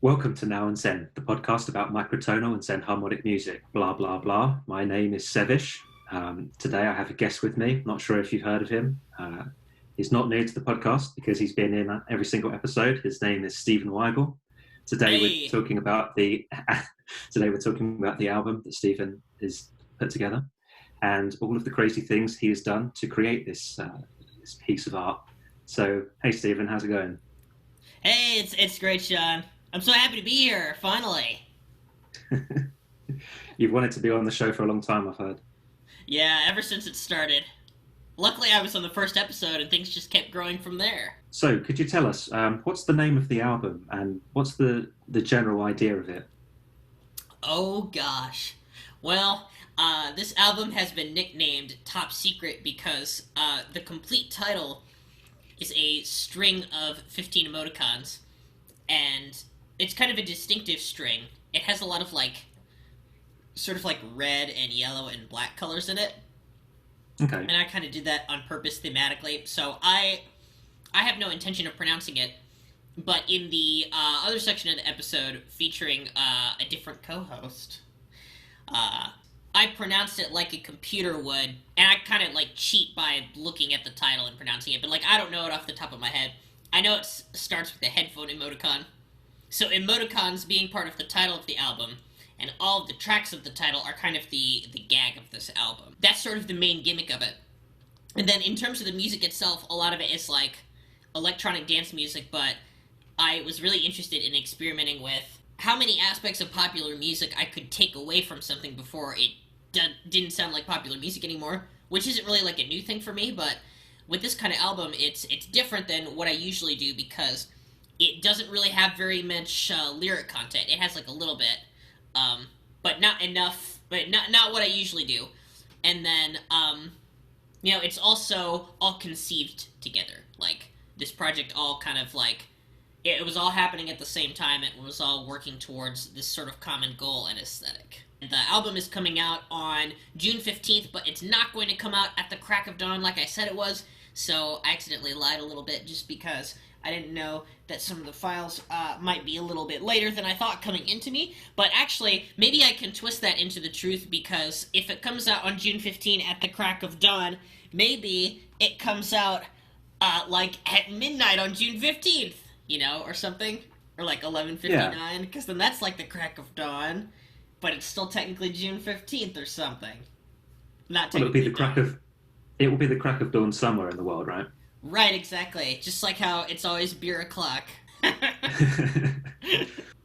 Welcome to Now and Xen, the podcast about microtonal and Xen harmonic music. Blah, blah, blah. My name is Sevish. Today I have a guest with me. Not sure if you've heard of him. He's not new to the podcast because he's been in every single episode. His name is Stephen Weigel. Today we're talking about the album that Stephen has put together and all of the crazy things he has done to create this piece of art. So, hey Stephen, how's it going? Hey, it's great, Sean. I'm so happy to be here, finally. You've wanted to be on the show for a long time, I've heard. Yeah, ever since it started. Luckily, I was on the first episode, and things just kept growing from there. So, could you tell us, what's the name of the album, and what's the general idea of it? Oh, gosh. Well, this album has been nicknamed Top Secret because the complete title is a string of 15 emoticons, and it's kind of a distinctive string. It has a lot of, sort of red and yellow and black colors in it. Okay. And I kind of did that on purpose thematically, so I have no intention of pronouncing it, but in the other section of the episode featuring a different co-host, I pronounced it like a computer would, and I kind of cheat by looking at the title and pronouncing it, but I don't know it off the top of my head. I know it starts with a headphone emoticon. So emoticons being part of the title of the album, and all of the tracks of the title are kind of the gag of this album. That's sort of the main gimmick of it. And then in terms of the music itself, a lot of it is electronic dance music, but I was really interested in experimenting with how many aspects of popular music I could take away from something before it didn't sound like popular music anymore, which isn't really a new thing for me, but with this kind of album, it's different than what I usually do because it doesn't really have very much lyric content. It has a little bit, but not enough, but not what I usually do. And then, it's also all conceived together. This project all kind of it was all happening at the same time. It was all working towards this sort of common goal and aesthetic. The album is coming out on June 15th, but it's not going to come out at the crack of dawn like I said it was, so I accidentally lied a little bit just because I didn't know that some of the files might be a little bit later than I thought coming into me, but actually, maybe I can twist that into the truth, because if it comes out on June 15 at the crack of dawn, maybe it comes out, at midnight on June 15th, or something, or 11:59, because then that's the crack of dawn, but it's still technically June 15th or something. Not technically. Well, it will be the crack of dawn somewhere in the world, right? Right, exactly. Just like how it's always beer o'clock.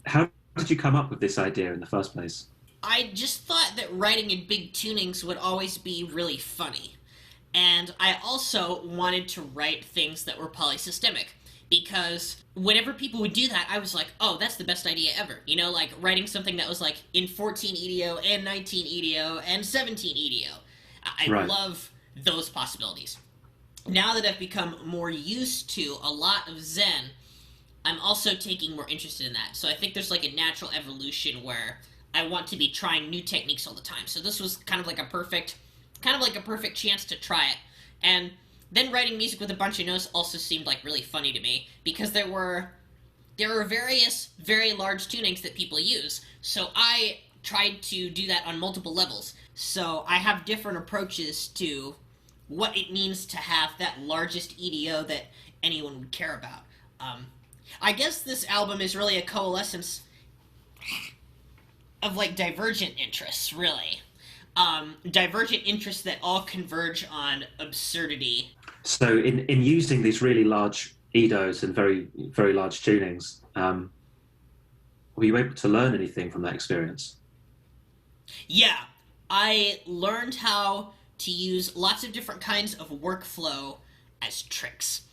How did you come up with this idea in the first place? I just thought that writing in big tunings would always be really funny. And I also wanted to write things that were polysystemic, because whenever people would do that, I was like, oh, that's the best idea ever. Writing something that was in 14 EDO and 19 EDO and 17 EDO. I love those possibilities. Now that I've become more used to a lot of Xen, I'm also taking more interest in that. So I think there's a natural evolution where I want to be trying new techniques all the time. So this was kind of like a perfect chance to try it. And then writing music with a bunch of notes also seemed really funny to me, because there were various very large tunings that people use. So I tried to do that on multiple levels. So I have different approaches to what it means to have that largest EDO that anyone would care about. I guess this album is really a coalescence of divergent interests, really. Divergent interests that all converge on absurdity. So in using these really large EDOs and very, very large tunings, were you able to learn anything from that experience? Yeah, I learned how to use lots of different kinds of workflow as tricks.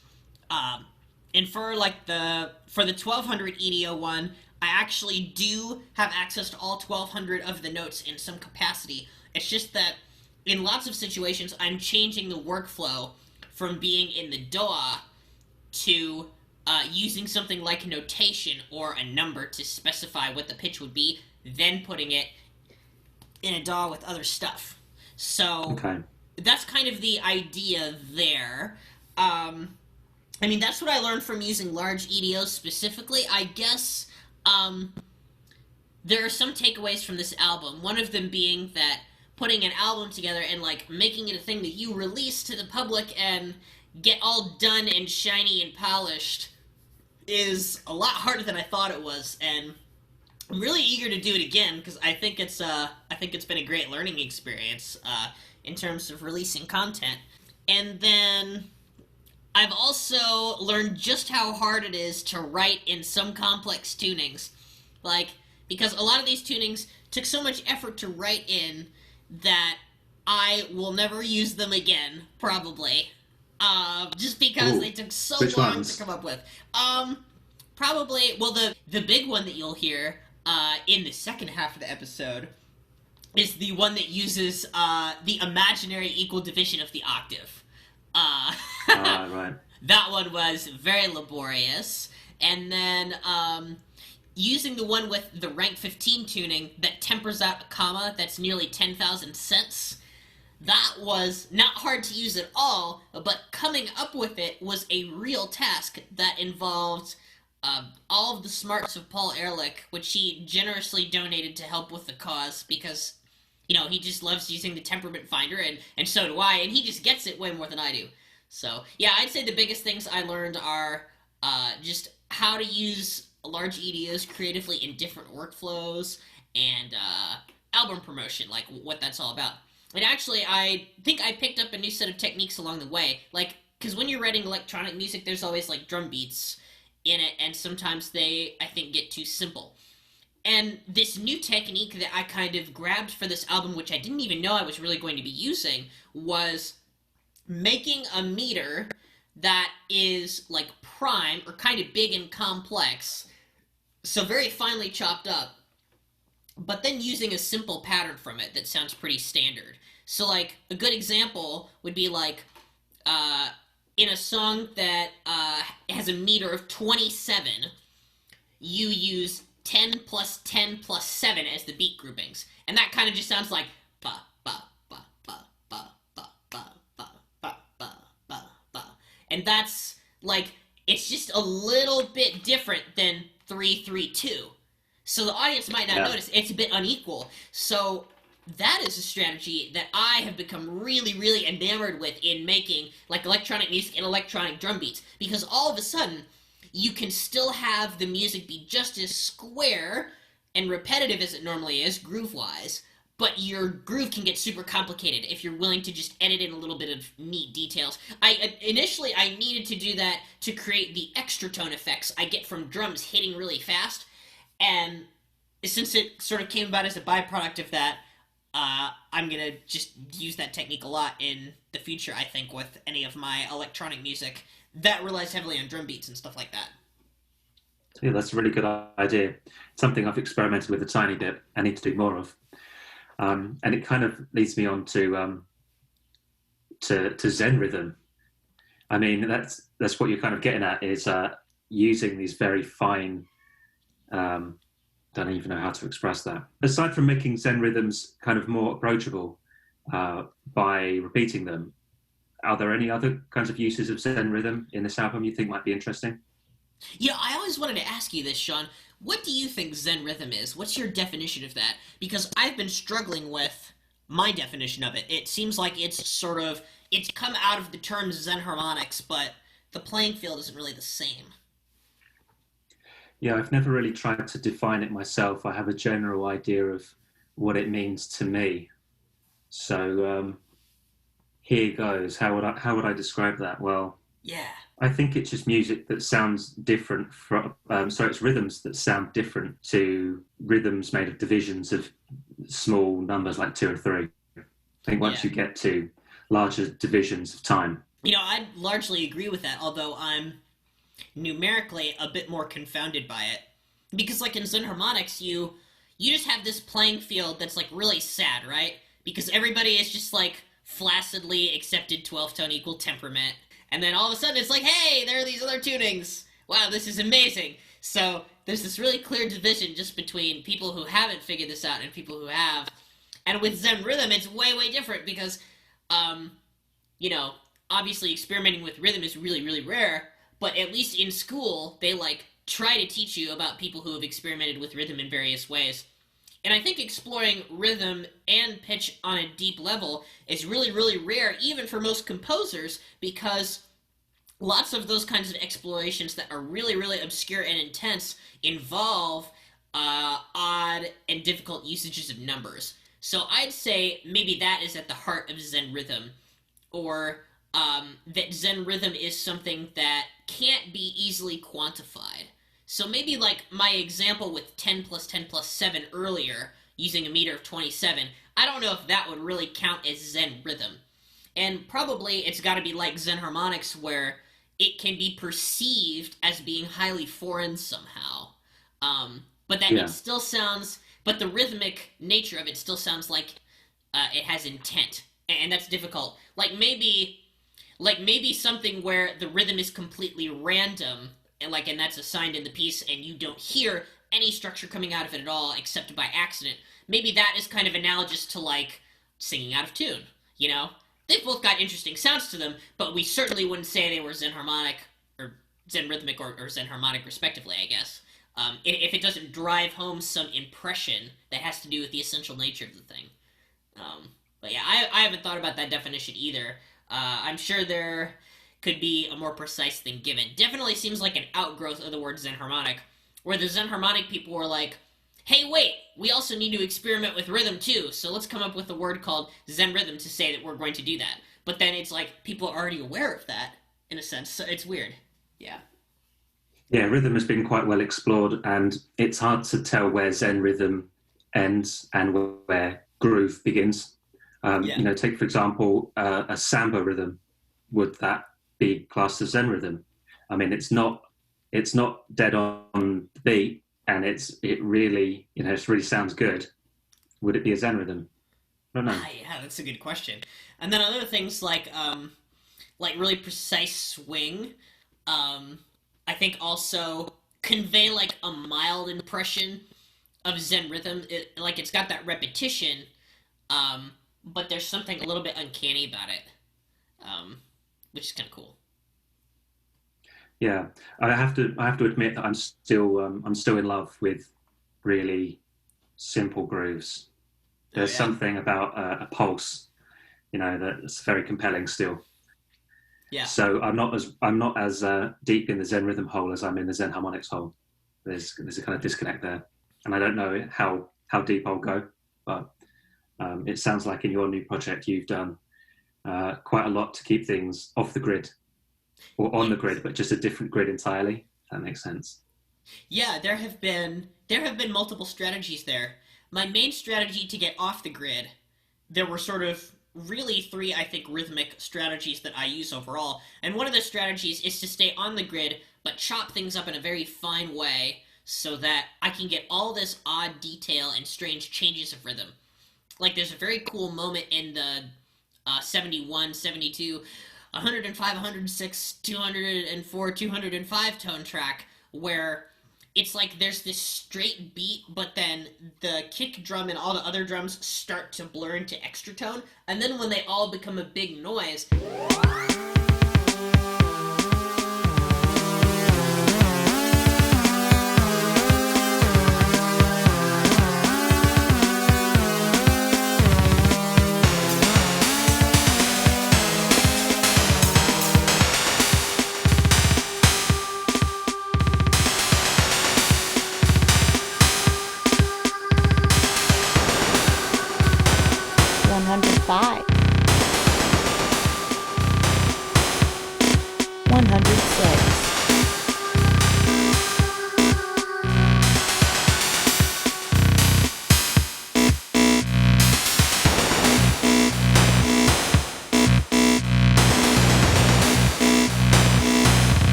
And for the 1200 EDO one, I actually do have access to all 1200 of the notes in some capacity. It's just that in lots of situations, I'm changing the workflow from being in the DAW to using something like notation or a number to specify what the pitch would be, then putting it in a DAW with other stuff. So that's kind of the idea there. That's what I learned from using large EDOs specifically. I guess Um, there are some takeaways from this album. One of them being that putting an album together and like making it a thing that you release to the public and get all done and shiny and polished is a lot harder than I thought it was, and I'm really eager to do it again because I think it's been a great learning experience in terms of releasing content. And then I've also learned just how hard it is to write in some complex tunings, like because a lot of these tunings took so much effort to write in that I will never use them again, probably. Just because they took so long to come up with. Probably, well, the big one that you'll hear in the second half of the episode is the one that uses the imaginary equal division of the octave. Right. That one was very laborious. And then using the one with the rank 15 tuning that tempers out a comma that's nearly 10,000 cents. That was not hard to use at all, but coming up with it was a real task that involved all of the smarts of Paul Ehrlich, which he generously donated to help with the cause because, he just loves using the temperament finder, and so do I, and he just gets it way more than I do. So, yeah, I'd say the biggest things I learned are just how to use large EDOs creatively in different workflows, and album promotion, like what that's all about. And actually, I think I picked up a new set of techniques along the way, like, because when you're writing electronic music, there's always, like, drum beats in it, and sometimes they, I think, get too simple. And this new technique that I kind of grabbed for this album, which I didn't even know I was really going to be using, was making a meter that is, like, prime, or kind of big and complex, so very finely chopped up, but then using a simple pattern from it that sounds pretty standard. So, like, a good example would be, like, in a song that has a meter of 27, you use 10 plus 10 plus 7 as the beat groupings. And that kind of just sounds like ba ba ba ba ba ba ba ba ba ba ba ba. And that's, like, it's just a little bit different than 3-3-2. So the audience might not notice. It's a bit unequal. So that is a strategy that I have become really, really enamored with in making, like, electronic music and electronic drum beats. Because all of a sudden, you can still have the music be just as square and repetitive as it normally is, groove-wise, but your groove can get super complicated if you're willing to just edit in a little bit of neat details. Initially, I needed to do that to create the extra tone effects I get from drums hitting really fast, and since it sort of came about as a byproduct of that, I'm going to just use that technique a lot in the future, I think, with any of my electronic music that relies heavily on drum beats and stuff like that. Yeah, that's a really good idea. Something I've experimented with a tiny bit. I need to do more of. And it kind of leads me on to xenrhythm. I mean, that's what you're kind of getting at, is using these very fine, don't even know how to express that. Aside from making Xen rhythms kind of more approachable by repeating them, are there any other kinds of uses of Xen rhythm in this album you think might be interesting? I always wanted to ask you this, Sean. What do you think Xen rhythm is? What's your definition of that? Because I've been struggling with my definition of it. It seems like it's come out of the term Xen harmonics, but the playing field isn't really the same. Yeah, I've never really tried to define it myself. I have a general idea of what it means to me. So here goes. How would I describe that? Well, yeah, I think it's just music that sounds different from. So it's rhythms that sound different to rhythms made of divisions of small numbers like 2 and 3. I think once you get to larger divisions of time. I largely agree with that, although I'm numerically a bit more confounded by it. Because, like, in Xen harmonics, you just have this playing field that's, like, really sad, right? Because everybody is just, like, flaccidly accepted 12-tone equal temperament. And then all of a sudden it's like, hey, there are these other tunings. Wow, this is amazing. So there's this really clear division just between people who haven't figured this out and people who have. And with Xen rhythm, it's way, way different because, obviously experimenting with rhythm is really, really rare. But at least in school, they, like, try to teach you about people who have experimented with rhythm in various ways. And I think exploring rhythm and pitch on a deep level is really, really rare, even for most composers, because lots of those kinds of explorations that are really, really obscure and intense involve odd and difficult usages of numbers. So I'd say maybe that is at the heart of xenrhythm, or that xenrhythm is something that can't be easily quantified. So maybe like my example with 10 plus 10 plus 7 earlier, using a meter of 27, I don't know if that would really count as xenrhythm. And probably it's got to be like Xen harmonics, where it can be perceived as being highly foreign somehow. But then it still sounds, but the rhythmic nature of it still sounds like it has intent, and that's difficult. Like maybe something where the rhythm is completely random, and that's assigned in the piece, and you don't hear any structure coming out of it at all except by accident. Maybe that is kind of analogous to like singing out of tune. You know, they've both got interesting sounds to them, but we certainly wouldn't say they were Xen harmonic or Xen rhythmic or Xen harmonic respectively, I guess. If it doesn't drive home some impression that has to do with the essential nature of the thing. But yeah, I haven't thought about that definition either. I'm sure there could be a more precise thing given. Definitely seems like an outgrowth of the word Xen harmonic, where the Xen harmonic people were like, hey, wait, we also need to experiment with rhythm too, so let's come up with a word called xenrhythm to say that we're going to do that. But then it's like people are already aware of that, in a sense, so it's weird. Yeah. Yeah, rhythm has been quite well explored, and it's hard to tell where xenrhythm ends and where groove begins. You know, take for example a samba rhythm. Would that be classed as xenrhythm? I mean, it's not dead on the beat, and it really sounds good. Would it be a xenrhythm? I don't know. Yeah, that's a good question. And then other things like really precise swing. I think also convey like a mild impression of xenrhythm. It's got that repetition, but there's something a little bit uncanny about it, which is kind of cool. Yeah, I have to admit that I'm still in love with really simple grooves. There's something about a pulse, that's very compelling still. Yeah. So I'm not as deep in the xenrhythm hole as I'm in the Xen harmonics hole. There's a kind of disconnect there, and I don't know how deep I'll go, but it sounds like in your new project you've done quite a lot to keep things off the grid, or on the grid, but just a different grid entirely. If that makes sense. Yeah, there have been multiple strategies there. My main strategy to get off the grid, there were sort of really three, I think, rhythmic strategies that I use overall. And one of the strategies is to stay on the grid, but chop things up in a very fine way so that I can get all this odd detail and strange changes of rhythm. Like, there's a very cool moment in the 71, 72, 105, 106, 204, 205 tone track where it's like there's this straight beat, but then the kick drum and all the other drums start to blur into extra tone, and then when they all become a big noise,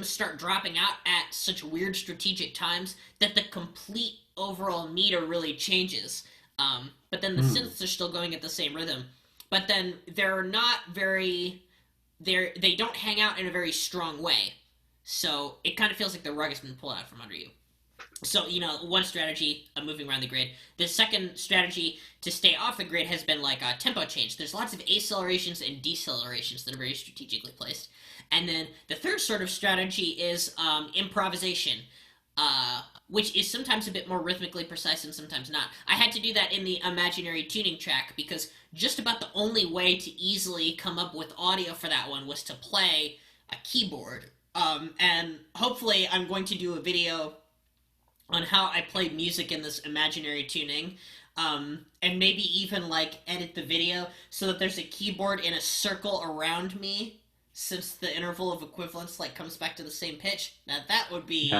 start dropping out at such weird strategic times that the complete overall meter really changes. But then the synths are still going at the same rhythm. But then they're not very they don't hang out in a very strong way. So it kind of feels like the rug has been pulled out from under you. So, one strategy of moving around the grid. The second strategy to stay off the grid has been like a tempo change. There's lots of accelerations and decelerations that are very strategically placed. And then the third sort of strategy is improvisation, which is sometimes a bit more rhythmically precise and sometimes not. I had to do that in the imaginary tuning track because just about the only way to easily come up with audio for that one was to play a keyboard. And hopefully I'm going to do a video on how I play music in this imaginary tuning, and maybe even, edit the video so that there's a keyboard in a circle around me, since the interval of equivalence, comes back to the same pitch. Now, that would be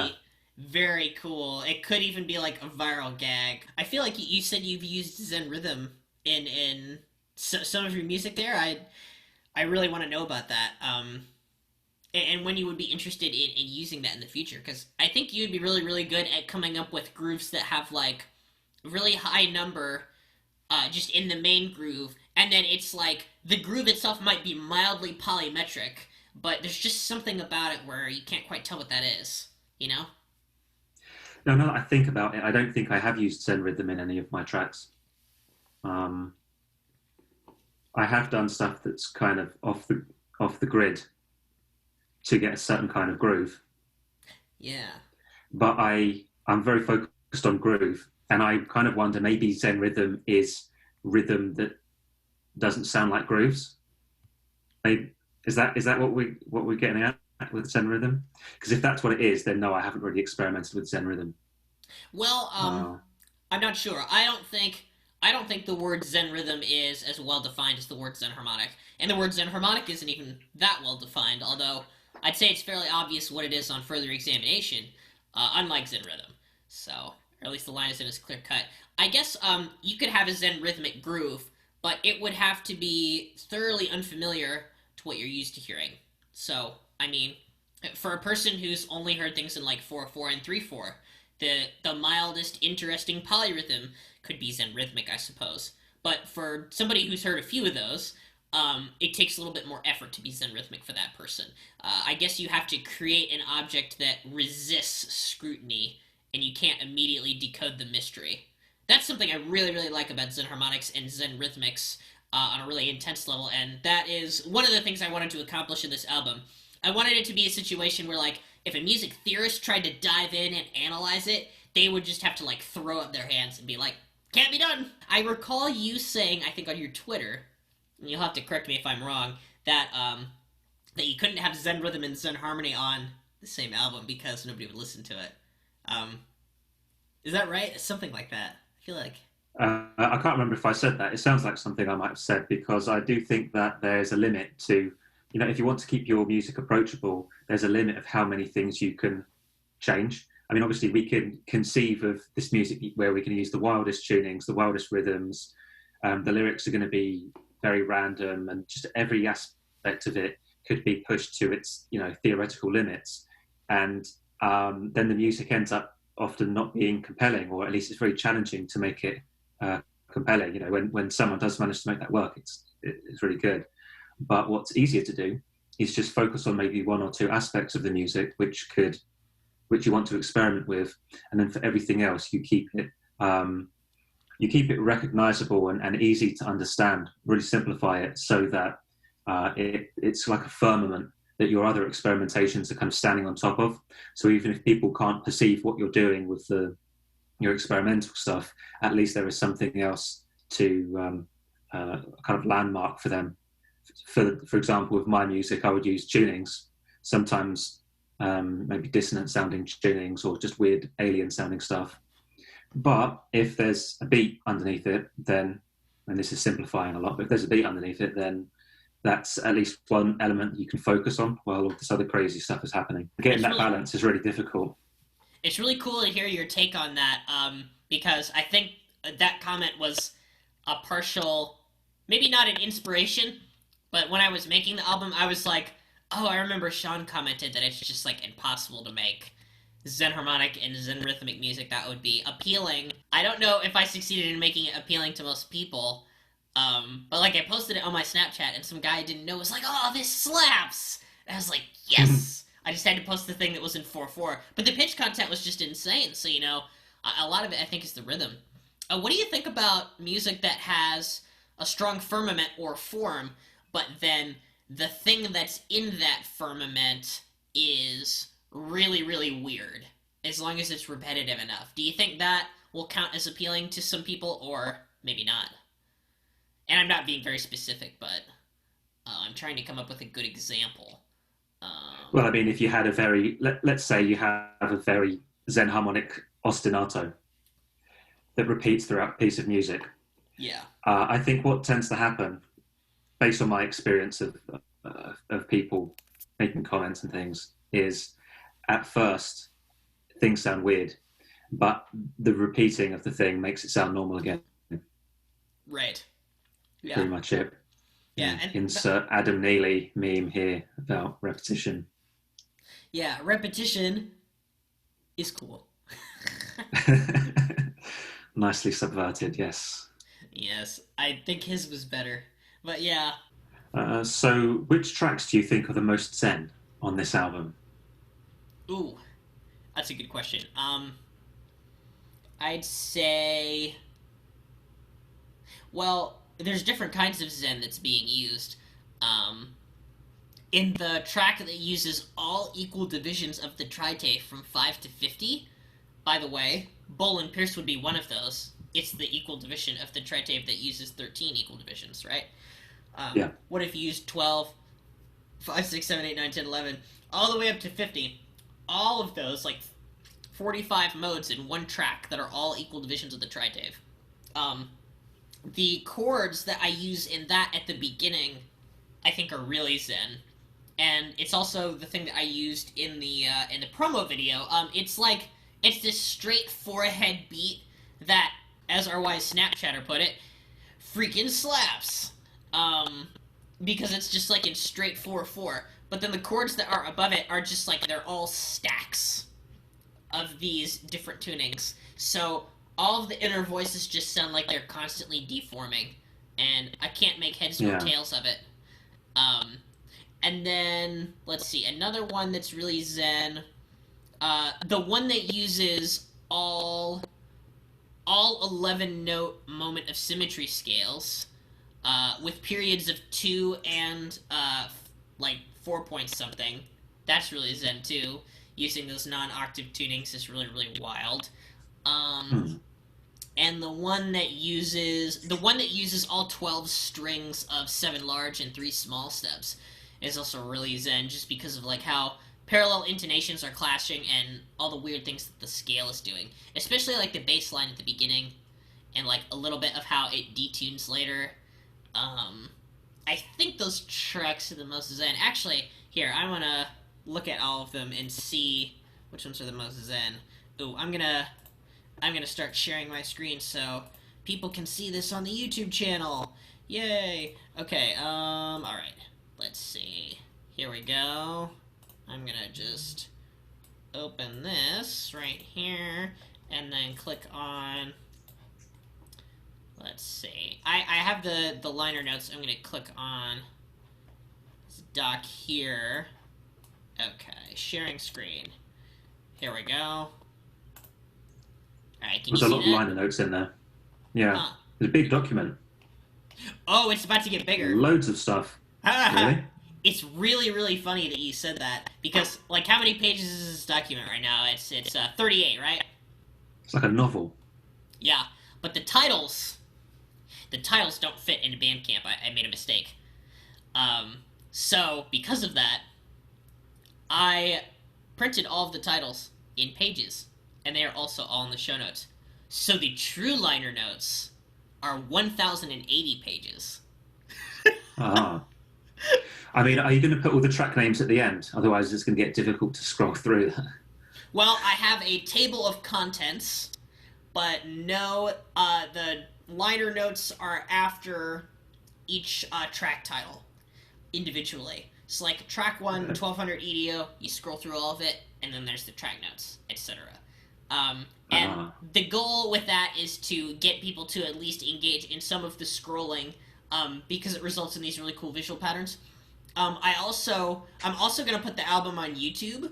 very cool. It could even be, a viral gag. I feel like you said you've used xenrhythm in some of your music there. I really want to know about that. And when you would be interested in using that in the future, because I think you'd be really, really good at coming up with grooves that have, really high number just in the main groove, and then it's the groove itself might be mildly polymetric, but there's just something about it where you can't quite tell what that is, No, I think about it, I don't think I have used xenrhythm in any of my tracks. I have done stuff that's kind of off the grid to get a certain kind of groove. Yeah. But I'm very focused on groove, and I kind of wonder, maybe xenrhythm is rhythm that doesn't sound like grooves. Is that what we're getting at with xenrhythm? Because if that's what it is, then no, I haven't really experimented with xenrhythm. Well, I'm not sure. I don't think the word xenrhythm is as well defined as the word xenharmonic, and the word xenharmonic isn't even that well defined, although I'd say it's fairly obvious what it is on further examination, unlike xenrhythm. So, or at least the line isn't as clear cut. I guess you could have a Xen rhythmic groove, but it would have to be thoroughly unfamiliar to what you're used to hearing. So, I mean, for a person who's only heard things in 4/4 and 3/4, the mildest interesting polyrhythm could be Xen rhythmic, I suppose. But for somebody who's heard a few of those, it takes a little bit more effort to be Xen rhythmic for that person. I guess you have to create an object that resists scrutiny, and you can't immediately decode the mystery. That's something I really, really like about Xen harmonics and Xen rhythmics on a really intense level, and that is one of the things I wanted to accomplish in this album. I wanted it to be a situation where, if a music theorist tried to dive in and analyze it, they would just have to, throw up their hands and be like, can't be done! I recall you saying, I think on your Twitter, and you'll have to correct me if I'm wrong, that you couldn't have Xen rhythm and Xen harmony on the same album because nobody would listen to it. Is that right? Something like that. I feel like... I can't remember if I said that. It sounds like something I might have said, because I do think that there's a limit to, if you want to keep your music approachable, there's a limit of how many things you can change. I mean, obviously we can conceive of this music where we can use the wildest tunings, the wildest rhythms. The lyrics are going to be very random, and just every aspect of it could be pushed to its, theoretical limits. And then the music ends up often not being compelling, or at least it's very challenging to make it compelling. When someone does manage to make that work, it's really good. But what's easier to do is just focus on maybe one or two aspects of the music which you want to experiment with, and then for everything else you keep it recognizable and easy to understand. Really simplify it so that it's like a firmament that your other experimentations are kind of standing on top of. So even if people can't perceive what you're doing with your experimental stuff, at least there is something else to kind of landmark for them. For example, with my music, I would use tunings, sometimes maybe dissonant sounding tunings or just weird alien sounding stuff. But if there's a beat underneath it, then, and this is simplifying a lot, but if there's a beat underneath it, then that's at least one element you can focus on while all this other crazy stuff is happening. Getting that balance is really difficult. It's really cool to hear your take on that, because I think that comment was a partial, maybe not an inspiration, but when I was making the album, I was like, oh, I remember Sean commented that it's just impossible to make Xen harmonic and Xen rhythmic music that would be appealing. I don't know if I succeeded in making it appealing to most people, But like I posted it on my Snapchat, and some guy I didn't know was like, "Oh, this slaps!" And I was like, "Yes!" I just had to post the thing that was in 4/4, but the pitch content was just insane. So a lot of it I think is the rhythm. What do you think about music that has a strong firmament or form, but then the thing that's in that firmament is really, really weird, as long as it's repetitive enough? Do you think that will count as appealing to some people, or maybe not? And I'm not being very specific, but I'm trying to come up with a good example. Well, I mean, if you had let's say you have a very Xen harmonic ostinato that repeats throughout a piece of music. Yeah. I think what tends to happen, based on my experience of people making comments and things, is at first things sound weird, but the repeating of the thing makes it sound normal again. Right. Yeah. Pretty much it. Yeah. Insert Adam Neely meme here about repetition. Yeah, repetition is cool. Nicely subverted, yes. Yes, I think his was better. But yeah. So which tracks do you think are the most Zen on this album? Ooh, that's a good question. I'd say... Well, there's different kinds of Zen that's being used. In the track that uses all equal divisions of the tritave from 5 to 50, by the way, Bull and Pierce would be one of those. It's the equal division of the tritave that uses 13 equal divisions, right? Yeah. What if you use 12, 5, 6, 7, 8, 9, 10, 11, all the way up to 50? All of those, like 45 modes in one track that are all equal divisions of the tritave. The chords that I use in that at the beginning, I think, are really Zen. And it's also the thing that I used in the promo video. It's this straight forehead beat that, as our wise Snapchatter put it, freaking slaps. Because it's just like in straight 4/4. But then the chords that are above it are just like, they're all stacks of these different tunings. So all of the inner voices just sound like they're constantly deforming, and I can't make heads nor tails of it. And then, let's see, another one that's really Zen, the one that uses all 11-note moment of symmetry scales, with periods of 2 and, 4 point something. That's really Zen, too. Using those non-octave tunings is really, really wild. And the one that uses all 12 strings of 7 large and 3 small steps is also really Zen, just because of like how parallel intonations are clashing and all the weird things that the scale is doing. Especially like the bass line at the beginning, and like a little bit of how it detunes later. I think those tracks are the most Zen. Actually, here, I want to look at all of them and see which ones are the most Zen. Ooh, I'm gonna start sharing my screen so people can see this on the YouTube channel. Yay! Okay, alright. Let's see. Here we go. I'm gonna just open this right here and then click on... Let's see. I have the liner notes. I'm gonna click on this doc here. Okay, sharing screen. Here we go. Alright, can you see that? There's a lot of liner notes in there. Yeah. It's a big document. Oh, it's about to get bigger. Loads of stuff. Really? It's really, really funny that you said that, because, like, how many pages is this document right now? It's 38, right? It's like a novel. Yeah, but the titles don't fit into Bandcamp. I made a mistake. So, because of that, I printed all of the titles in pages, and they are also all in the show notes. So the true liner notes are 1,080 pages. I mean, are you going to put all the track names at the end? Otherwise, it's going to get difficult to scroll through that. Well, I have a table of contents, but no, the liner notes are after each track title individually. So, like, track 1, 1200 EDO, you scroll through all of it, and then there's the track notes, etc. And the goal with that is to get people to at least engage in some of the scrolling, because it results in these really cool visual patterns. I'm also going to put the album on YouTube.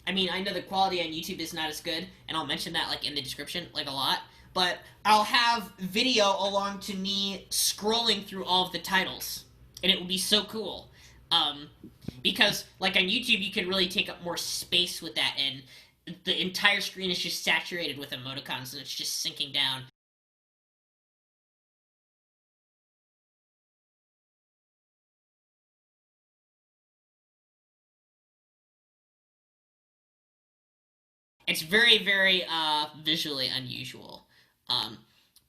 I mean, I know the quality on YouTube is not as good, and I'll mention that like in the description like a lot, but I'll have video along to me scrolling through all of the titles, and it will be so cool. Because like on YouTube you can really take up more space with that, and the entire screen is just saturated with emoticons and it's just sinking down. It's very, very visually unusual.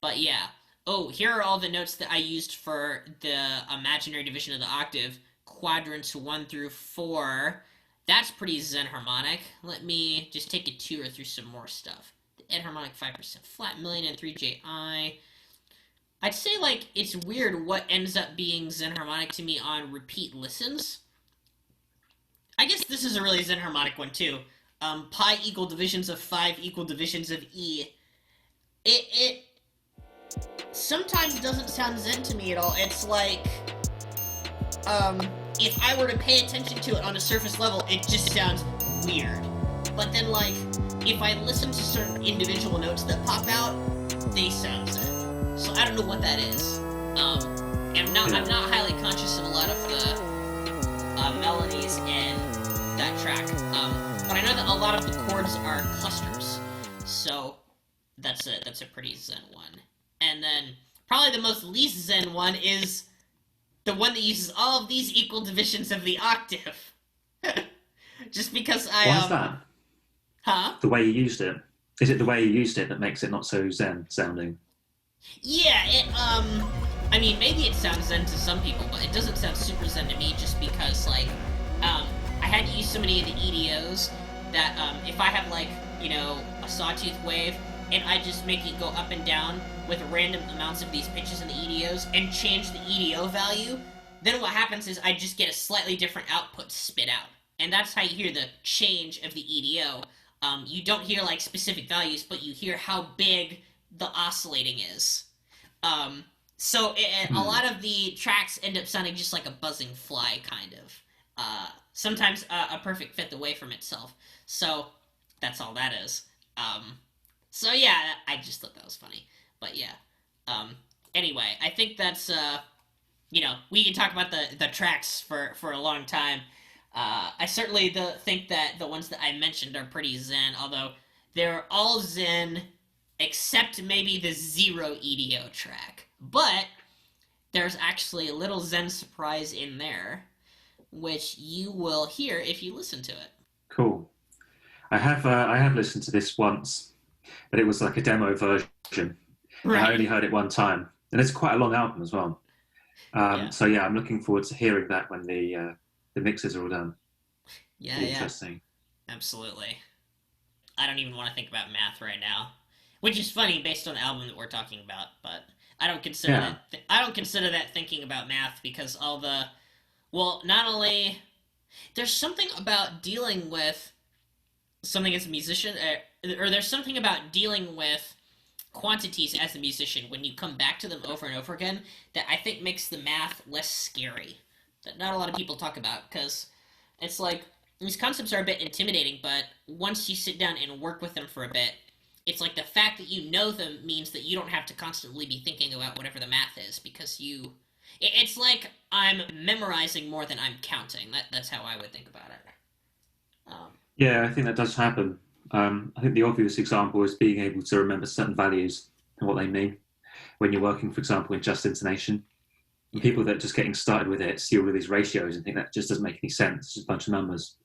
But yeah. Oh, here are all the notes that I used for the imaginary division of the octave. Quadrants 1 through 4. That's pretty Xen harmonic. Let me just take a tour through some more stuff. The enharmonic 5% flat, million and 3JI. I'd say, like, it's weird what ends up being Xen harmonic to me on repeat listens. I guess this is a really Xen harmonic one, too. Pi equal divisions of 5 equal divisions of E. It sometimes doesn't sound Xen to me at all. It's like, if I were to pay attention to it on a surface level, it just sounds weird. But then, like, if I listen to certain individual notes that pop out, they sound Xen. So I don't know what that is. I'm not highly conscious of a lot of the melodies in that track. But I know that a lot of the chords are clusters. So that's a pretty Xen one. And then probably the most least Xen one is the one that uses all of these equal divisions of the octave. Just because Why is that? Huh? The way you used it. Is it the way you used it that makes it not so Xen sounding? Yeah, I mean, maybe it sounds Xen to some people, but it doesn't sound super Xen to me just because, like, I had to use so many of the EDOs that, if I have, like, you know, a sawtooth wave, and I just make it go up and down with random amounts of these pitches in the EDOs and change the EDO value, then what happens is I just get a slightly different output spit out. And that's how you hear the change of the EDO. You don't hear, like, specific values, but you hear how big the oscillating is. So a lot of the tracks end up sounding just like a buzzing fly, kind of. Sometimes a perfect fifth away from itself. So that's all that is. So yeah, I just thought that was funny. But yeah. Anyway, I think that's, you know, we can talk about the tracks for a long time. I certainly think that the ones that I mentioned are pretty Xen, although they're all Xen except maybe the zero EDO track. But there's actually a little Xen surprise in there, which you will hear if you listen to it. Cool. I have listened to this once, but it was like a demo version. Right. I only heard it one time, and it's quite a long album as well. So yeah, I'm looking forward to hearing that when the mixes are all done. Yeah, interesting. Absolutely. I don't even want to think about math right now, which is funny based on the album that we're talking about. But I don't consider that. I don't consider that thinking about math because all the, well, not only there's something about dealing with something as a musician, or there's something about dealing with quantities as a musician when you come back to them over and over again that I think makes the math less scary. That not a lot of people talk about, because it's like these concepts are a bit intimidating, but once you sit down and work with them for a bit, it's like the fact that you know them means that you don't have to constantly be thinking about whatever the math is, because it's like I'm memorizing more than I'm counting. That's how I would think about it. Yeah, I think that does happen. I think the obvious example is being able to remember certain values and what they mean when you're working, for example, in Just Intonation. And people that are just getting started with it see all of these ratios and think that just doesn't make any sense. It's just a bunch of numbers.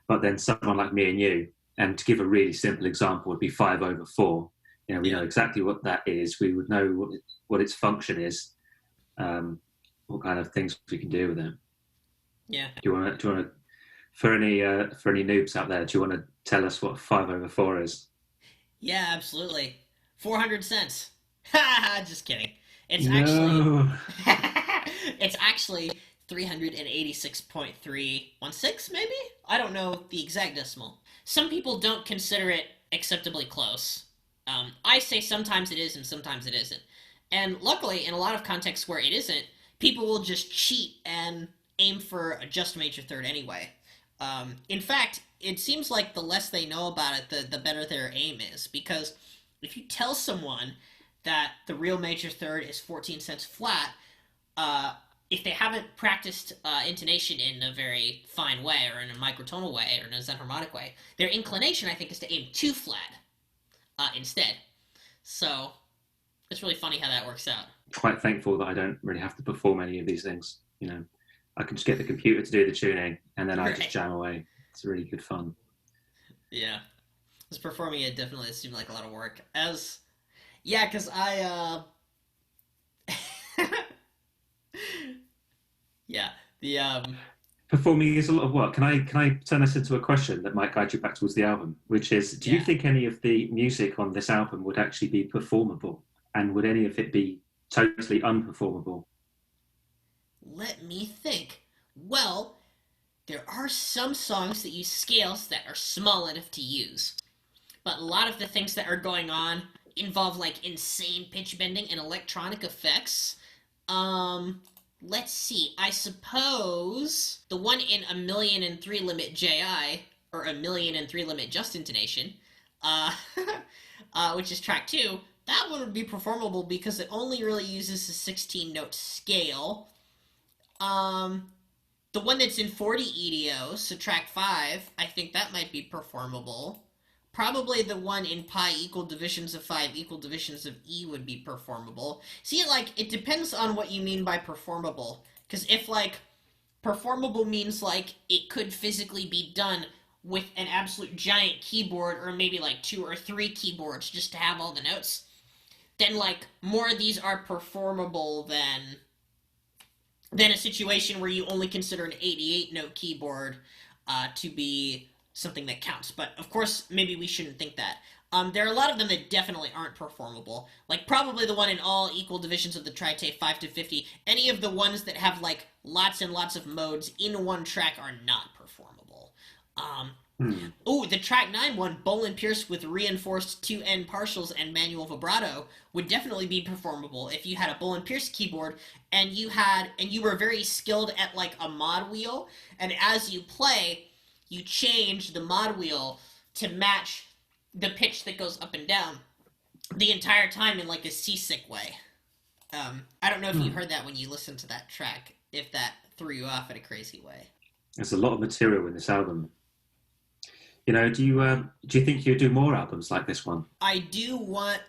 But then someone like me and you, and to give a really simple example, would be 5/4. You know, we know exactly what that is. We would know what its function is, what kind of things we can do with it. Yeah. Do you want to, for any noobs out there, do you want to tell us what 5/4 is? Yeah, absolutely. 400 cents. Ha! Just kidding. It's actually 386.316, maybe? I don't know the exact decimal. Some people don't consider it acceptably close. I say sometimes it is and sometimes it isn't. And luckily, in a lot of contexts where it isn't, people will just cheat and aim for a just major third anyway. In fact, it seems like the less they know about it, the better their aim is. Because if you tell someone that the real major third is 14 cents flat, if they haven't practiced intonation in a very fine way, or in a microtonal way, or in a xenharmonic way, their inclination, I think, is to aim too flat instead. So it's really funny how that works out. Quite thankful that I don't really have to perform any of these things. You know, I can just get the computer to do the tuning, and then I just jam away. It's really good fun. Yeah, just performing it definitely seemed like a lot of work. Because I Performing is a lot of work. Can I turn this into a question that might guide you back towards the album, which is, do you think any of the music on this album would actually be performable? And would any of it be totally unperformable? Let me think. Well, there are some songs that use scales that are small enough to use. But a lot of the things that are going on involve, like, insane pitch bending and electronic effects. Let's see. I suppose the one in 1,000,003 Limit J.I., or 1,000,003 Limit Just Intonation, which is track 2, that one would be performable because it only really uses a 16-note scale. The one that's in 40 EDO, so track 5, I think that might be performable. Probably the one in pi equal divisions of 5 equal divisions of E would be performable. See, like, it depends on what you mean by performable. Because if, like, performable means, like, it could physically be done with an absolute giant keyboard, or maybe, like, 2 or 3 keyboards just to have all the notes, then, like, more of these are performable than a situation where you only consider an 88-note keyboard to be something that counts. But, of course, maybe we shouldn't think that. There are a lot of them that definitely aren't performable. Like, probably the one in all equal divisions of the tritone 5 to 50. Any of the ones that have, like, lots and lots of modes in one track are not performable. The track 9 one, Bolin Pierce with reinforced 2N partials and manual vibrato, would definitely be performable if you had a Bolin Pierce keyboard and you were very skilled at, like, a mod wheel, and as you play, you change the mod wheel to match the pitch that goes up and down the entire time in, like, a seasick way. I don't know if you heard that when you listened to that track, if that threw you off in a crazy way. There's a lot of material in this album. You know, do you think you'd do more albums like this one? I do want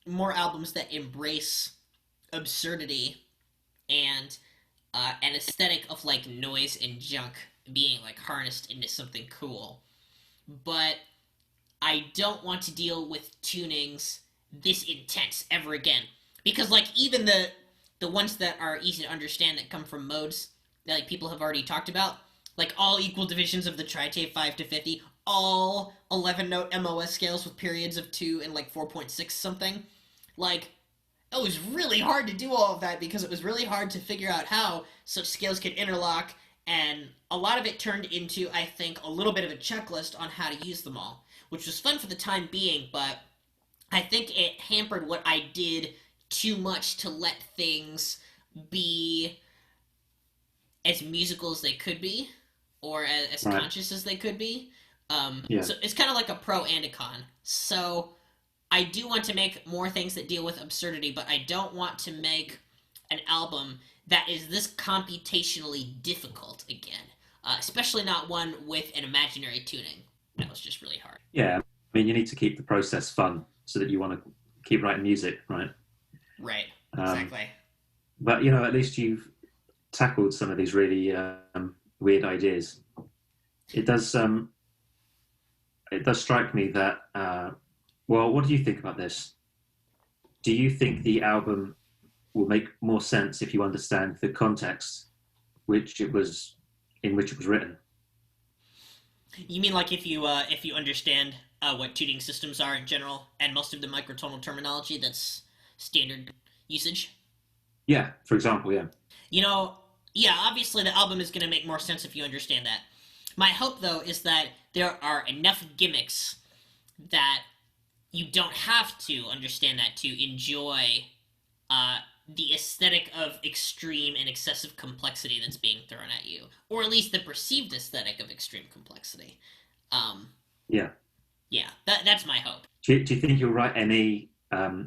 more albums that embrace absurdity and an aesthetic of, like, noise and junk being, like, harnessed into something cool. But I don't want to deal with tunings this intense ever again. Because, like, even the ones that are easy to understand that come from modes that, like, people have already talked about, like all equal divisions of the tritone 5 to 50, all 11-note MOS scales with periods of 2 and, like, 4.6 something, like, it was really hard to do all of that because it was really hard to figure out how such scales could interlock, and a lot of it turned into, I think, a little bit of a checklist on how to use them all, which was fun for the time being, but I think it hampered what I did too much to let things be as musical as they could be, or as right. conscious as they could be. So it's kind of like a pro and a con. So I do want to make more things that deal with absurdity, but I don't want to make an album that is this computationally difficult again, especially not one with an imaginary tuning. That was just really hard. Yeah, I mean, you need to keep the process fun so that you want to keep writing music, right? Right, exactly. But, you know, at least you've tackled some of these really weird ideas. It does strike me that, well, what do you think about this? Do you think the album will make more sense if you understand the context in which it was written? You mean like if you understand what tuning systems are in general, and most of the microtonal terminology that's standard usage? Yeah, for example, yeah. You know, yeah, obviously the album is going to make more sense if you understand that. My hope, though, is that there are enough gimmicks that you don't have to understand that to enjoy the aesthetic of extreme and excessive complexity that's being thrown at you, or at least the perceived aesthetic of extreme complexity. Yeah. That's my hope. Do you think you'll write any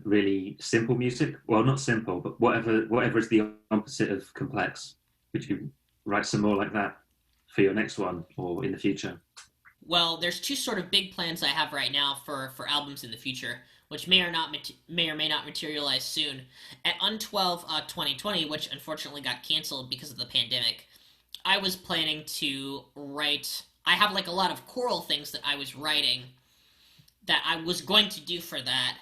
really simple music? Well, not simple, but whatever is the opposite of complex. Would you write some more like that for your next one or in the future? Well, there's two sort of big plans I have right now for albums in the future, which may or may not materialize soon. At Un12 2020, which unfortunately got canceled because of the pandemic, I was planning to write. I have like a lot of choral things that I was writing that I was going to do for that.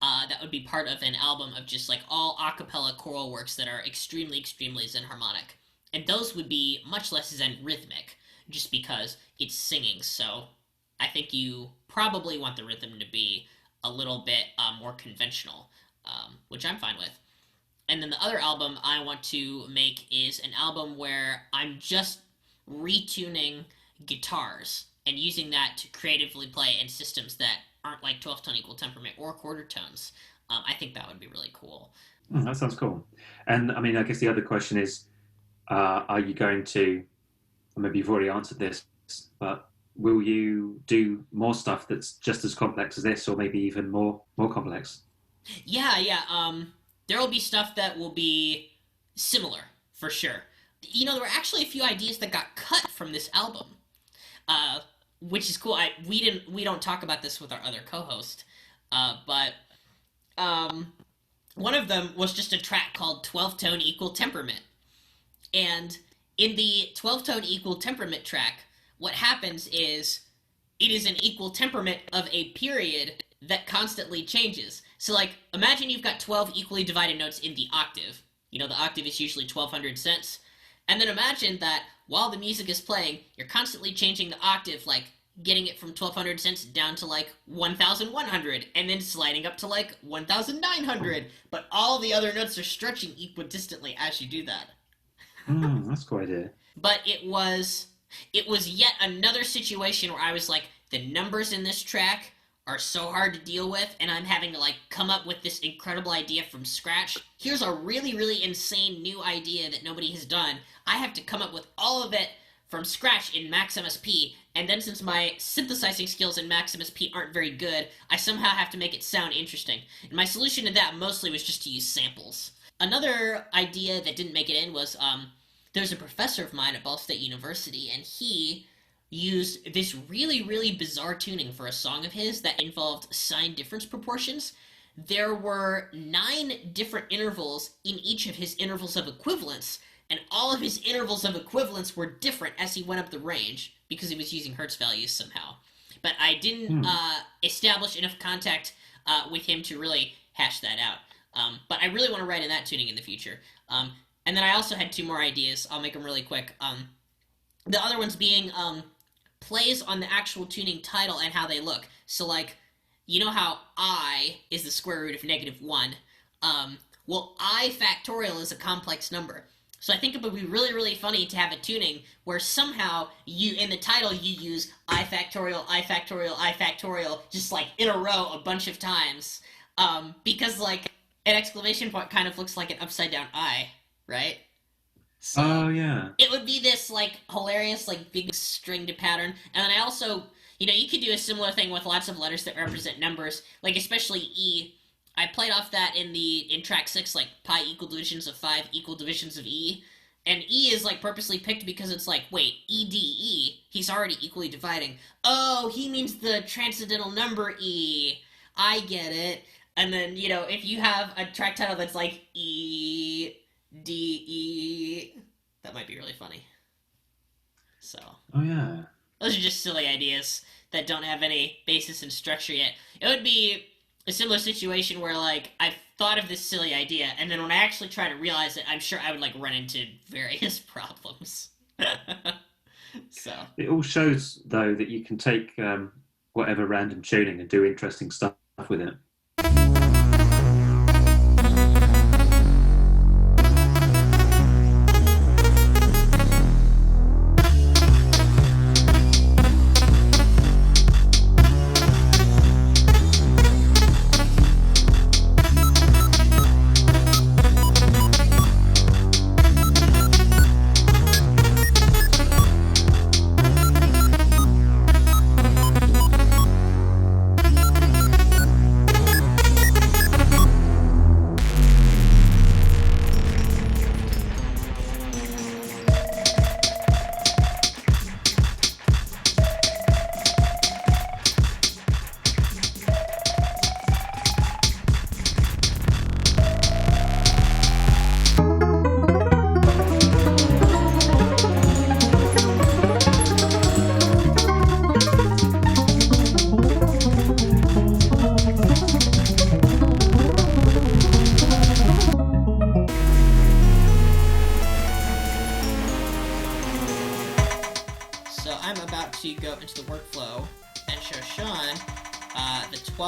That would be part of an album of just like all a cappella choral works that are extremely, extremely Xen harmonic. And those would be much less Xen rhythmic, just because it's singing. So I think you probably want the rhythm to be a little bit more conventional, which I'm fine with. And then the other album I want to make is an album where I'm just retuning guitars and using that to creatively play in systems that aren't like 12th tone equal temperament or quarter tones. I think that would be really cool. That sounds cool. And I mean, I guess the other question is, are you going to, maybe you've already answered this, but will you do more stuff that's just as complex as this, or maybe even more complex? Yeah. There will be stuff that will be similar, for sure. You know, there were actually a few ideas that got cut from this album, which is cool. We don't talk about this with our other co-host, but one of them was just a track called 12th tone equal temperament. And in the 12th tone equal temperament track, what happens is it is an equal temperament of a period that constantly changes. So, like, imagine you've got 12 equally divided notes in the octave. You know, the octave is usually 1200 cents. And then imagine that while the music is playing, you're constantly changing the octave, like getting it from 1200 cents down to like 1100, and then sliding up to like 1900. But all the other notes are stretching equidistantly as you do that. That's a cool idea. But it was yet another situation where I was like, the numbers in this track are so hard to deal with, and I'm having to like come up with this incredible idea from scratch. Here's a really, really insane new idea that nobody has done. I have to come up with all of it from scratch in Maximus P, and then since my synthesizing skills in Maximus P aren't very good, I somehow have to make it sound interesting. And my solution to that mostly was just to use samples. Another idea that didn't make it in was, there's a professor of mine at Ball State University, and he used this really, really bizarre tuning for a song of his that involved sign difference proportions. There were 9 different intervals in each of his intervals of equivalence, and all of his intervals of equivalence were different as he went up the range, because he was using Hertz values somehow. But I didn't establish enough contact with him to really hash that out. But I really want to write in that tuning in the future. And then I also had 2 more ideas. I'll make them really quick. The other ones being plays on the actual tuning title and how they look. So, like, you know how I is the square root of -1? Well, I factorial is a complex number. So I think it would be really, really funny to have a tuning where somehow you, in the title, you use I factorial, I factorial, I factorial, just like in a row a bunch of times. Because, like, an exclamation point kind of looks like an upside down I, right? So oh, yeah. It would be this, like, hilarious, like, big stringed pattern. And then I also, you know, you could do a similar thing with lots of letters that represent numbers, like, especially E. I played off that in track 6, like, pi equal divisions of 5 equal divisions of E. And E is, like, purposely picked because it's like, wait, EDE, he's already equally dividing. Oh, he means the transcendental number E. I get it. And then, you know, if you have a track title that's like E, D, E, that might be really funny. So. Oh, yeah. Those are just silly ideas that don't have any basis in structure yet. It would be a similar situation where, like, I've thought of this silly idea, and then when I actually try to realize it, I'm sure I would, like, run into various problems. So. It all shows, though, that you can take whatever random tuning and do interesting stuff with it.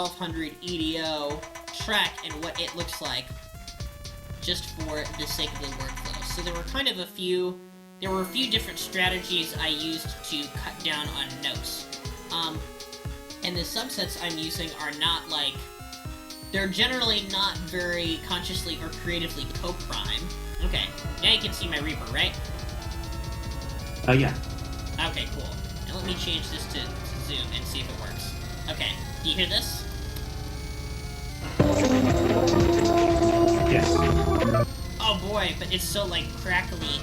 1200 EDO track and what it looks like, just for the sake of the workflow. So there were kind of a few different strategies I used to cut down on notes. And the subsets I'm using are not like, they're generally not very consciously or creatively co-prime. Okay, now you can see my Reaper, right? Yeah. Okay, cool. Now let me change this to zoom and see if it works. Okay, do you hear this? Yes. Oh boy, but it's so like crackly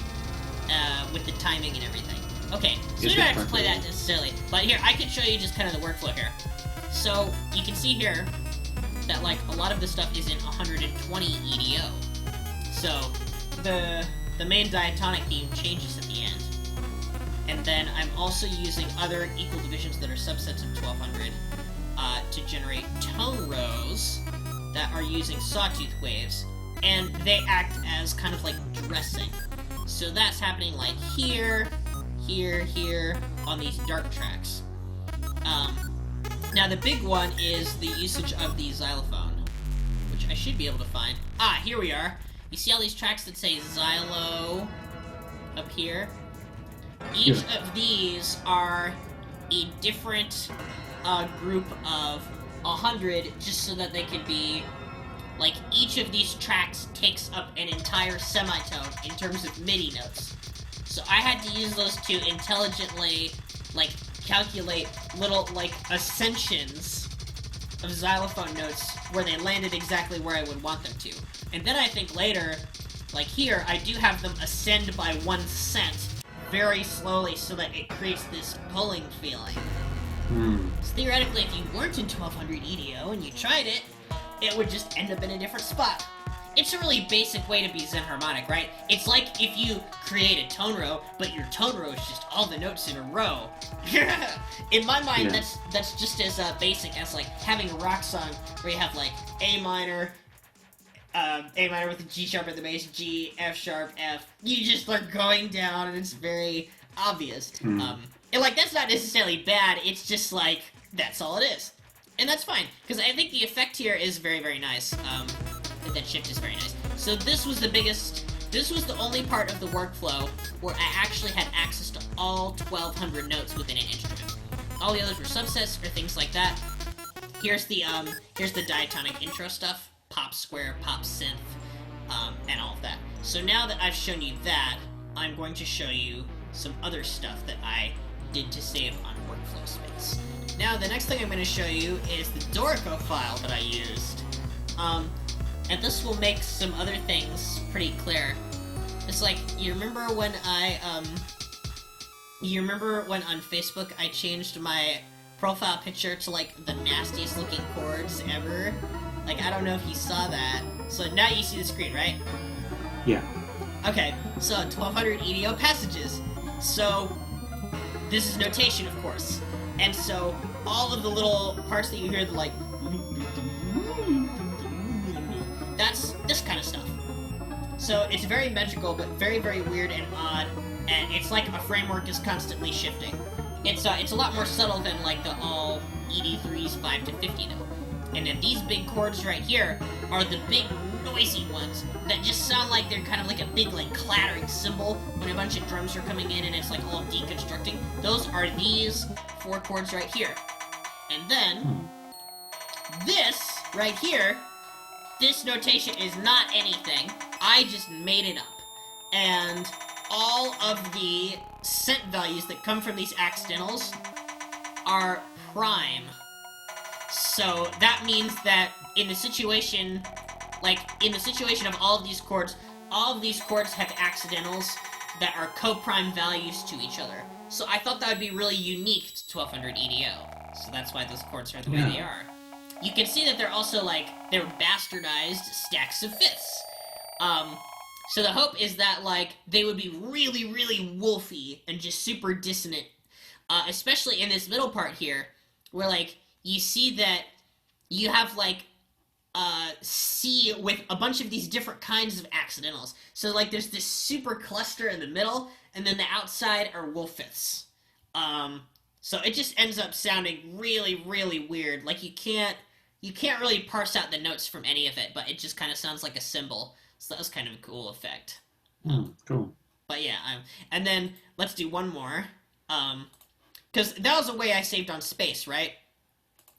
with the timing and everything. Okay, so we don't have to play that necessarily. But here, I can show you just kind of the workflow here. So you can see here that like a lot of the stuff is in 120 EDO. So the main diatonic theme changes at the end. And then I'm also using other equal divisions that are subsets of 1200 to generate tone rows that are using sawtooth waves, and they act as kind of like dressing. So that's happening like here, here, here on these dark tracks. Now the big one is the usage of the xylophone, which I should be able to find. Ah, here we are. You see all these tracks that say xylo up here? Each of these are a different group of 100, just so that they could be, like, each of these tracks takes up an entire semitone in terms of MIDI notes. So I had to use those to intelligently, like, calculate little, like, ascensions of xylophone notes where they landed exactly where I would want them to. And then I think later, like here, I do have them ascend by 1 cent very slowly so that it creates this pulling feeling. So theoretically, if you weren't in 1200 EDO and you tried it, it would just end up in a different spot. It's a really basic way to be Xen harmonic, right? It's like if you create a tone row, but your tone row is just all the notes in a row. In my mind, that's just as basic as like having a rock song where you have like A minor with a G sharp at the bass, G, F sharp, F. You just start going down, and it's very obvious. And like that's not necessarily bad. It's just like that's all it is, and that's fine because I think the effect here is very, very nice. That shift is very nice. So this was the only part of the workflow where I actually had access to all 1200 notes within an instrument. All the others were subsets or things like that. Here's the diatonic intro stuff, pop square, pop synth, and all of that. So now that I've shown you that, I'm going to show you some other stuff that I did to save on workflow space. Now the next thing I'm going to show you is the Dorico file that I used. And this will make some other things pretty clear. It's like, you remember when on Facebook I changed my profile picture to like the nastiest looking chords ever? Like, I don't know if you saw that. So now you see the screen, right? Yeah. Okay, so 1200 EDO passages. So, this is notation, of course. And so, all of the little parts that you hear, like, that's this kind of stuff. So it's very magical, but very, very weird and odd, and it's like a framework is constantly shifting. It's a lot more subtle than like the all ED3s 5 to 50 though. And then these big chords right here are the big noisy ones that just sound like they're kind of like a big like clattering cymbal when a bunch of drums are coming in and it's like all deconstructing. Those are these 4 chords right here. And then this right here, this notation is not anything. I just made it up. And all of the cent values that come from these accidentals are prime. So that means that in the situation of all of these chords have accidentals that are co-prime values to each other. So I thought that would be really unique to 1200 EDO. So that's why those chords are the way they are. You can see that they're also they're bastardized stacks of fifths. So the hope is that they would be really, really wolfy and just super dissonant, especially in this middle part here, where you see that you have C with a bunch of these different kinds of accidentals. So there's this super cluster in the middle, and then the outside are wolf fifths. So it just ends up sounding really, really weird. you can't really parse out the notes from any of it, but it just kind of sounds like a cymbal. So that was kind of a cool effect. Cool. But yeah, and then let's do one more. Because that was a way I saved on space, right?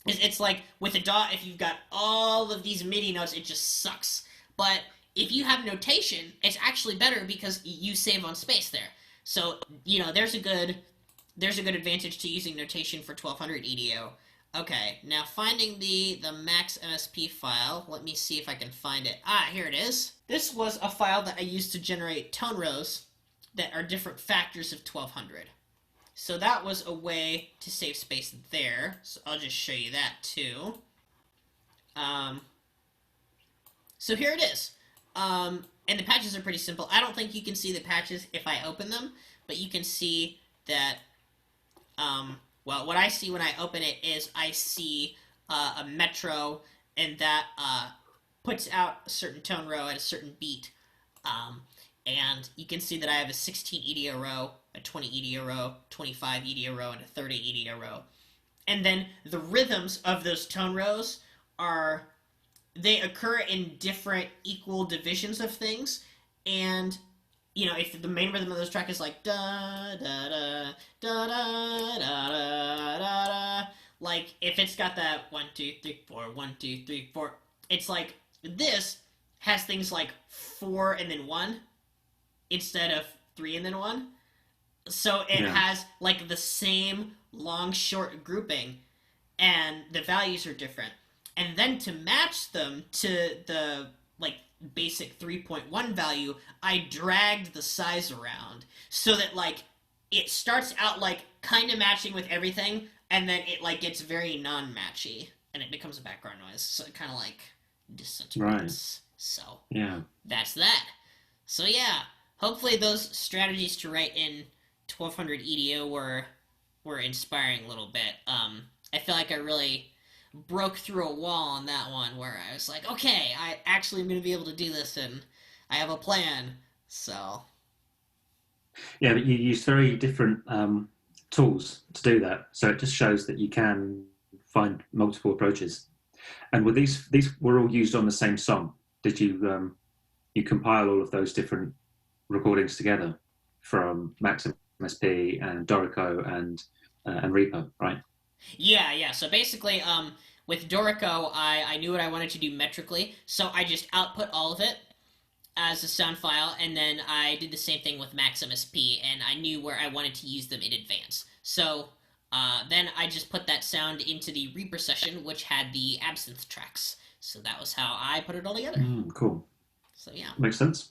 It's like with a DAW, if you've got all of these MIDI notes, it just sucks. But if you have notation, it's actually better because you save on space there. So, there's a good advantage to using notation for 1200 EDO. Okay, now finding the max MSP file. Let me see if I can find it. Here it is. This was a file that I used to generate tone rows that are different factors of 1200. So that was a way to save space there. So I'll just show you that too. So here it is. And the patches are pretty simple. I don't think you can see the patches if I open them, but you can see that, well, what I see when I open it is I see a metro, and that puts out a certain tone row at a certain beat. And you can see that I have a 16 EDO row, a 20 EDO row, 25 EDO row, and a 30 EDO row. And then the rhythms of those tone rows they occur in different equal divisions of things. And, if the main rhythm of this track is like da da da da da da da da, like if it's got that 1 2 3 4 1 2 3 4, it's like this has things like 4 and then 1 instead of 3 and then 1. So it has like the same long short grouping, and the values are different. And then to match them to the like basic 3.1 value, I dragged the size around so that like it starts out like kind of matching with everything, and then it like gets very non-matchy and it becomes a background noise. So it kind of like disintegrates. Right. So that's that. So yeah, hopefully those strategies to write in 1200 EDO were inspiring a little bit. I feel like I really broke through a wall on that one where I was like, okay, I actually am going to be able to do this, and I have a plan. So yeah, but you use very different tools to do that, so it just shows that you can find multiple approaches. And with these were all used on the same song. Did you you compile all of those different recordings together from Max MSP and Dorico and Reaper, right? Yeah. So basically, with Dorico, I knew what I wanted to do metrically, so I just output all of it as a sound file, and then I did the same thing with Max MSP, and I knew where I wanted to use them in advance. So then I just put that sound into the Reaper session, which had the absinthe tracks. So that was how I put it all together. Cool. So yeah. Makes sense.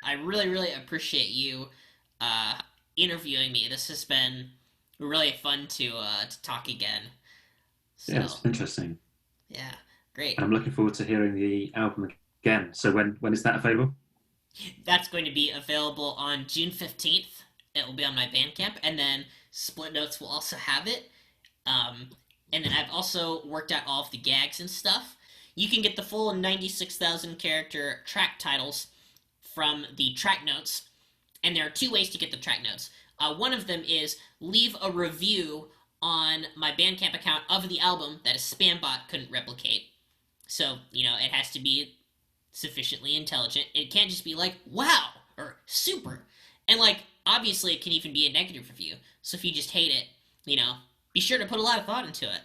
I really, really appreciate you interviewing me. This has been really fun to talk again. Yeah, So it's interesting. yeah, great. I'm looking forward to hearing the album again. So when is that available? That's going to be available on June 15th. It will be on my Bandcamp, and then Split Notes will also have it. Um, and then I've also worked out all of the gags and stuff. You can get the full 96,000 character track titles from the track notes, and there are two ways to get the track notes. One of them is leave a review on my Bandcamp account of the album that a spambot couldn't replicate. So, it has to be sufficiently intelligent. It can't just be like, wow, or super. And, obviously it can even be a negative review. So if you just hate it, be sure to put a lot of thought into it.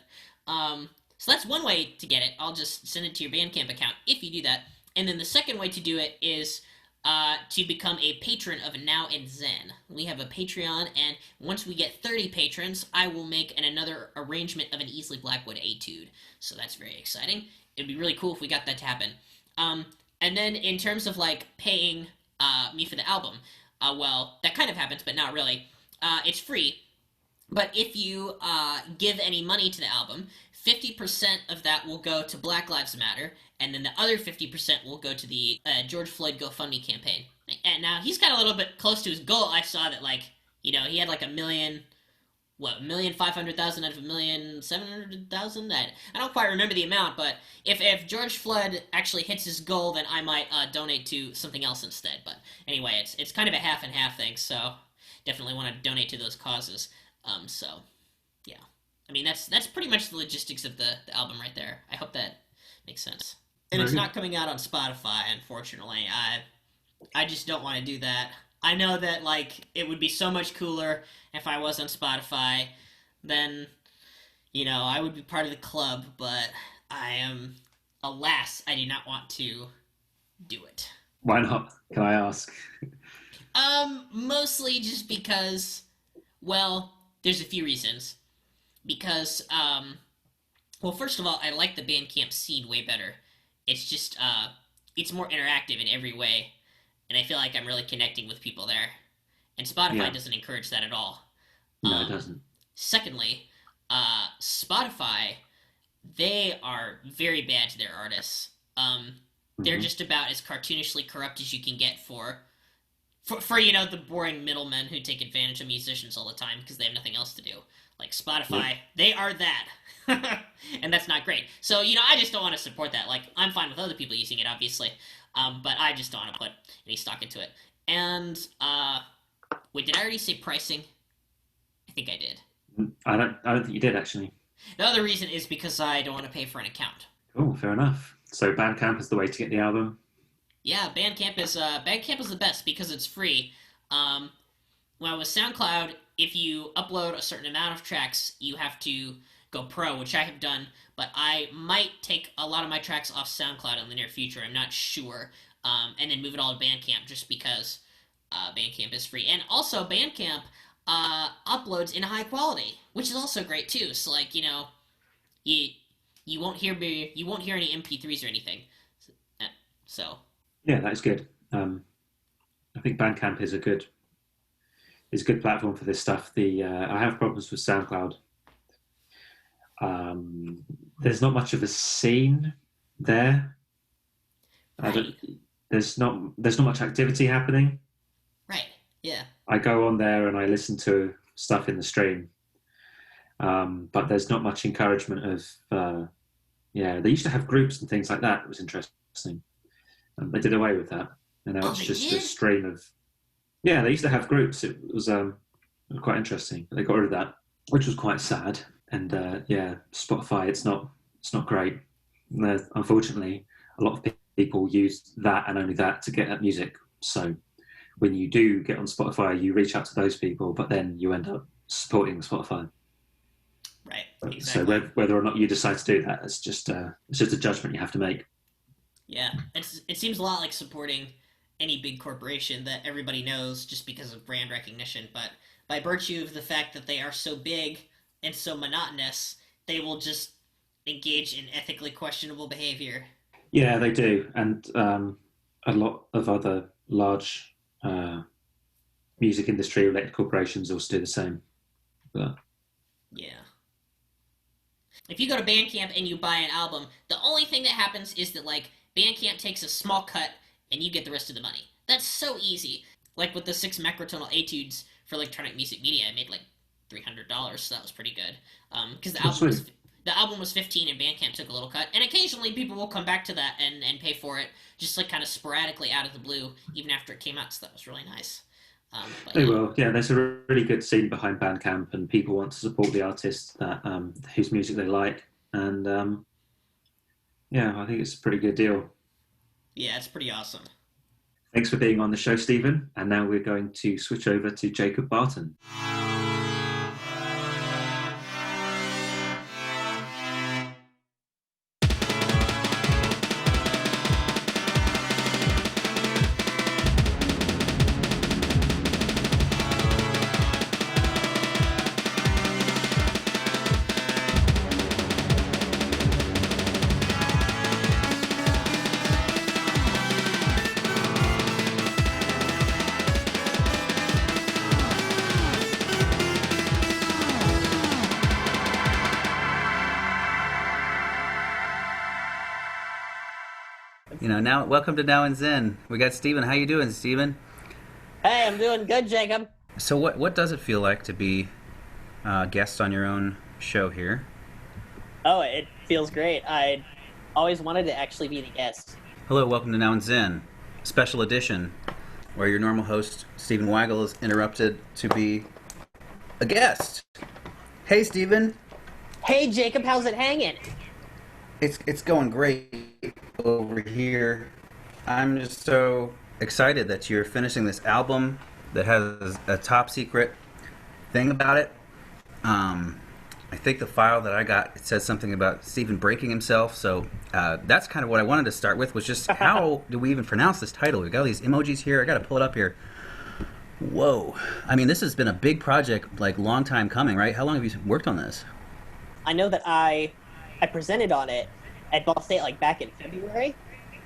So that's one way to get it. I'll just send it to your Bandcamp account if you do that. And then the second way to do it is to become a patron of Now and Xen. We have a Patreon, and once we get 30 patrons, I will make another arrangement of an Easley Blackwood etude. So that's very exciting. It'd be really cool if we got that to happen. And then in terms of paying me for the album, well, that kind of happens, but not really. It's free. But if you give any money to the album, 50% of that will go to Black Lives Matter, and then the other 50% will go to the George Floyd GoFundMe campaign. And now he's got a little bit close to his goal. I saw that, he had $1,500,000 out of $1,700,000. I don't quite remember the amount, but if George Floyd actually hits his goal, then I might donate to something else instead. But anyway, it's kind of a half and half thing, so definitely want to donate to those causes. So yeah, I mean that's pretty much the logistics of the album right there. I hope that makes sense. And it's not coming out on Spotify, unfortunately. I just don't want to do that. I know that it would be so much cooler if I was on Spotify. Then I would be part of the club, but alas, I do not want to do it. Why not? Can I ask? Mostly just because, well, there's a few reasons. Because, well, first of all, I like the Bandcamp scene way better. It's just, it's more interactive in every way, and I feel like I'm really connecting with people there. And Spotify doesn't encourage that at all. No, it doesn't. Secondly, Spotify, they are very bad to their artists. They're just about as cartoonishly corrupt as you can get for the boring middlemen who take advantage of musicians all the time because they have nothing else to do. Like Spotify, they are that. And that's not great. So, I just don't want to support that. I'm fine with other people using it, obviously. But I just don't want to put any stock into it. And, wait, did I already say pricing? I think I did. I don't think you did, actually. The other reason is because I don't want to pay for an account. Oh, fair enough. So Bandcamp is the way to get the album? Yeah, Bandcamp is the best because it's free. Well, with SoundCloud, if you upload a certain amount of tracks, you have to go pro, which I have done, but I might take a lot of my tracks off SoundCloud in the near future. I'm not sure. And then move it all to Bandcamp just because Bandcamp is free. And also, Bandcamp uploads in high quality, which is also great too. So, you won't hear any MP3s or anything. So. Yeah, that's good. I think Bandcamp is a good platform for this stuff. I have problems with SoundCloud. There's not much of a scene there. Right. There's not much activity happening. Right. Yeah. I go on there and I listen to stuff in the stream, but there's not much encouragement of. They used to have groups and things like that. It was interesting. They did away with that, and now it's just a stream of. Yeah, they used to have groups. It was quite interesting. They got rid of that, which was quite sad. And Spotify, it's not great. Unfortunately, a lot of people use that and only that to get at music. So when you do get on Spotify, you reach out to those people, but then you end up supporting Spotify. Right. Exactly. So whether or not you decide to do that, it's just a judgment you have to make. Yeah, it seems a lot like supporting any big corporation that everybody knows just because of brand recognition, but by virtue of the fact that they are so big and so monotonous, they will just engage in ethically questionable behavior. Yeah, they do, and a lot of other large music industry related corporations also do the same. But Yeah. If you go to Bandcamp and you buy an album, the only thing that happens is that, like, Bandcamp takes a small cut and you get the rest of the money. That's so easy. Like with the 6 macrotonal etudes for electronic music media, I made like $300, so that was pretty good. Because the album was 15 and Bandcamp took a little cut, and occasionally people will come back to that and pay for it, just like kind of sporadically out of the blue, even after it came out. So that was really nice. They will. Yeah, there's a really good scene behind Bandcamp, and people want to support the artists that whose music they like, and yeah, I think it's a pretty good deal. Yeah, it's pretty awesome. Thanks for being on the show, Stephen. And now we're going to switch over to Jacob Barton. Now welcome to Now in Xen. We got Stephen. How you doing, Stephen? Hey, I'm doing good, Jacob. So what does it feel like to be a guest on your own show here? Oh, it feels great. I always wanted to actually be the guest. Hello, welcome to Now in Xen, special edition, where your normal host, Stephen Weigel, is interrupted to be a guest. Hey, Stephen. Hey, Jacob, how's it hanging? It's going great over here. I'm just so excited that you're finishing this album that has a top secret thing about it. I think the file that I got, it says something about Stephen breaking himself, so that's kind of what I wanted to start with, was just how do we even pronounce this title? We got all these emojis here. I got to pull it up here. Whoa. I mean, this has been a big project, like, long time coming, right? How long have you worked on this? I know that I presented on it at Ball State, like, back in February.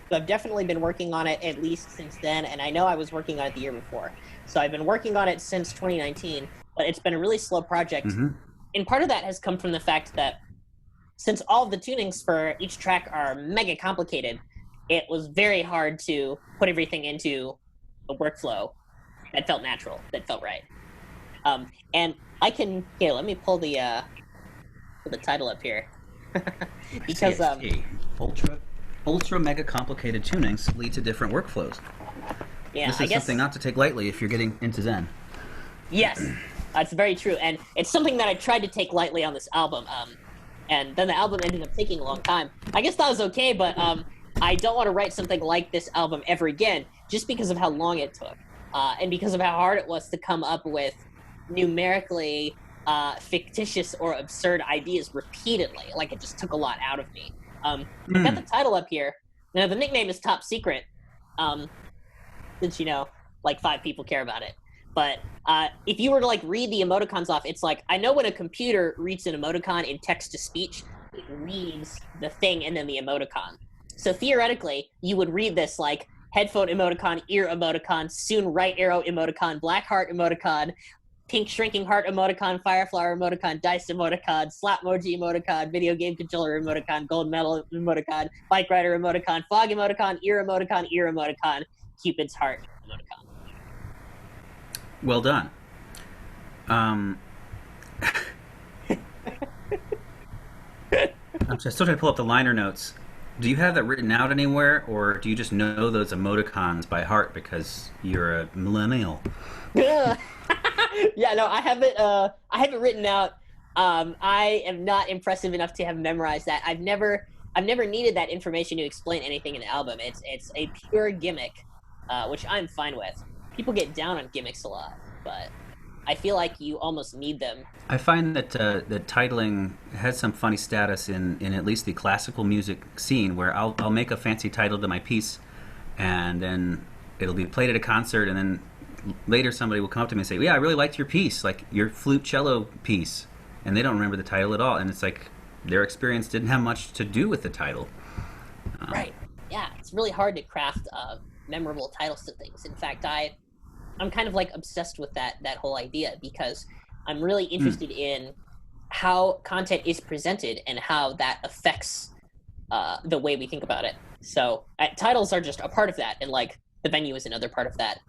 So I've definitely been working on it at least since then, and I know I was working on it the year before. So I've been working on it since 2019, but it's been a really slow project. Mm-hmm. And part of that has come from the fact that since all of the tunings for each track are mega complicated, it was very hard to put everything into a workflow that felt natural, that felt right. And I can, here, let me pull the title up here. Because ultra mega complicated tunings lead to different workflows. Yeah, this is something not to take lightly if you're getting into Xen. Yes, that's very true, and it's something that I tried to take lightly on this album. And then the album ended up taking a long time. I guess that was okay, but I don't want to write something like this album ever again, just because of how long it took, and because of how hard it was to come up with numerically fictitious or absurd ideas repeatedly. Like, it just took a lot out of me. I got the title up here. Now, the nickname is Top Secret, since, like 5 people care about it. But if you were to, like, read the emoticons off, it's like, I know when a computer reads an emoticon in text-to-speech, it reads the thing and then the emoticon. So theoretically, you would read this like headphone emoticon, ear emoticon, soon right arrow emoticon, black heart emoticon, pink shrinking heart emoticon, fire flower emoticon, dice emoticon, slap emoji emoticon, video game controller emoticon, gold medal emoticon, bike rider emoticon, fog emoticon, ear emoticon, Cupid's heart emoticon. Well done. I'm still trying to pull up the liner notes. Do you have that written out anywhere, or do you just know those emoticons by heart because you're a millennial? Yeah, no, I have it written out. I am not impressive enough to have memorized that. I've never needed that information to explain anything in the album. It's a pure gimmick, which I'm fine with. People get down on gimmicks a lot, but I feel like you almost need them. I find that that titling has some funny status in at least the classical music scene, where I'll make a fancy title to my piece, and then it'll be played at a concert, and then later somebody will come up to me and say, "Yeah, I really liked your piece, like your flute cello piece," and they don't remember the title at all, and it's like their experience didn't have much to do with the title. Right. Yeah, it's really hard to craft memorable titles to things. In fact, I I'm kind of like obsessed with that whole idea, because I'm really interested in how content is presented and how that affects the way we think about it. So titles are just a part of that, and like the venue is another part of that.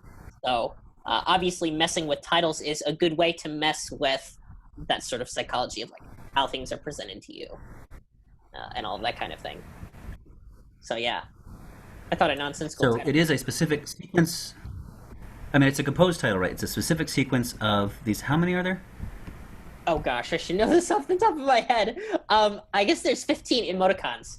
So obviously messing with titles is a good way to mess with that sort of psychology of like how things are presented to you and all of that kind of thing. So yeah, I thought a nonsensical So it is a specific sequence. I mean, it's a composed title, right? It's a specific sequence of these. How many are there? Oh gosh, I should know this off the top of my head. I guess there's 15 emoticons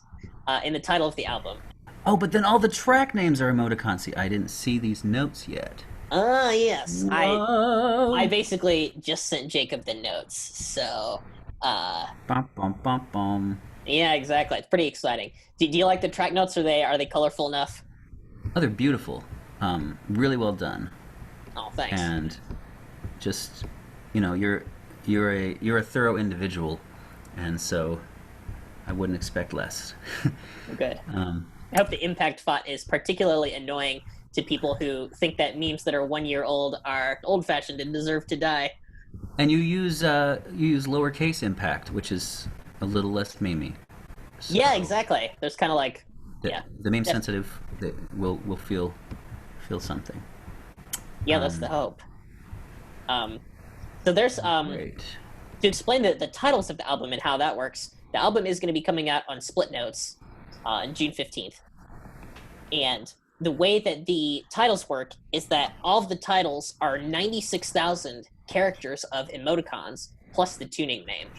in the title of the album. Oh, but then all the track names are emoticons. See, I didn't see these notes yet. Yes. Whoa. I basically just sent Jacob the notes, so... Bum, bum, bum, bum. Yeah, exactly. It's pretty exciting. Do you like the track notes? Are they colorful enough? Oh, they're beautiful. Really well done. Oh, thanks. And just, you're a thorough individual, and so I wouldn't expect less. Good. I hope the impact font is particularly annoying to people who think that memes that are 1 year old are old-fashioned and deserve to die. And you use lowercase impact, which is a little less memey. So Yeah, exactly. There's kind of like, the meme sensitive will feel something. Yeah, that's the hope. So there's Great. to explain the titles of the album and how that works. The album is going to be coming out on Split Notes on June 15th. And the way that the titles work is that all of the titles are 96,000 characters of emoticons plus the tuning name.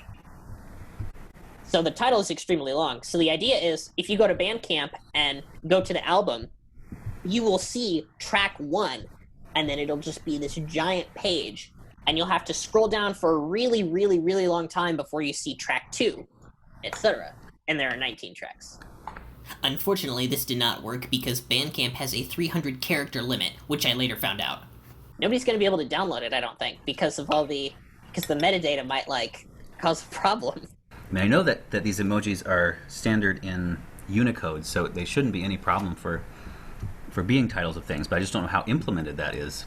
So the title is extremely long. So the idea is, if you go to Bandcamp and go to the album, you will see track 1, and then it'll just be this giant page, and you'll have to scroll down for a really, really, really long time before you see track 2, etc. And there are 19 tracks. Unfortunately, this did not work because Bandcamp has a 300 character limit, which I later found out. Nobody's going to be able to download it, I don't think, because the metadata might, cause a problem. I mean, I know that these emojis are standard in Unicode, so they shouldn't be any problem for being titles of things, but I just don't know how implemented that is.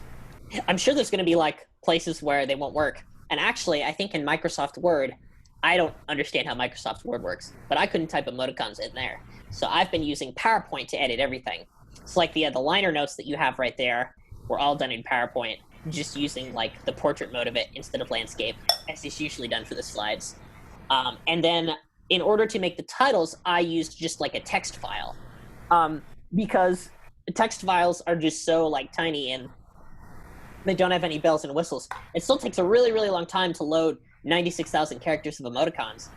I'm sure there's going to be, places where they won't work. And actually, I think in Microsoft Word, I don't understand how Microsoft Word works, but I couldn't type emoticons in there. So I've been using PowerPoint to edit everything. It's like the liner notes that you have right there were all done in PowerPoint, just using, the portrait mode of it instead of landscape, as is usually done for the slides. And then, in order to make the titles, I used just, a text file. Because text files are just so, tiny and they don't have any bells and whistles. It still takes a really, really long time to load 96,000 characters of emoticons.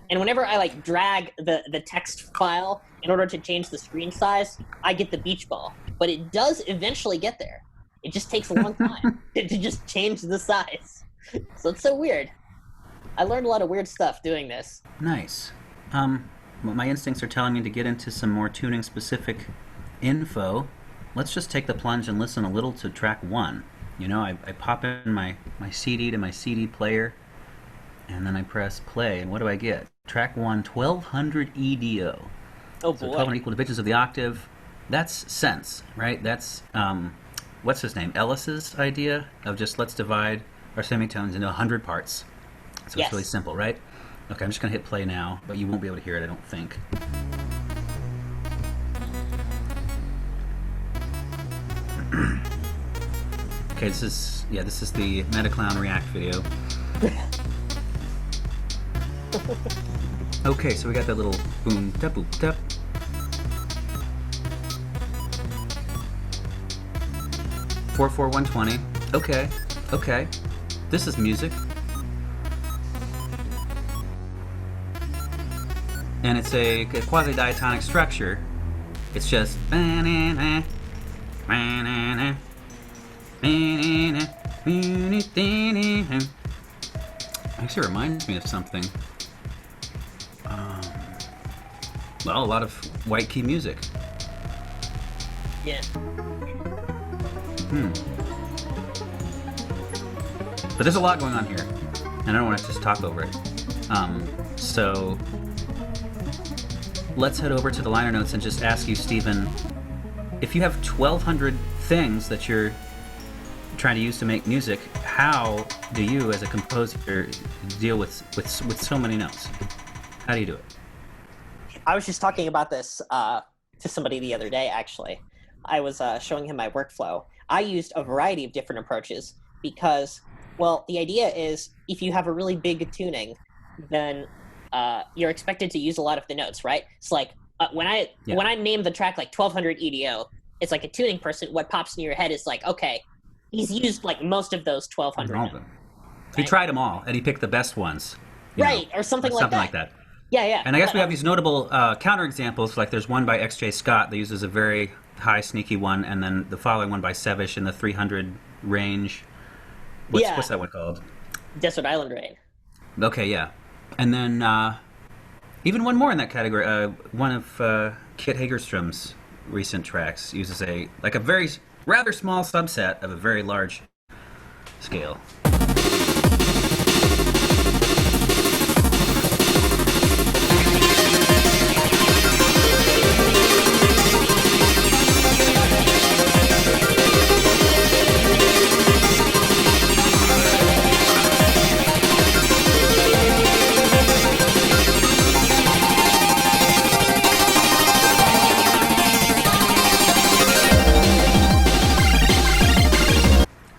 And whenever I drag the text file in order to change the screen size, I get the beach ball. But it does eventually get there. It just takes a long time to just change the size. So it's so weird. I learned a lot of weird stuff doing this. Nice. Well, my instincts are telling me to get into some more tuning specific info. Let's just take the plunge and listen a little to track 1. I pop in my CD to my CD player, and then I press play, and what do I get? Track 1, 1200 EDO. Oh, boy. So 1200 equal divisions of the octave. That's sense, right? That's, what's his name? Ellis's idea of just let's divide our semitones into 100 parts. So Yes. It's really simple, right? Okay, I'm just going to hit play now, but you won't be able to hear it, I don't think. Okay, this is the Metaclown React video. Okay, so we got that little boom, tap, boop, tap. 44120. Okay. This is music. And it's a quasi-diatonic structure. It's just... Actually reminds me of something. Well, a lot of white key music. Yeah. But there's a lot going on here, and I don't want to just talk over it. So let's head over to the liner notes and just ask you, Stephen, if you have 1,200 things that you're trying to use to make music. How do you, as a composer, deal with so many notes? How do you do it? I was just talking about this to somebody the other day, actually. I was showing him my workflow. I used a variety of different approaches because, well, the idea is if you have a really big tuning, then you're expected to use a lot of the notes, right? It's like when I name the track like 1200 EDO, it's like a tuning person. What pops in your head is like, okay, he's used like most of those 1200 notes. Right? He tried them all, and he picked the best ones. Right, or something like that. Yeah. And I guess we have these notable counterexamples. Like there's one by XJ Scott that uses a very high, sneaky one, and then the following one by Sevish in the 300 range. What's that one called? Desert Island Rain. Okay, yeah. And then even one more in that category. One of Kit Hagerstrom's recent tracks uses a very rather small subset of a very large scale.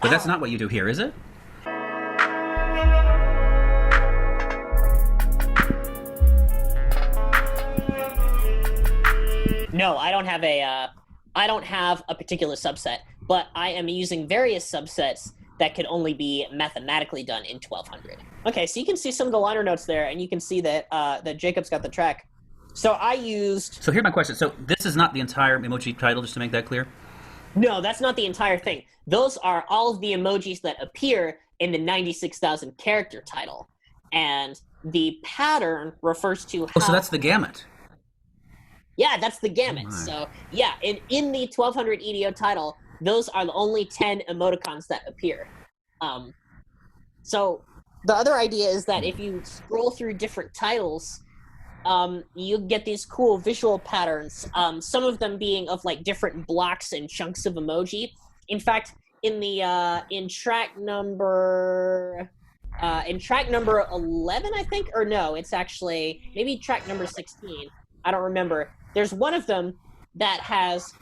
But that's not what you do here, is it? No, I don't have a particular subset, but I am using various subsets that could only be mathematically done in 1200. Okay, so you can see some of the liner notes there, and you can see that that Jacob's got the track. So I used... So here's my question. So this is not the entire emoji title, just to make that clear? No, that's not the entire thing. Those are all of the emojis that appear in the 96,000 character title. And the pattern refers to how... Oh, so that's the gamut. Yeah, that's the gamut. Oh, so, yeah, in the 1200 EDO title, those are the only 10 emoticons that appear. So the other idea is that if you scroll through different titles, you get these cool visual patterns, some of them being of like different blocks and chunks of emoji. In fact, in track number 11, I think, or no, it's actually maybe track number 16. I don't remember. There's one of them that has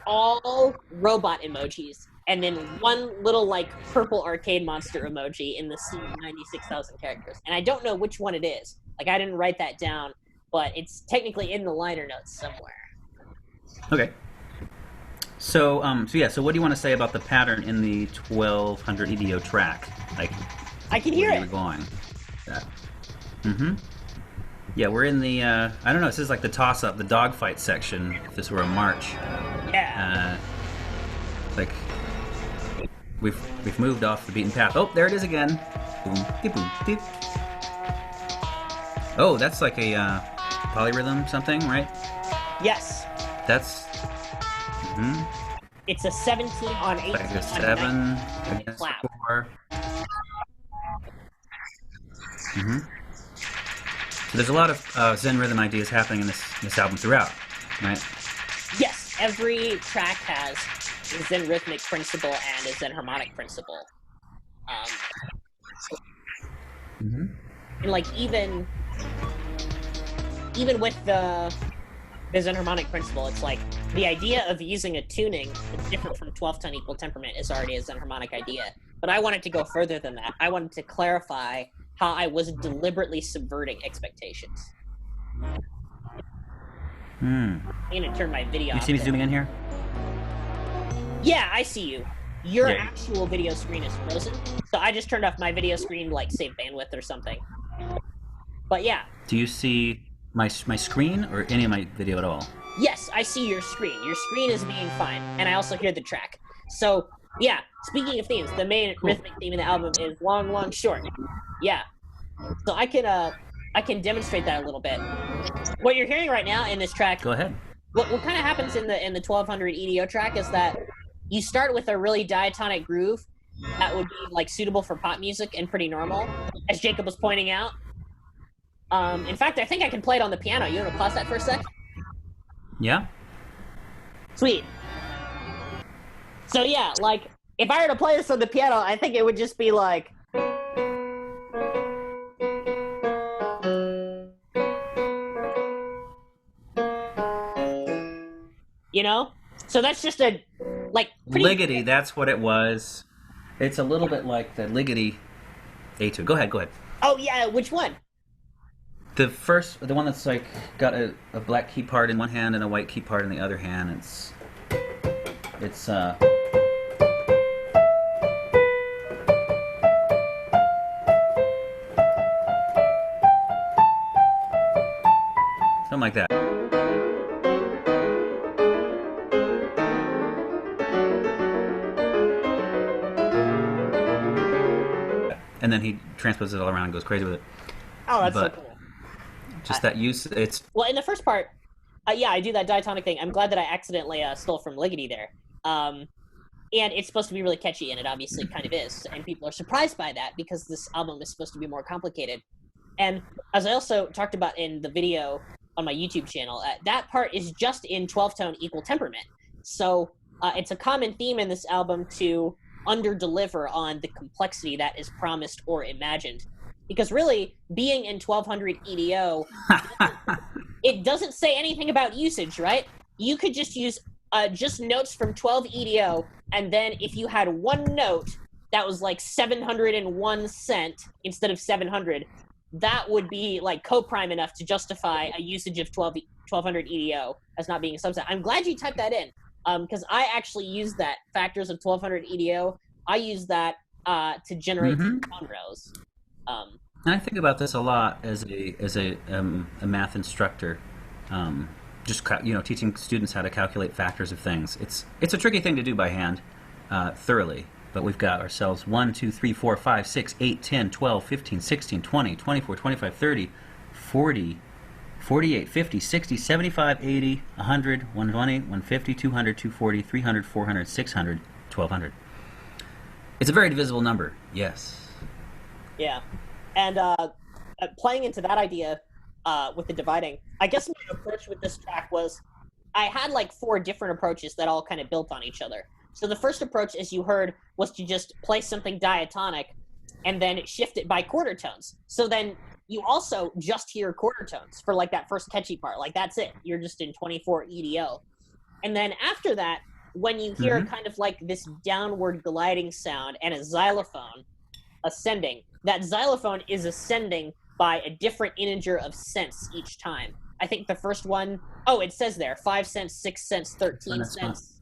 all robot emojis and then one little like purple arcade monster emoji in the 96,000 characters. And I don't know which one it is. Like I didn't write that down, but it's technically in the liner notes somewhere. Okay. So what do you want to say about the pattern in the 1200 EDO track? Like, I can hear it. Where you're going. Mm-hmm. Yeah, we're in the, I don't know, this is like the toss-up, the dogfight section, if this were a march. Yeah. Like, we've moved off the beaten path. Oh, there it is again. Boom, beep, boom, beep. Oh, that's like a polyrhythm something, right? Yes. That's... It's a 17 on 18 like a 7 against the 4. So there's a lot of xenrhythm ideas happening in this album throughout, right? Yes, every track has a xenrhythmic principle and a xenharmonic principle. And like even with the xenharmonic principle, it's like the idea of using a tuning that's different from 12-tone equal temperament is already a xenharmonic idea. But I wanted to go further than that. I wanted to clarify how I was deliberately subverting expectations. I'm gonna turn my video off. You see me zooming in here? Yeah, I see you. Your actual video screen is frozen, so I just turned off my video screen to like save bandwidth or something. But yeah. Do you see my screen or any of my video at all? Yes, I see your screen. Your screen is being fine, and I also hear the track. So yeah, speaking of themes, the main rhythmic theme in the album is long, long, short. Yeah. So I can demonstrate that a little bit. What you're hearing right now in this track. Go ahead. What kind of happens in the 1200 EDO track is that you start with a really diatonic groove that would be like suitable for pop music and pretty normal, as Jacob was pointing out. In fact, I think I can play it on the piano. You want to pause that for a sec? Yeah. Sweet. So yeah, like if I were to play this on the piano, I think it would just be like. You know? So that's just a, like... Ligeti, that's what it was. It's a little bit like the Ligeti Etude. Go ahead. Oh, yeah, which one? The one that's like got a black key part in one hand and a white key part in the other hand. It's something like that. And then he transposes it all around and goes crazy with it. Oh, that's so cool. Just that use, it's... Well, in the first part, yeah, I do that diatonic thing. I'm glad that I accidentally stole from Ligeti there. And it's supposed to be really catchy, and it obviously kind of is. And people are surprised by that because this album is supposed to be more complicated. And as I also talked about in the video on my YouTube channel, that part is just in 12-tone equal temperament. So it's a common theme in this album to under-deliver on the complexity that is promised or imagined. Because really, being in 1200 EDO, it doesn't say anything about usage, right? You could just use just notes from 12 EDO, and then if you had one note that was like 701 cent instead of 700, that would be like coprime enough to justify a usage of 1200 EDO as not being a subset. I'm glad you typed that in, because I actually use that, factors of 1200 EDO. I use that to generate rows. And I think about this a lot as a math instructor, just teaching students how to calculate factors of things. It's a tricky thing to do by hand, thoroughly. But we've got ourselves 1, 2, 3, 4, 5, 6, 8, 10, 12, 15, 16, 20, 24, 25, 30, 40, 48, 50, 60, 75, 80, 100, 120, 150, 200, 240, 300, 400, 600, 1200. It's a very divisible number, yes. Yeah. And playing into that idea with the dividing, I guess my approach with this track was I had like 4 different approaches that all kind of built on each other. So the first approach, as you heard, was to just play something diatonic and then shift it by quarter tones. So then you also just hear quarter tones for like that first catchy part. Like that's it. You're just in 24 EDO. And then after that, when you hear kind of like this downward gliding sound and a xylophone ascending, that xylophone is ascending by a different integer of cents each time. I think the first one, it says there, 5 cents, 6 cents, 13 cents.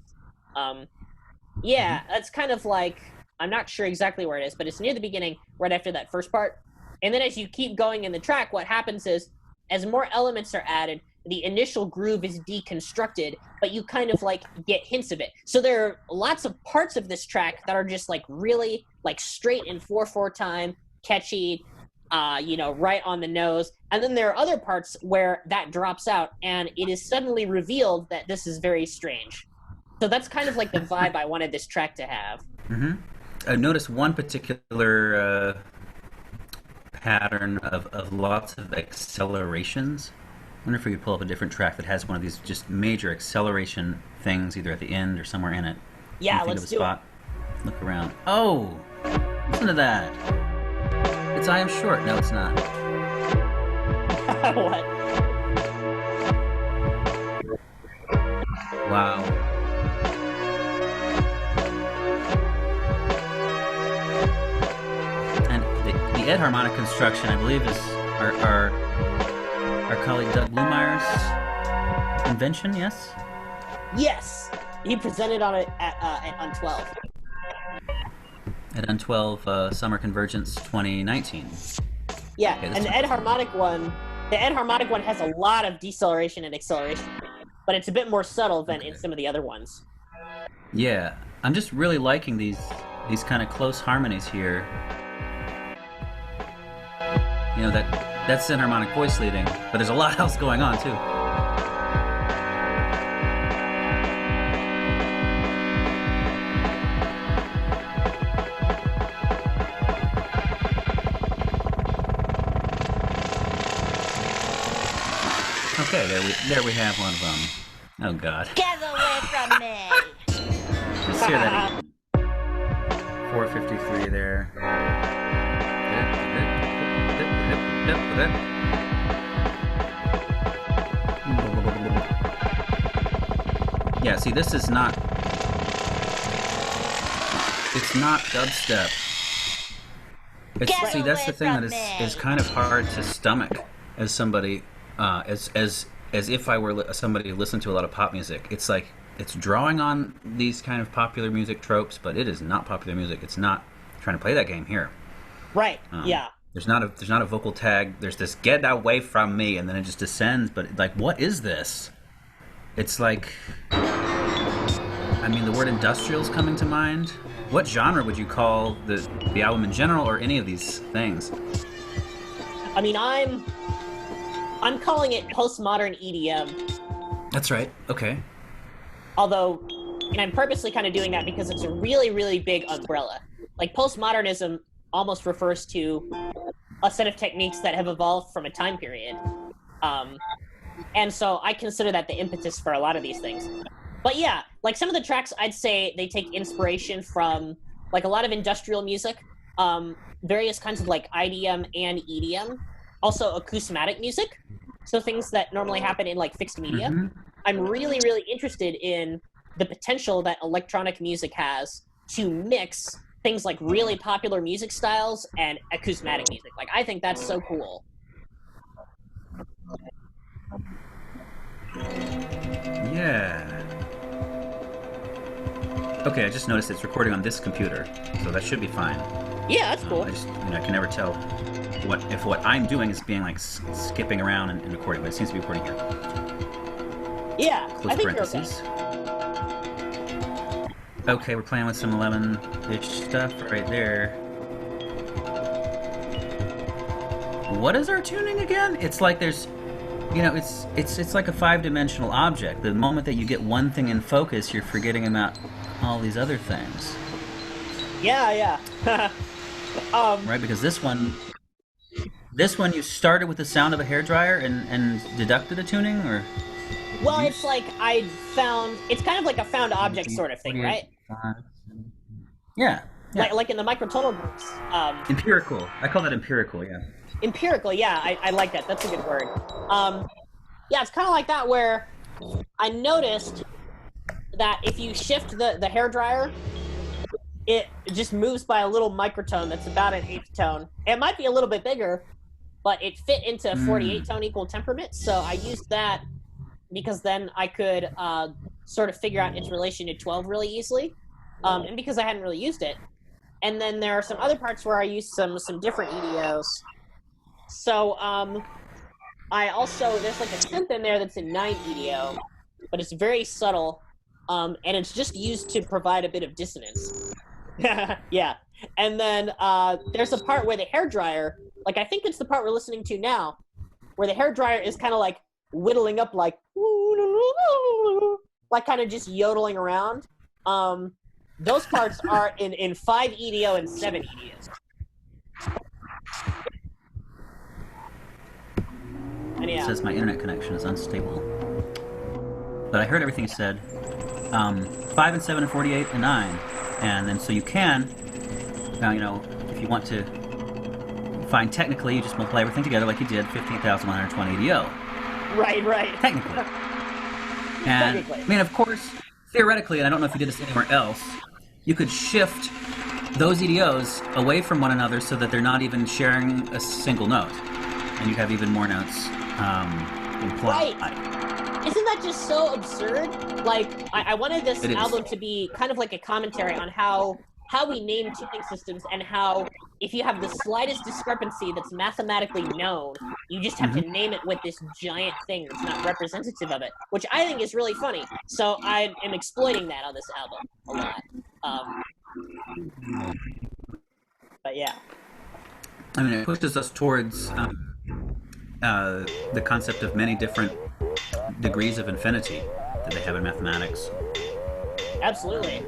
Yeah, that's kind of like, I'm not sure exactly where it is, but it's near the beginning, right after that first part. And then as you keep going in the track, what happens is, as more elements are added, the initial groove is deconstructed, but you kind of like get hints of it. So there are lots of parts of this track that are just like really like straight in 4/4 time, catchy, right on the nose. And then there are other parts where that drops out and it is suddenly revealed that this is very strange. So that's kind of like the vibe I wanted this track to have. I noticed one particular pattern of lots of accelerations. I wonder if we could pull up a different track that has one of these just major acceleration things, either at the end or somewhere in it. Yeah, let's do it. Look around. Oh, listen to that. It's I Am Short. No, it's not. What? Wow. And the Ed harmonic construction, I believe, is our colleague Doug Blumeyer's invention, yes? Yes! He presented on it at On12. At On12 Summer Convergence 2019. Yeah, Okay, and the Ed harmonic one has a lot of deceleration and acceleration, but it's a bit more subtle than in some of the other ones. Yeah, I'm just really liking these kind of close harmonies here. You know, that's Xen harmonic voice leading, but there's a lot else going on too. Okay, there we have one of them. Oh God. Get away from me! Let's hear that again. 453 there. Yeah, see, this is not... It's not dubstep. See, that's the thing that is kind of hard to stomach as somebody, as if I were somebody who listened to a lot of pop music. It's like, it's drawing on these kind of popular music tropes, but it is not popular music. It's not trying to play that game here. Right, yeah. There's not a vocal tag. There's this "get away from me," and then it just descends. But like, what is this? It's like, I mean, the word industrial is coming to mind. What genre would you call the album in general, or any of these things? I mean, I'm calling it postmodern EDM. That's right. Okay. Although, and I'm purposely kind of doing that because it's a really, really big umbrella. Like, postmodernism almost refers to a set of techniques that have evolved from a time period. And so I consider that the impetus for a lot of these things. But yeah, like some of the tracks, I'd say they take inspiration from like a lot of industrial music, various kinds of like IDM and EDM, also acousmatic music, so things that normally happen in like fixed media. Mm-hmm. I'm really, really interested in the potential that electronic music has to mix things like really popular music styles and acousmatic music. Like, I think that's so cool. Yeah. Okay, I just noticed it's recording on this computer, so that should be fine. Yeah, that's cool. I can never tell if what I'm doing is being like skipping around and recording, but it seems to be recording here. Yeah, Close I think parentheses. Okay, we're playing with some 11-ish stuff right there. What is our tuning again? It's like there's, it's like a 5-dimensional object. The moment that you get one thing in focus, you're forgetting about all these other things. Yeah. Right, because this one you started with the sound of a hairdryer and deducted a tuning, or? Well, it's like it's kind of like a found object sort of thing, right? Yeah. Like in the microtonal groups. Empirical. I call that empirical, yeah. Empirical, yeah, I like that. That's a good word. Yeah, it's kind of like that, where I noticed that if you shift the hairdryer, it just moves by a little microtone that's about an 8th tone. It might be a little bit bigger, but it fit into 48-tone equal temperament, so I used that because then I could sort of figure out its relation to 12 really easily, and because I hadn't really used it. And then there are some other parts where I used some different EDOs. So I also, there's like a synth in there that's a 9 EDO, but it's very subtle, and it's just used to provide a bit of dissonance. Yeah. And then there's a part where the hairdryer, like I think it's the part we're listening to now, where the hairdryer is kind of like whittling up like kind of just yodeling around. Those parts are in 5 EDO and 7 EDOs. And yeah. It says my internet connection is unstable. But I heard everything you said. 5 and 7 and 48 and 9. And then so you can, if you want to find technically, you just multiply everything together like you did, 15,120 EDO. Right. Technically. And, I mean, of course, theoretically, and I don't know if you did this anywhere else, you could shift those EDOs away from one another so that they're not even sharing a single note. And you have even more notes implied. Right. Isn't that just so absurd? Like, I wanted this album to be kind of like a commentary on how we name tuning systems, and how if you have the slightest discrepancy that's mathematically known, you just have to name it with this giant thing that's not representative of it, which I think is really funny. So I am exploiting that on this album a lot. But yeah. I mean, it pushes us towards the concept of many different degrees of infinity that they have in mathematics. Absolutely.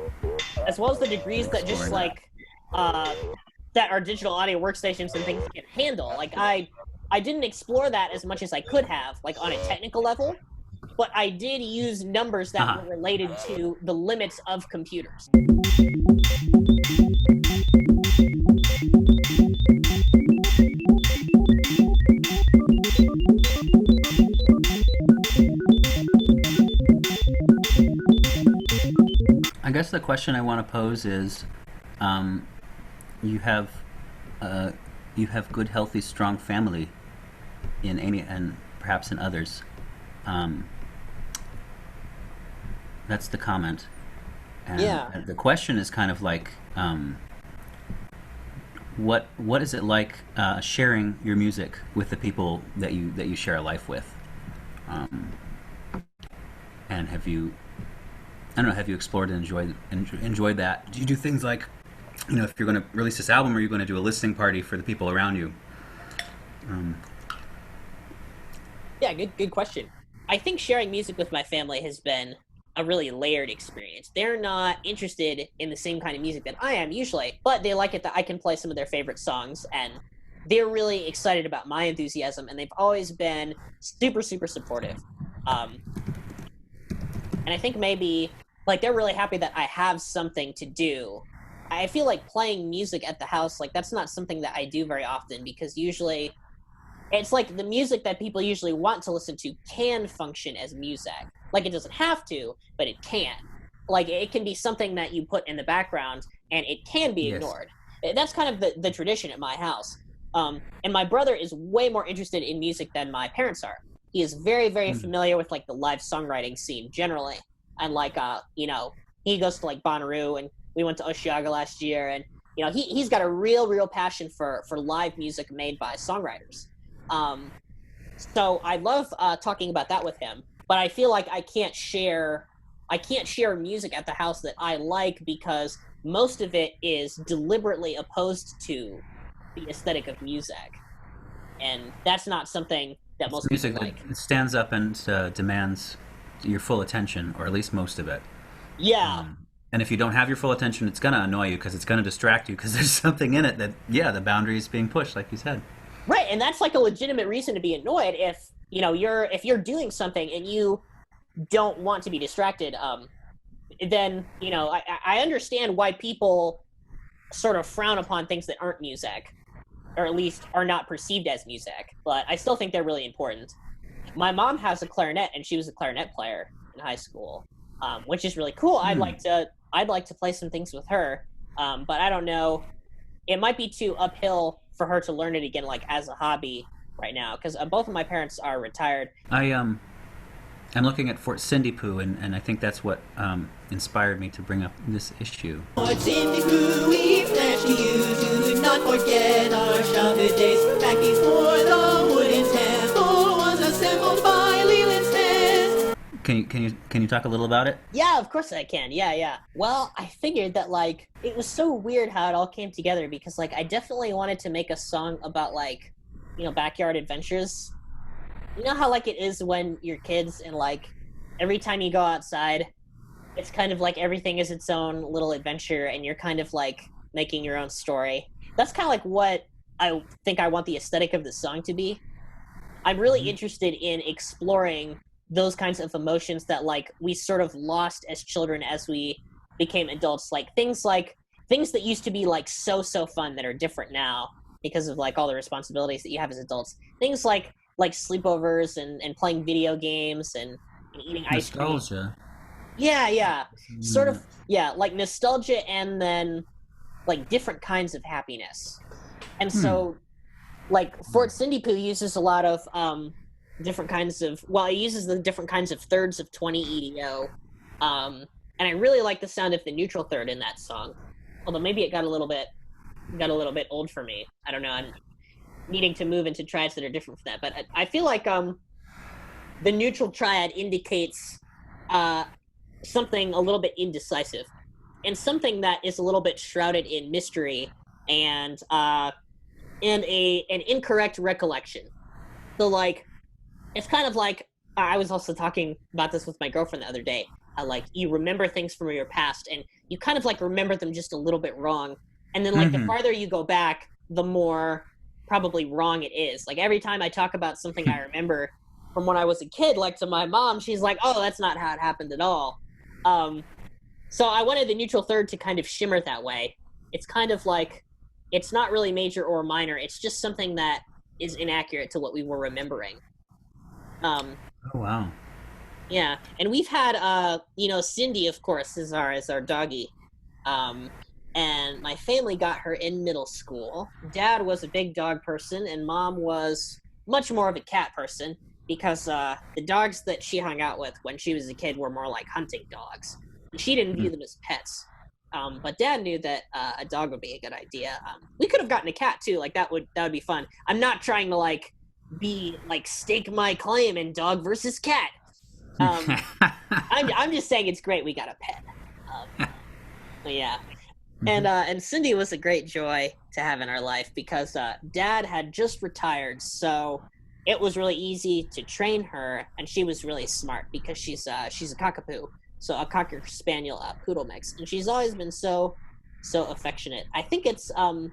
As well as the degrees that just like that our digital audio workstations and things can handle. Like I didn't explore that as much as I could have, like on a technical level, but I did use numbers that were related to the limits of computers. guess the question I want to pose is, you have good, healthy, strong family in any and perhaps in others. That's the comment. And the question is kind of like, what is it like sharing your music with the people that you share a life with? And have you explored and enjoyed that? Do you do things like, if you're going to release this album, are you going to do a listening party for the people around you? Yeah, good question. I think sharing music with my family has been a really layered experience. They're not interested in the same kind of music that I am usually, but they like it that I can play some of their favorite songs, and they're really excited about my enthusiasm, and they've always been super, super supportive. And I think maybe, they're really happy that I have something to do. I feel like playing music at the house, that's not something that I do very often, because usually it's like the music that people usually want to listen to can function as music. It doesn't have to, but it can. It can be something that you put in the background, and it can be ignored. That's kind of the tradition at my house. And my brother is way more interested in music than my parents are. He is very, very familiar with, the live songwriting scene generally. And, he goes to, Bonnaroo, and we went to Osheaga last year, and, he's got a real passion for live music made by songwriters. So I love talking about that with him, but I feel like I can't share music at the house that I like, because most of it is deliberately opposed to the aesthetic of music, and that's not something that most music people like. That stands up and demands your full attention, or at least most of it. Yeah. And if you don't have your full attention, it's going to annoy you, because it's going to distract you, because there's something in it that, the boundary is being pushed, like you said. Right, and that's a legitimate reason to be annoyed if you're doing something and you don't want to be distracted. Then I understand why people sort of frown upon things that aren't music, or at least are not perceived as music. But I still think they're really important. My mom has a clarinet, and she was a clarinet player in high school, which is really cool. I'd like to play some things with her, but I don't know. It might be too uphill for her to learn it again, as a hobby right now, because both of my parents are retired. I'm looking at Fort Cindy Poo, and I think that's what inspired me to bring up this issue. Fort Cindy Poo, we pledge to you, do not forget our childhood days, back before the wooden temple was assembled by Leland's head. Can you talk a little about it? Yeah, of course I can. Yeah. Well, I figured that it was so weird how it all came together, because I definitely wanted to make a song about backyard adventures. You know how it is when you're kids, and every time you go outside, it's kind of everything is its own little adventure, and you're kind of making your own story. That's kind of what I think I want the aesthetic of the song to be. I'm really interested in exploring those kinds of emotions that we sort of lost as children as we became adults, things that used to be so fun that are different now because of all the responsibilities that you have as adults. Things like sleepovers and playing video games and eating ice cream. Nostalgia. Yeah. Sort of, nostalgia, and then different kinds of happiness. And so Fort Cindy Poo uses a lot of different kinds of, it uses the different kinds of thirds of 20 EDO, and I really like the sound of the neutral third in that song, although maybe it got a little bit old for me. I don't know, I'm needing to move into triads that are different from that, but I feel like the neutral triad indicates something a little bit indecisive, and something that is a little bit shrouded in mystery and an incorrect recollection. So it's kind of I was also talking about this with my girlfriend the other day. You remember things from your past, and you kind of remember them just a little bit wrong. And then the farther you go back, the more probably wrong it is. Every time I talk about something I remember from when I was a kid, to my mom, she's like, oh, that's not how it happened at all. So I wanted the neutral third to kind of shimmer that way. It's kind of it's not really major or minor. It's just something that is inaccurate to what we were remembering. Oh, wow. Yeah, and we've had Cindy, of course, is our doggy, and my family got her in middle school. Dad was a big dog person, and Mom was much more of a cat person because the dogs that she hung out with when she was a kid were more like hunting dogs. She didn't view them as pets. But Dad knew that a dog would be a good idea. We could have gotten a cat too. Like that would be fun. I'm not trying to stake my claim in dog versus cat. I'm just saying it's great we got a pet. Yeah, and Cindy was a great joy to have in our life because Dad had just retired, so it was really easy to train her, and she was really smart because she's a cockapoo. So a Cocker Spaniel poodle mix, and she's always been so affectionate. I think it's I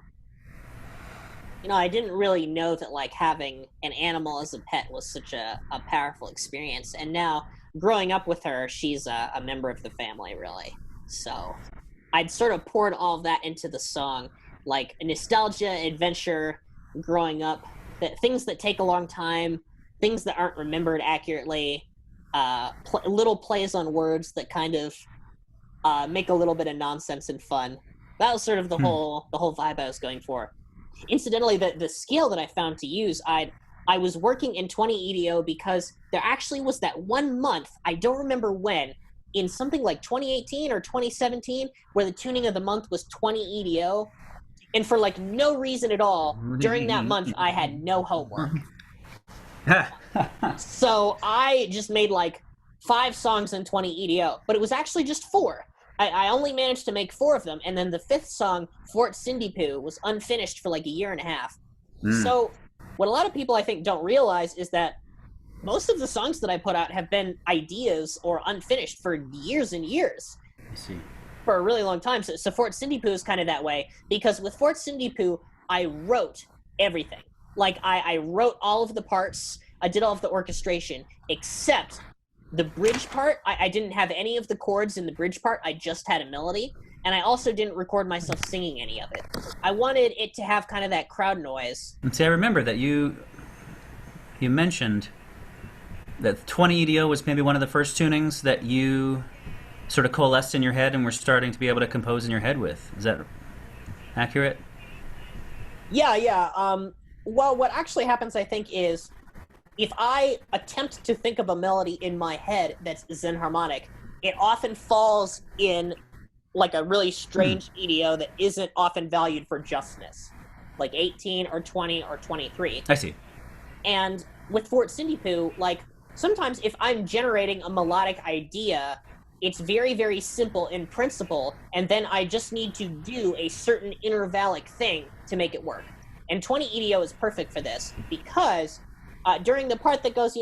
didn't really know that like having an animal as a pet was such a powerful experience, and now growing up with her, she's a member of the family, really. So I'd sort of poured all of that into the song, like nostalgia, adventure, growing up, things that take a long time, things that aren't remembered accurately. Little plays on words that kind of make a little bit of nonsense and fun. That was sort of the whole vibe I was going for. Incidentally, the scale that I found to use, I was working in 20 EDO because there actually was that 1 month, I don't remember when, in something like 2018 or 2017, where the tuning of the month was 20 EDO, and for like no reason at all, during that month I had no homework. So I just made like 5 songs in 20 EDO, but it was actually just 4. I only managed to make 4 of them, and then the 5th song, Fort Cindy Poo, was unfinished for like a year and a half. So what a lot of people I think don't realize is that most of the songs that I put out have been ideas or unfinished for years and years. I see. For a really long time. So Fort Cindy Poo is kind of that way, because with Fort Cindy Poo, I wrote everything. Like, I wrote all of the parts, I did all of the orchestration, except the bridge part. I didn't have any of the chords in the bridge part, I just had a melody, and I also didn't record myself singing any of it. I wanted it to have kind of that crowd noise. And see, I remember that you mentioned that 20 EDO was maybe one of the first tunings that you sort of coalesced in your head and were starting to be able to compose in your head with. Is that accurate? Yeah. Well, what actually happens, I think, is if I attempt to think of a melody in my head that's Xen harmonic, it often falls in like a really strange EDO that isn't often valued for justness, like 18 or 20 or 23. I see. And with Fort Cindy Poo, like, sometimes if I'm generating a melodic idea, it's very, very simple in principle, and then I just need to do a certain intervallic thing to make it work. And 20 EDO is perfect for this, because during the part that goes,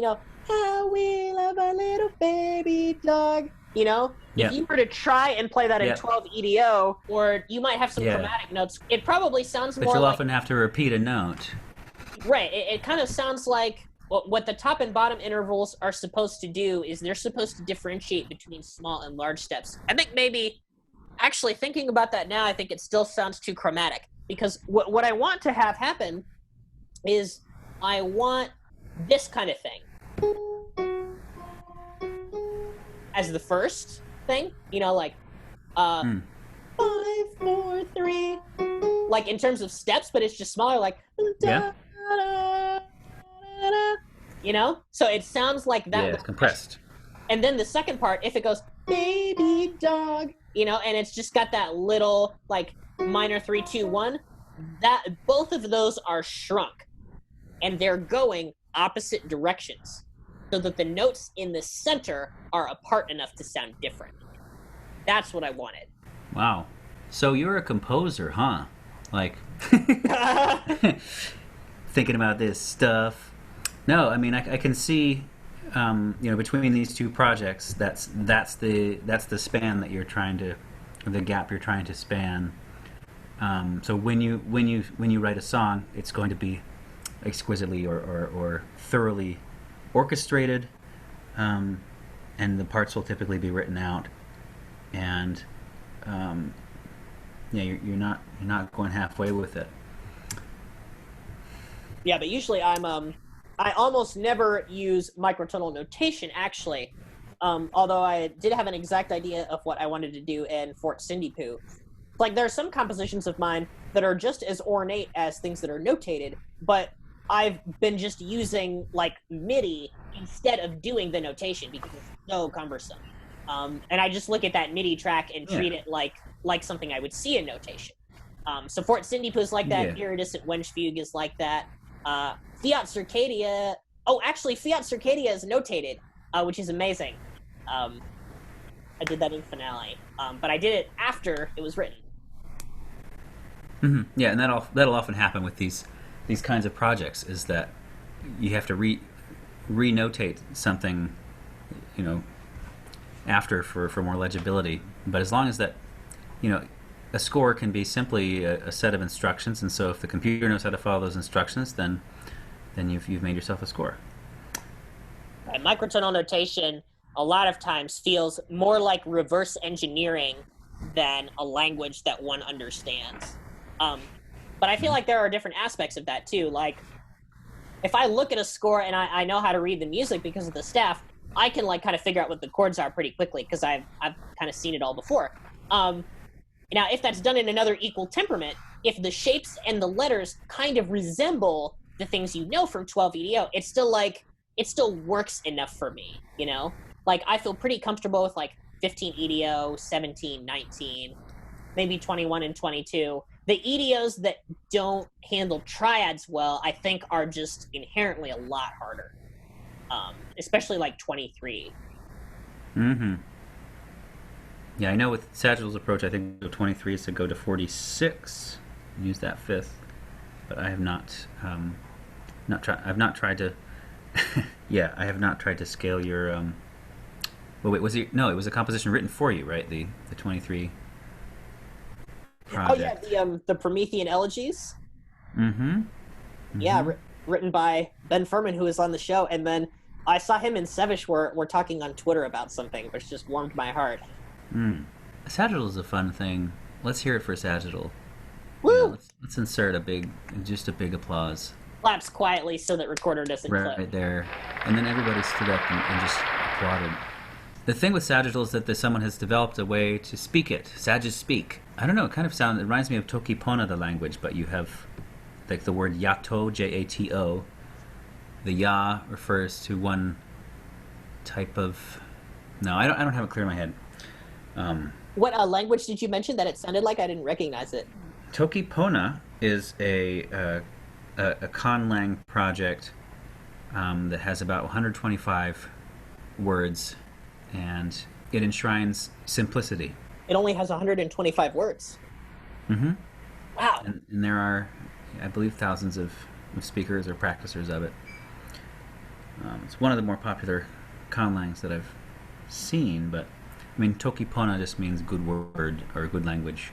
how we love a little baby dog, if you were to try and play that in 12 EDO, or you might have some chromatic notes, it probably sounds more like... But you'll often have to repeat a note. Right, it kind of sounds like what the top and bottom intervals are supposed to do is they're supposed to differentiate between small and large steps. I think maybe, actually thinking about that now, I think it still sounds too chromatic, because what I want to have happen is I want this kind of thing as the first thing, 5, 4, 3, like in terms of steps, but it's just smaller, like so it sounds like that. Yeah, it's compressed. And then the second part, if it goes baby dog, and it's just got that little like minor 3, 2, 1, that both of those are shrunk, and they're going opposite directions, so that the notes in the center are apart enough to sound different. That's what I wanted. Wow. So you're a composer, huh? Like, thinking about this stuff. No, I mean, I can see, between these two projects, that's the span that you're trying to, or the gap you're trying to span. So when you write a song, it's going to be exquisitely or thoroughly orchestrated, and the parts will typically be written out, and you're not going halfway with it. Yeah, but usually I almost never use microtonal notation, actually. although I did have an exact idea of what I wanted to do in Fort Cindy Poo. Like, there are some compositions of mine that are just as ornate as things that are notated, but I've been just using, like, MIDI instead of doing the notation because it's so cumbersome. And I just look at that MIDI track and treat it like something I would see in notation. So Fort Cindy Poo is like that. Iridescent Wench Fugue is like that. Fiat Circadia... Oh, actually, Fiat Circadia is notated, which is amazing. I did that in Finale. But I did it after it was written. Mm-hmm. Yeah, and that'll often happen with these kinds of projects, is that you have to re-notate something, after for more legibility. But as long as that, a score can be simply a set of instructions, and so if the computer knows how to follow those instructions, then you've made yourself a score. Right, microtonal notation a lot of times feels more like reverse engineering than a language that one understands. But I feel like there are different aspects of that too. Like, if I look at a score and I know how to read the music because of the staff, I can kind of figure out what the chords are pretty quickly because I've kind of seen it all before. Now, if that's done in another equal temperament, if the shapes and the letters kind of resemble the things from 12 EDO, it still works enough for me, Like, I feel pretty comfortable with 15 EDO, 17, 19, maybe 21 and 22. The EDOs that don't handle triads well, I think, are just inherently a lot harder, especially 23. Mm-hmm. Yeah, I know with Sagittals' approach, I think 23 is to go to 46 and use that fifth, but I have not I've not tried to. Yeah, I have not tried to scale your. Well, wait, No, it was a composition written for you, right? The 23. Project. Oh yeah, the Promethean Elegies. Mm-hmm. Mm-hmm. Yeah, written by Ben Furman, who is on the show, and then I saw him and Sevish were talking on Twitter about something, which just warmed my heart. Sagittal is a fun thing. Let's hear it for Sagittal. Woo! Let's insert a big applause. Claps quietly so that recorder doesn't clip. Right there, and then everybody stood up and just applauded. The thing with Sagittal is that someone has developed a way to speak it. Sages speak. I don't know, it reminds me of Tokipona, the language, but you have the word yato, J-A-T-O. The ya refers to one type of... No, I don't have it clear in my head. What language did you mention that it sounded like? I didn't recognize it. Tokipona is a conlang project that has about 125 words, and it enshrines simplicity. It only has 125 words. Mm-hmm. Wow. And there are, I believe, thousands of speakers or practicers of it. It's one of the more popular conlangs that I've seen, but Tokipona just means good word or good language,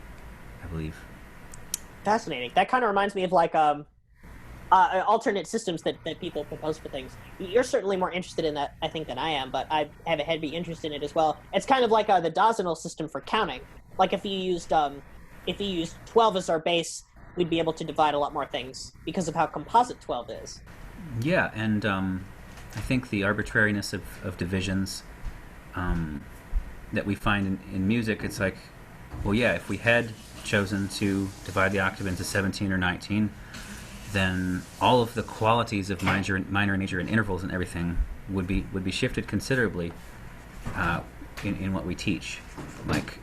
I believe. Fascinating. That kind of reminds me of alternate systems that people propose for things. You're certainly more interested in that, I think, than I am, but I have a heavy interest in it as well. It's kind of like the Dozenal system for counting. Like if you used 12 as our base, we'd be able to divide a lot more things because of how composite 12 is. Yeah, and I think the arbitrariness of divisions that we find in music, it's like, well, yeah, if we had chosen to divide the octave into 17 or 19, then all of the qualities of minor, major, and intervals and everything would be shifted considerably in what we teach. Like,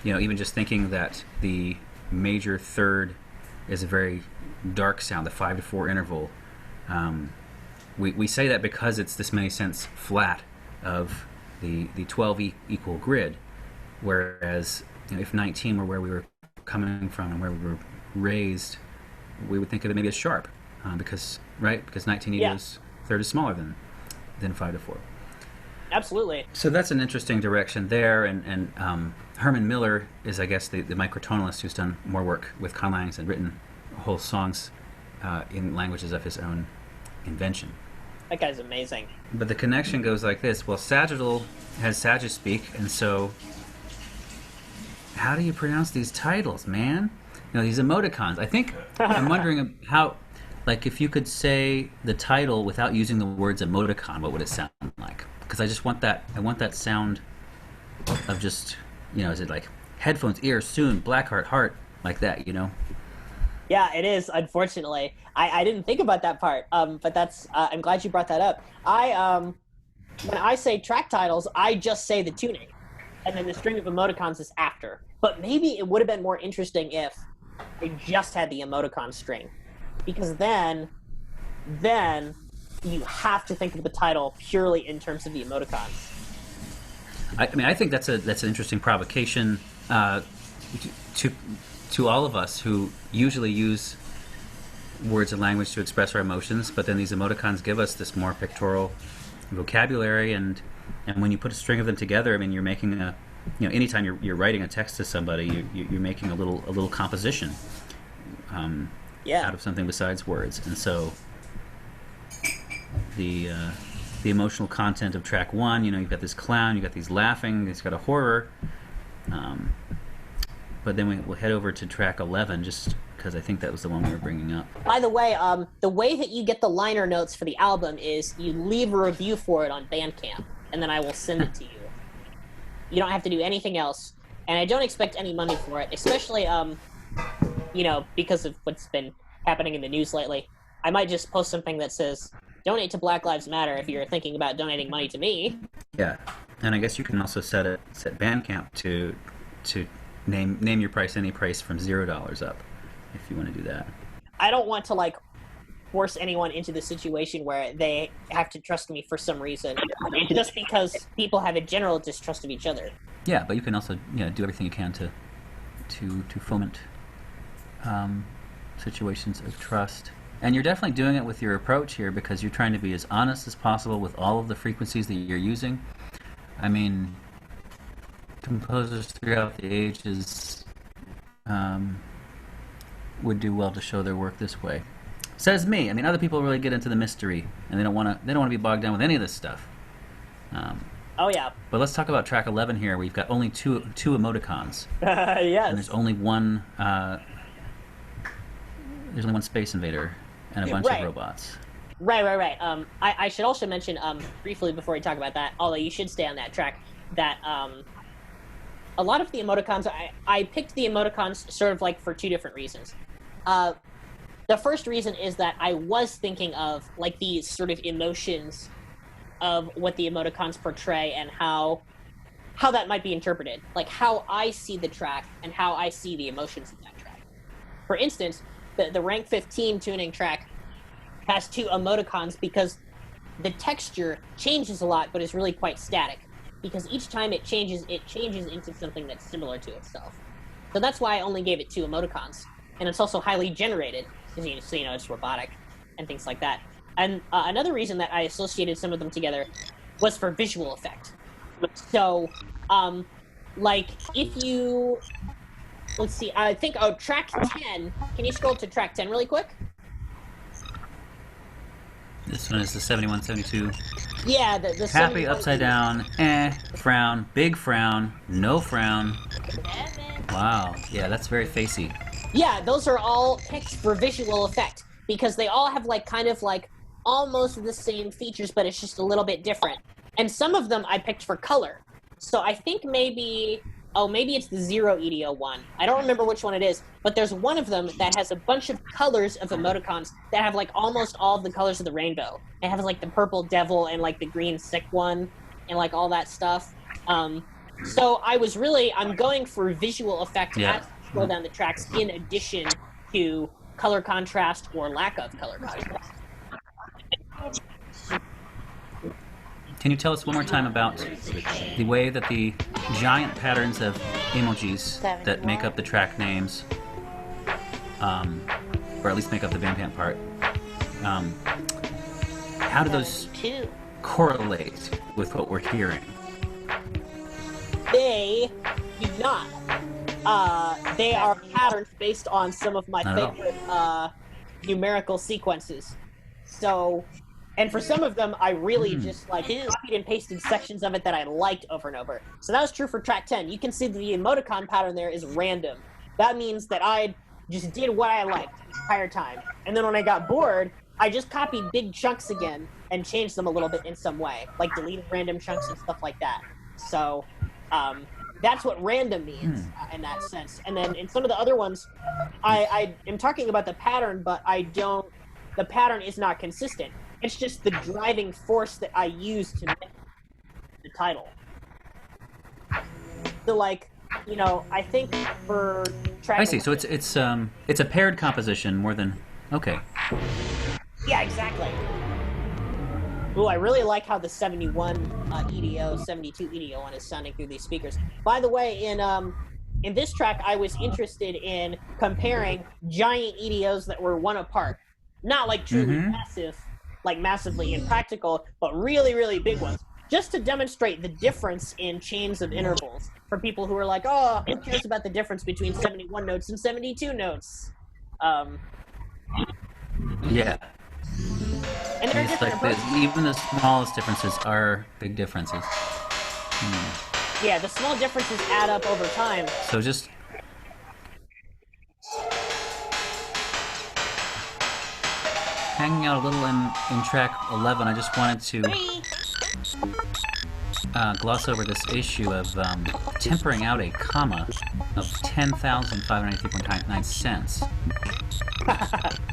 even just thinking that the major third is a very dark sound, the 5-4 interval. We say that because it's this many cents flat of the 12 equal grid, whereas if 19 were where we were coming from and where we were raised, we would think of it maybe as sharp, because 19 EDO's third is smaller than 5-4. Absolutely. So that's an interesting direction there, and Herman Miller is, I guess, the microtonalist who's done more work with conlangs and written whole songs in languages of his own invention. That guy's amazing. But the connection goes like this. Well, Sagittal has Sages speak, and so how do you pronounce these titles, man? These emoticons. I think I'm wondering how like if you could say the title without using the words emoticon, what would it sound like? Because I just want that. I want that sound of just, is it like headphones, ear, soon, Blackheart, heart, like that, Yeah, it is. Unfortunately, I didn't think about that part. But that's. I'm glad you brought that up. When I say track titles, I just say the tuning, and then the string of emoticons is after. But maybe it would have been more interesting if they just had the emoticon string, because then you have to think of the title purely in terms of the emoticons. I mean, I think that's an interesting provocation to all of us who usually use words and language to express our emotions, but then these emoticons give us this more pictorial vocabulary, and when you put a string of them together, I mean, you're making anytime you're writing a text to somebody, you're making a little composition out of something besides words. And so the emotional content of track 1, you've got this clown, you've got these laughing, it's got a horror, but then we'll head over to track 11 just because I think that was the one we were bringing up. By the way that you get the liner notes for the album is you leave a review for it on Bandcamp, and then I will send it to you. You don't have to do anything else, and I don't expect any money for it, especially, because of what's been happening in the news lately. I might just post something that says, donate to Black Lives Matter if you're thinking about donating money to me. Yeah, and I guess you can also set Bandcamp to name your price, any price from $0 up, if you want to do that. I don't want to, force anyone into the situation where they have to trust me for some reason, just because people have a general distrust of each other. Yeah, but you can also do everything you can to foment situations of trust. And you're definitely doing it with your approach here, because you're trying to be as honest as possible with all of the frequencies that you're using. I mean, composers throughout the ages would do well to show their work this way. Says me. I mean, other people really get into the mystery, and they don't want to be bogged down with any of this stuff. Oh yeah. But let's talk about track 11 here, where you've got only two emoticons. Yes. And there's only one. There's only one Space Invader and a bunch of robots. Right. I should also mention briefly before we talk about that, although you should stay on that track, that a lot of the emoticons, I picked the emoticons sort of for two different reasons. The first reason is that I was thinking of these sort of emotions of what the emoticons portray and how that might be interpreted, how I see the track and how I see the emotions of that track. For instance, the rank 15 tuning track has two emoticons because the texture changes a lot but is really quite static, because each time it changes into something that's similar to itself. So that's why I only gave it two emoticons. And it's also highly generated, because it's robotic and things like that. And another reason that I associated some of them together was for visual effect. So, if you... Let's see, I think, track 10. Can you scroll to track 10 really quick? This one is the 71, 72. Yeah, the happy, 71, upside down, frown, big frown, no frown. Wow, yeah, that's very facey. Yeah, those are all picked for visual effect, because they all have almost the same features, but it's just a little bit different. And some of them I picked for color. So I think maybe it's the 0 EDO one. I don't remember which one it is, but there's one of them that has a bunch of colors of emoticons that have almost all of the colors of the rainbow. It has the purple devil and the green sick one and all that stuff. So I'm going for visual effect as I scroll down the tracks, in addition to color contrast or lack of color contrast. Can you tell us one more time about the way that the giant patterns of emojis that make up the track names, or at least make up the Bandcamp part, how do those correlate with what we're hearing? They do not. They are patterns based on some of my favorite numerical sequences. So, and for some of them, I really just copied and pasted sections of it that I liked over and over. So that was true for track 10. You can see that the emoticon pattern there is random. That means that I just did what I liked the entire time. And then when I got bored, I just copied big chunks again and changed them a little bit in some way, like deleting random chunks and stuff like that. So that's what random means in that sense. And then in some of the other ones, I am talking about the pattern, but the pattern is not consistent. It's just the driving force that I use to make the title. So like, you know, I think for track. I see. So it's a paired composition more than okay. Yeah, exactly. Ooh, I really like how the 71 EDO, 72 EDO one is sounding through these speakers. By the way, in this track, I was interested in comparing giant EDOs that were one apart, not like truly massive, like massively impractical, but really, really big ones, just to demonstrate the difference in chains of intervals for people who are like, oh, who cares about the difference between 71 notes and 72 notes? Yeah. And they're It's different like approaches. even the smallest differences are big differences. Yeah, the small differences add up over time. So just hanging out a little in track 11, I just wanted to gloss over this issue of tempering out a comma of 10,593.9 cents.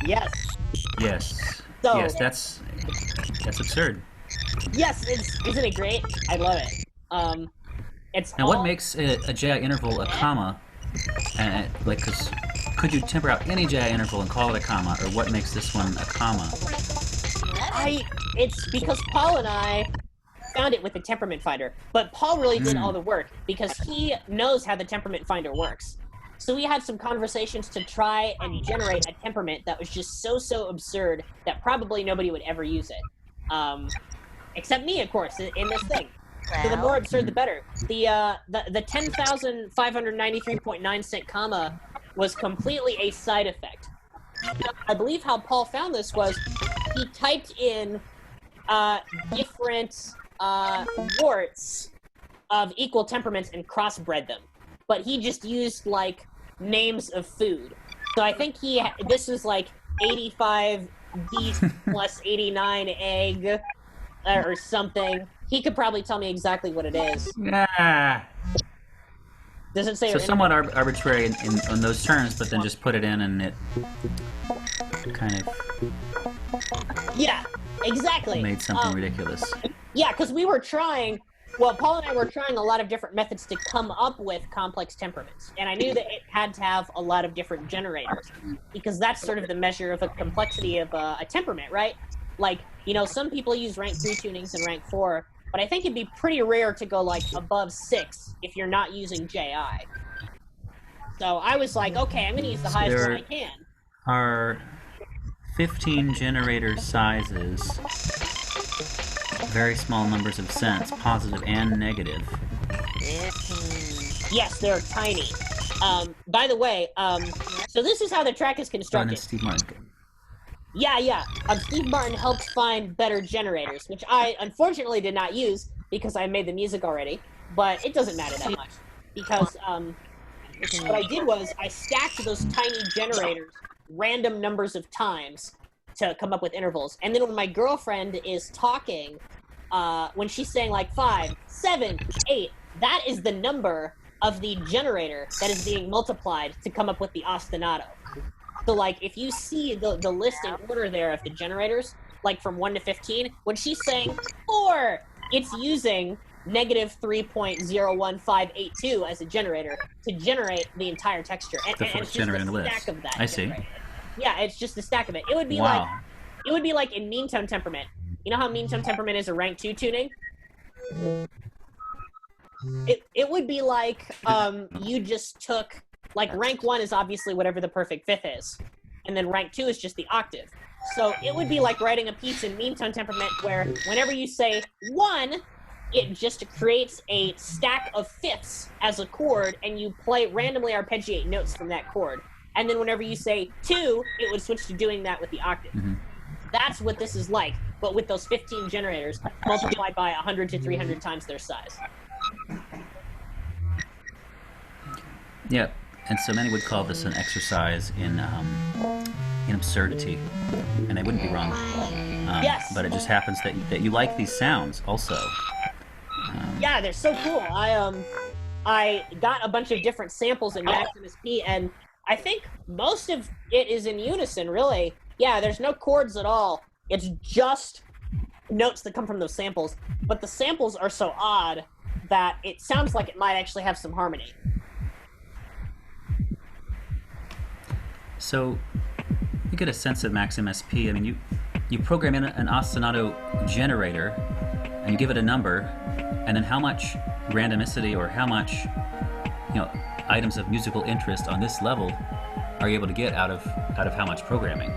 Yes. Yes. So- Yes, that's absurd. Yes, isn't it great? I love it. It's Now, all, what makes a JI interval a comma? And like, 'cause could you temper out any JI interval and call it a comma, or what makes this one a comma? It's because Paul and I found it with the temperament finder, but Paul really did all the work because he knows how the temperament finder works. So we had some conversations to try and generate a temperament that was just so absurd that probably nobody would ever use it, except me, of course, in this thing. So the more absurd, the better. The 10,593.9 cent comma was completely a side effect. I believe how Paul found this was he typed in different warts of equal temperaments and crossbred them, but he just used like names of food. So I think this was like 85 beef plus 89 egg or something. He could probably tell me exactly what it is. Yeah. Doesn't say. So somewhat arbitrary in those terms, but then just put it in and it kind of Yeah, exactly. made something ridiculous. Yeah, because we were trying. Well, Paul and I were trying a lot of different methods to come up with complex temperaments, and I knew that it had to have a lot of different generators because that's sort of the measure of a complexity of a temperament, right? Like, you know, some people use rank 3 tunings and rank 4, but I think it'd be pretty rare to go like above 6 if you're not using JI. So I was like, okay, I'm going to use the highest one I can. Are 15 generator sizes very small numbers of cents, positive and negative? Yes, they're tiny. By the way, so this is how the track is Oh, and constructed. then Steve Martin. Yeah. Steve Martin helped find better generators, which I unfortunately did not use because I made the music already, but it doesn't matter that much because what I did was I stacked those tiny generators random numbers of times to come up with intervals. And then when my girlfriend is talking, when she's saying like 5, 7, 8, that is the number of the generator that is being multiplied to come up with the ostinato. So, like, if you see the list in order there of the generators, like from 1 to 15, when she's saying 4, it's using negative 3.01582 as a generator to generate the entire texture. And The it's fourth just generator a in the stack list. of that. I see. generator. Yeah, it's just a stack of it. It would be Wow. like in mean tone temperament. You know how mean tone temperament is a rank 2 tuning? It would be like you just took, like, rank 1 is obviously whatever the perfect fifth is, and then rank 2 is just the octave. So it would be like writing a piece in mean tone temperament where whenever you say 1, it just creates a stack of fifths as a chord, and you randomly arpeggiate notes from that chord. And then whenever you say 2, it would switch to doing that with the octave. Mm-hmm. That's what this is like, but with those 15 generators multiplied by 100 to 300 times their size. Yeah. And so many would call this an exercise in absurdity, and they wouldn't be wrong. Yes. But it just happens that you like these sounds also. Yeah, they're so cool. I got a bunch of different samples in Maximus P, and I think most of it is in unison, really. Yeah, there's no chords at all. It's just notes that come from those samples. But the samples are so odd that it sounds like it might actually have some harmony. So you get a sense of Maximus P. I mean, you program in an ostinato generator, and you give it a number, and then how much randomicity or how much, items of musical interest on this level are you able to get out of how much programming?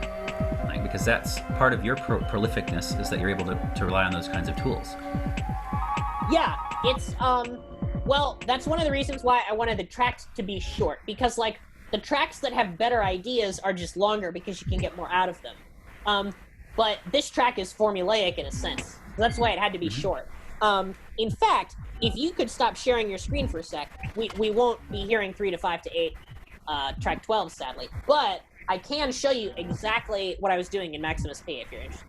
Like, because that's part of your prolificness, is that you're able to rely on those kinds of tools. Yeah, it's well, that's one of the reasons why I wanted the tracks to be short, because like the tracks that have better ideas are just longer because you can get more out of them. But this track is formulaic in a sense, so that's why it had to be short. In fact, if you could stop sharing your screen for a sec, we won't be hearing 3 to 5 to 8 track 12, sadly. But I can show you exactly what I was doing in Maximus P if you're interested.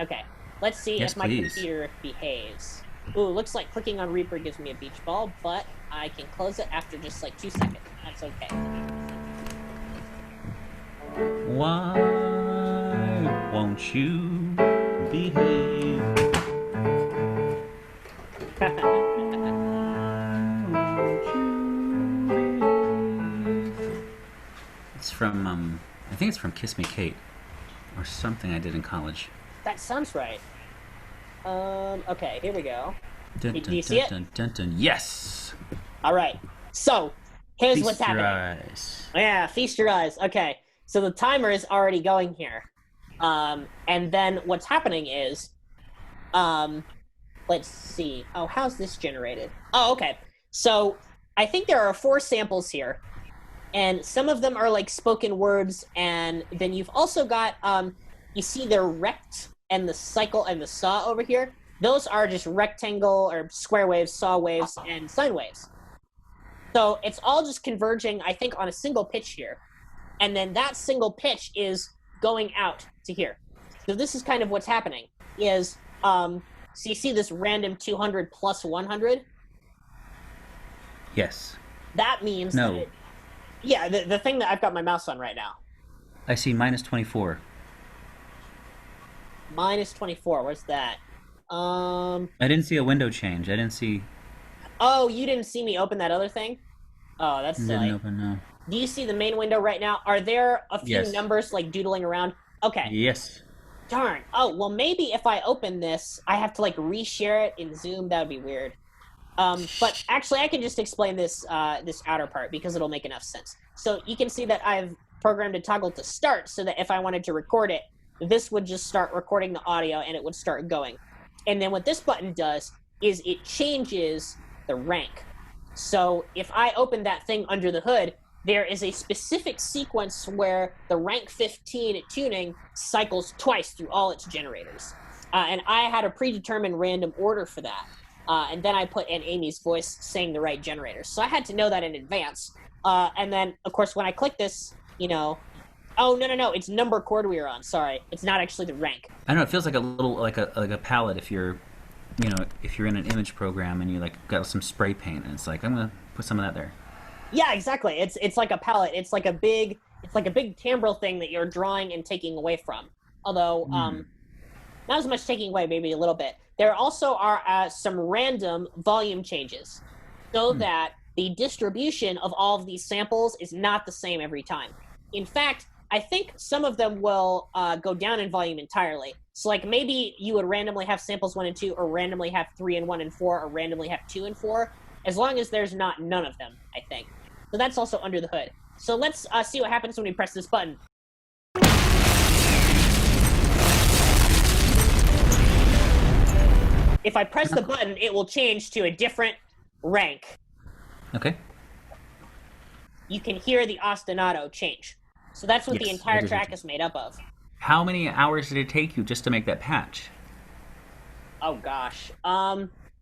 Okay, let's see if my computer behaves. Ooh, looks like clicking on Reaper gives me a beach ball, but I can close it after just like 2 seconds. That's okay. Why won't you behave? It's from, I think it's from Kiss Me Kate, or something I did in college. That sounds right. Okay, here we go. Dun, Do dun, you dun, see it? dun, dun, dun. Yes! All right. So, here's Feast what's your happening. eyes. Yeah, feast your eyes. Okay, so the timer is already going here. And then what's happening is, let's see. Oh, how's this generated? Oh, okay. So I think there are 4 samples here, and some of them are like spoken words, and then you've also got, you see the rect and the cycle and the saw over here. Those are just rectangle or square waves, saw waves, and sine waves. So it's all just converging, I think, on a single pitch here. And then that single pitch is going out to here. So this is kind of what's happening, is, so you see this random 200 plus 100? Yes. That means No. that yeah, the thing that I've got my mouse on right now. I see minus 24. Minus 24, where's that? I didn't see a window change. I didn't see... Oh, you didn't see me open that other thing? Oh, that's silly. Didn't open, no. Do you see the main window right now? Are there a few Yes. numbers like doodling around? Okay. Yes. Darn. Oh, well, maybe if I open this, I have to like reshare it in Zoom. That would be weird. But actually, I can just explain this this outer part because it'll make enough sense. So you can see that I've programmed a toggle to start so that if I wanted to record it, this would just start recording the audio and it would start going. And then what this button does is it changes the rank. So if I open that thing under the hood, there is a specific sequence where the rank 15 tuning cycles twice through all its generators. And I had a predetermined random order for that. And then I put in Amy's voice saying the right generators. So I had to know that in advance. And then, of course, when I click this, oh, no, it's number chord we are on. Sorry. It's not actually the rank. I know, it feels like a little, like a palette if you're, if you're in an image program and you got some spray paint and it's like, I'm going to put some of that there. Yeah, exactly. It's like a palette. It's like a big timbrel thing that you're drawing and taking away from. Although, not as much taking away, maybe a little bit. There also are some random volume changes so that the distribution of all of these samples is not the same every time. In fact, I think some of them will go down in volume entirely. So like maybe you would randomly have samples 1 and 2, or randomly have 3 and 1 and 4, or randomly have 2 and 4, as long as there's not none of them, I think. So that's also under the hood. So let's see what happens when we press this button. If I press the button, it will change to a different rank. Okay. You can hear the ostinato change. So that's what the Yes, entire I did. track is made up of. How many hours did it take you just to make that patch? Oh gosh.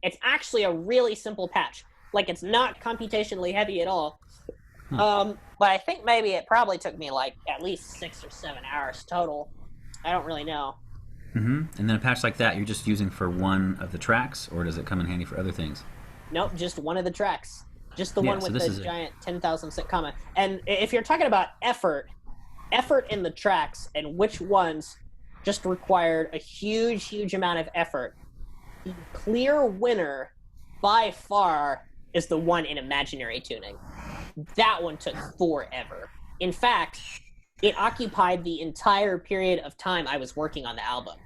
It's actually a really simple patch. Like, it's not computationally heavy at all. But I think maybe it probably took me like at least 6 or 7 hours total. I don't really know. And then a patch like that you're just using for one of the tracks, or does it come in handy for other things? Nope, just one of the tracks. Just the one with the giant 10,000 comma. And if you're talking about effort in the tracks and which ones just required a huge amount of effort, the clear winner by far is the one in imaginary tuning. That one took forever. In fact, it occupied the entire period of time I was working on the album.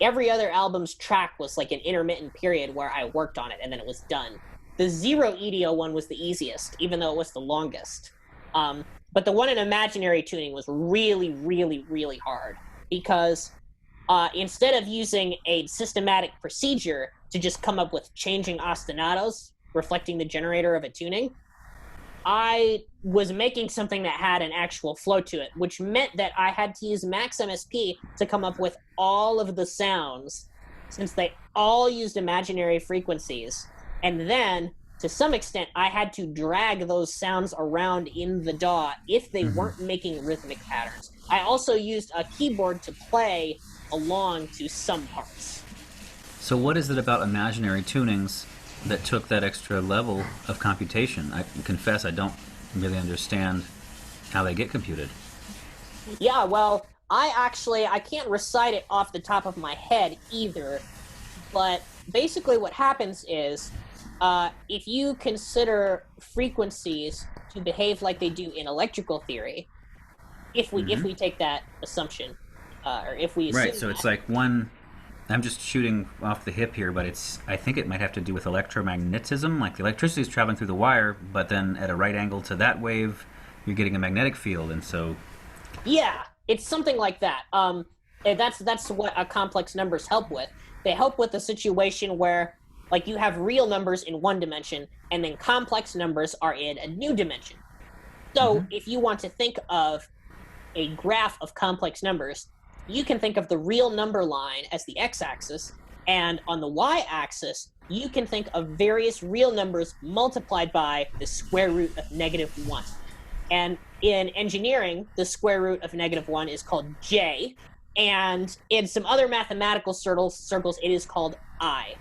Every other album's track was like an intermittent period where I worked on it and then it was done. The Zero EDO one was the easiest, even though it was the longest. But the one in imaginary tuning was really hard because instead of using a systematic procedure to just come up with changing ostinatos reflecting the generator of a tuning, I was making something that had an actual flow to it, which meant that I had to use Max MSP to come up with all of the sounds, since they all used imaginary frequencies. And then, to some extent, I had to drag those sounds around in the DAW if they weren't making rhythmic patterns. I also used a keyboard to play along to some parts. So what is it about imaginary tunings that took that extra level of computation? I confess I don't really understand how they get computed. Yeah, well, I can't recite it off the top of my head either, but basically what happens is if you consider frequencies to behave like they do in electrical theory, if we take that assumption, or if we assume right, so it's like one. I'm just shooting off the hip here, but I think it might have to do with electromagnetism. Like the electricity is traveling through the wire, but then at a right angle to that wave, you're getting a magnetic field, and so. Yeah, it's something like that. That's what complex numbers help with. They help with a situation where, like, you have real numbers in one dimension, and then complex numbers are in a new dimension. So if you want to think of a graph of complex numbers, you can think of the real number line as the x-axis, and on the y-axis, you can think of various real numbers multiplied by the square root of -1. And in engineering, the square root of -1 is called j, and in some other mathematical circles, it is called I.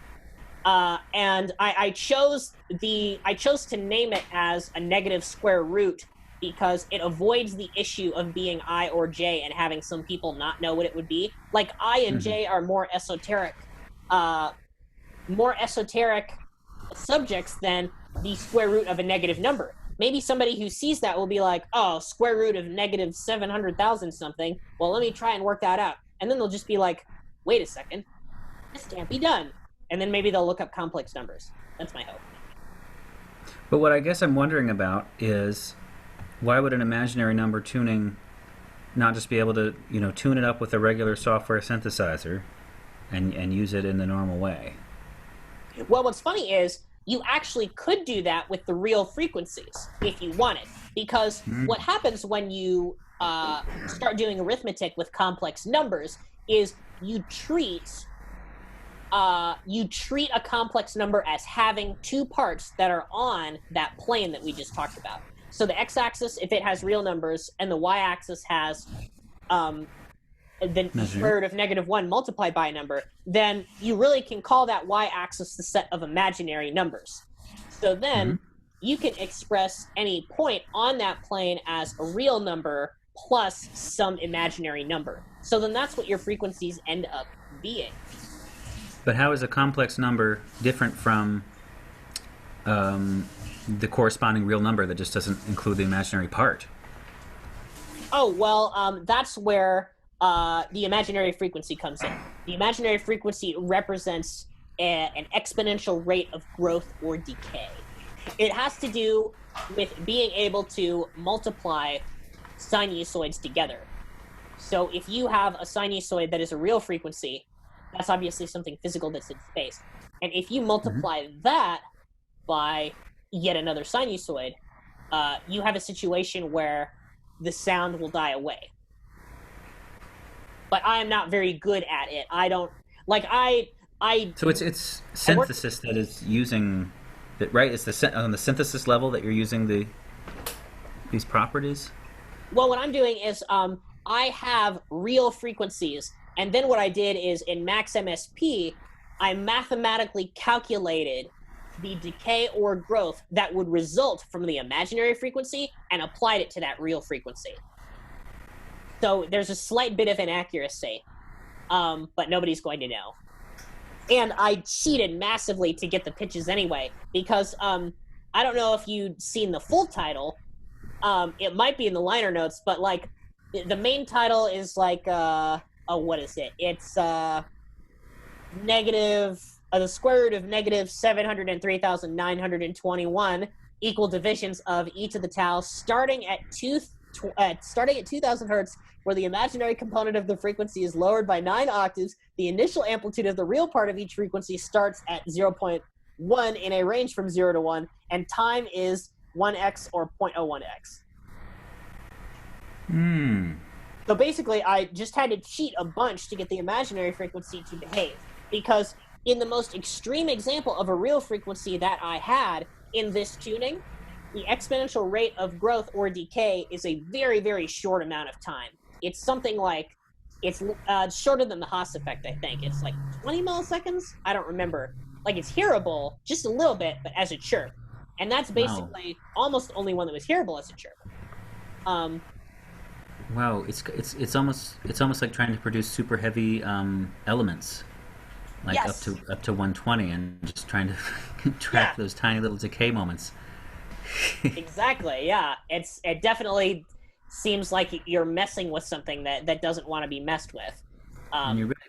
And I chose to name it as a negative square root because it avoids the issue of being I or J and having some people not know what it would be. Like I and J are more esoteric subjects than the square root of a negative number. Maybe somebody who sees that will be like, oh, square root of -700,000 something. Well, let me try and work that out. And then they'll just be like, wait a second, this can't be done. And then maybe they'll look up complex numbers. That's my hope. But what I guess I'm wondering about is, why would an imaginary number tuning not just be able to, tune it up with a regular software synthesizer and use it in the normal way? Well, what's funny is you actually could do that with the real frequencies if you wanted, because what happens when you start doing arithmetic with complex numbers is you treat a complex number as having two parts that are on that plane that we just talked about. So the x-axis, if it has real numbers, and the y-axis has the square root of -1 multiplied by a number, then you really can call that y-axis the set of imaginary numbers. So then you can express any point on that plane as a real number plus some imaginary number. So then that's what your frequencies end up being. But how is a complex number different from the corresponding real number that just doesn't include the imaginary part? Oh, well, that's where the imaginary frequency comes in. The imaginary frequency represents an exponential rate of growth or decay. It has to do with being able to multiply sinusoids together. So if you have a sinusoid that is a real frequency, that's obviously something physical that's in space. And if you multiply that by yet another sinusoid, you have a situation where the sound will die away. But I am not very good at it. So it's synthesis that is using it, right? It's on the synthesis level that you're using these properties. Well, what I'm doing is I have real frequencies, and then what I did is in Max MSP, I mathematically calculated the decay or growth that would result from the imaginary frequency and applied it to that real frequency. So there's a slight bit of inaccuracy, but nobody's going to know. And I cheated massively to get the pitches anyway, because I don't know if you'd seen the full title. It might be in the liner notes, but like the main title is like what is it? It's negative the square root of negative 703,921 equal divisions of e to the tau starting at 2000 hertz, where the imaginary component of the frequency is lowered by 9 octaves. The initial amplitude of the real part of each frequency starts at 0.1 in a range from 0 to 1, and time is 1x or 0.01x. So basically, I just had to cheat a bunch to get the imaginary frequency to behave, because in the most extreme example of a real frequency that I had in this tuning, the exponential rate of growth or decay is a very, very short amount of time. It's something like, it's shorter than the Haas effect, I think. It's like 20 milliseconds? I don't remember. Like, it's hearable, just a little bit, but as a chirp. And that's basically almost the only one that was hearable as a chirp. Wow, it's almost like trying to produce super heavy elements. Like yes. up to 120, and just trying to track those tiny little decay moments. Exactly, yeah. It definitely seems like you're messing with something that doesn't want to be messed with. And you're really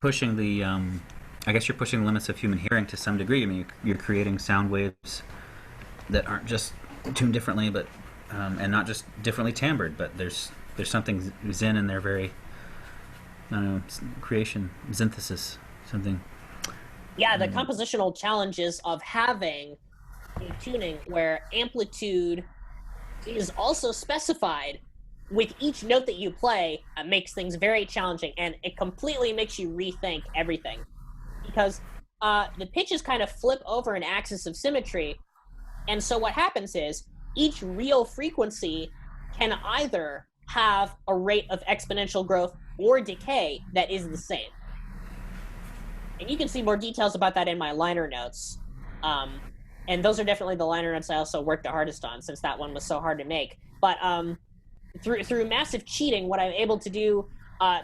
pushing the, I guess you're pushing the limits of human hearing to some degree. I mean, you're creating sound waves that aren't just tuned differently, but and not just differently timbred, but there's something Zen in their very, I don't know, creation, synthesis. Something. Yeah, the compositional challenges of having a tuning where amplitude is also specified with each note that you play makes things very challenging, and it completely makes you rethink everything. Because the pitches kind of flip over an axis of symmetry, and so what happens is each real frequency can either have a rate of exponential growth or decay that is the same. And you can see more details about that in my liner notes. And those are definitely the liner notes I also worked the hardest on, since that one was so hard to make. But through massive cheating, what I'm able to do,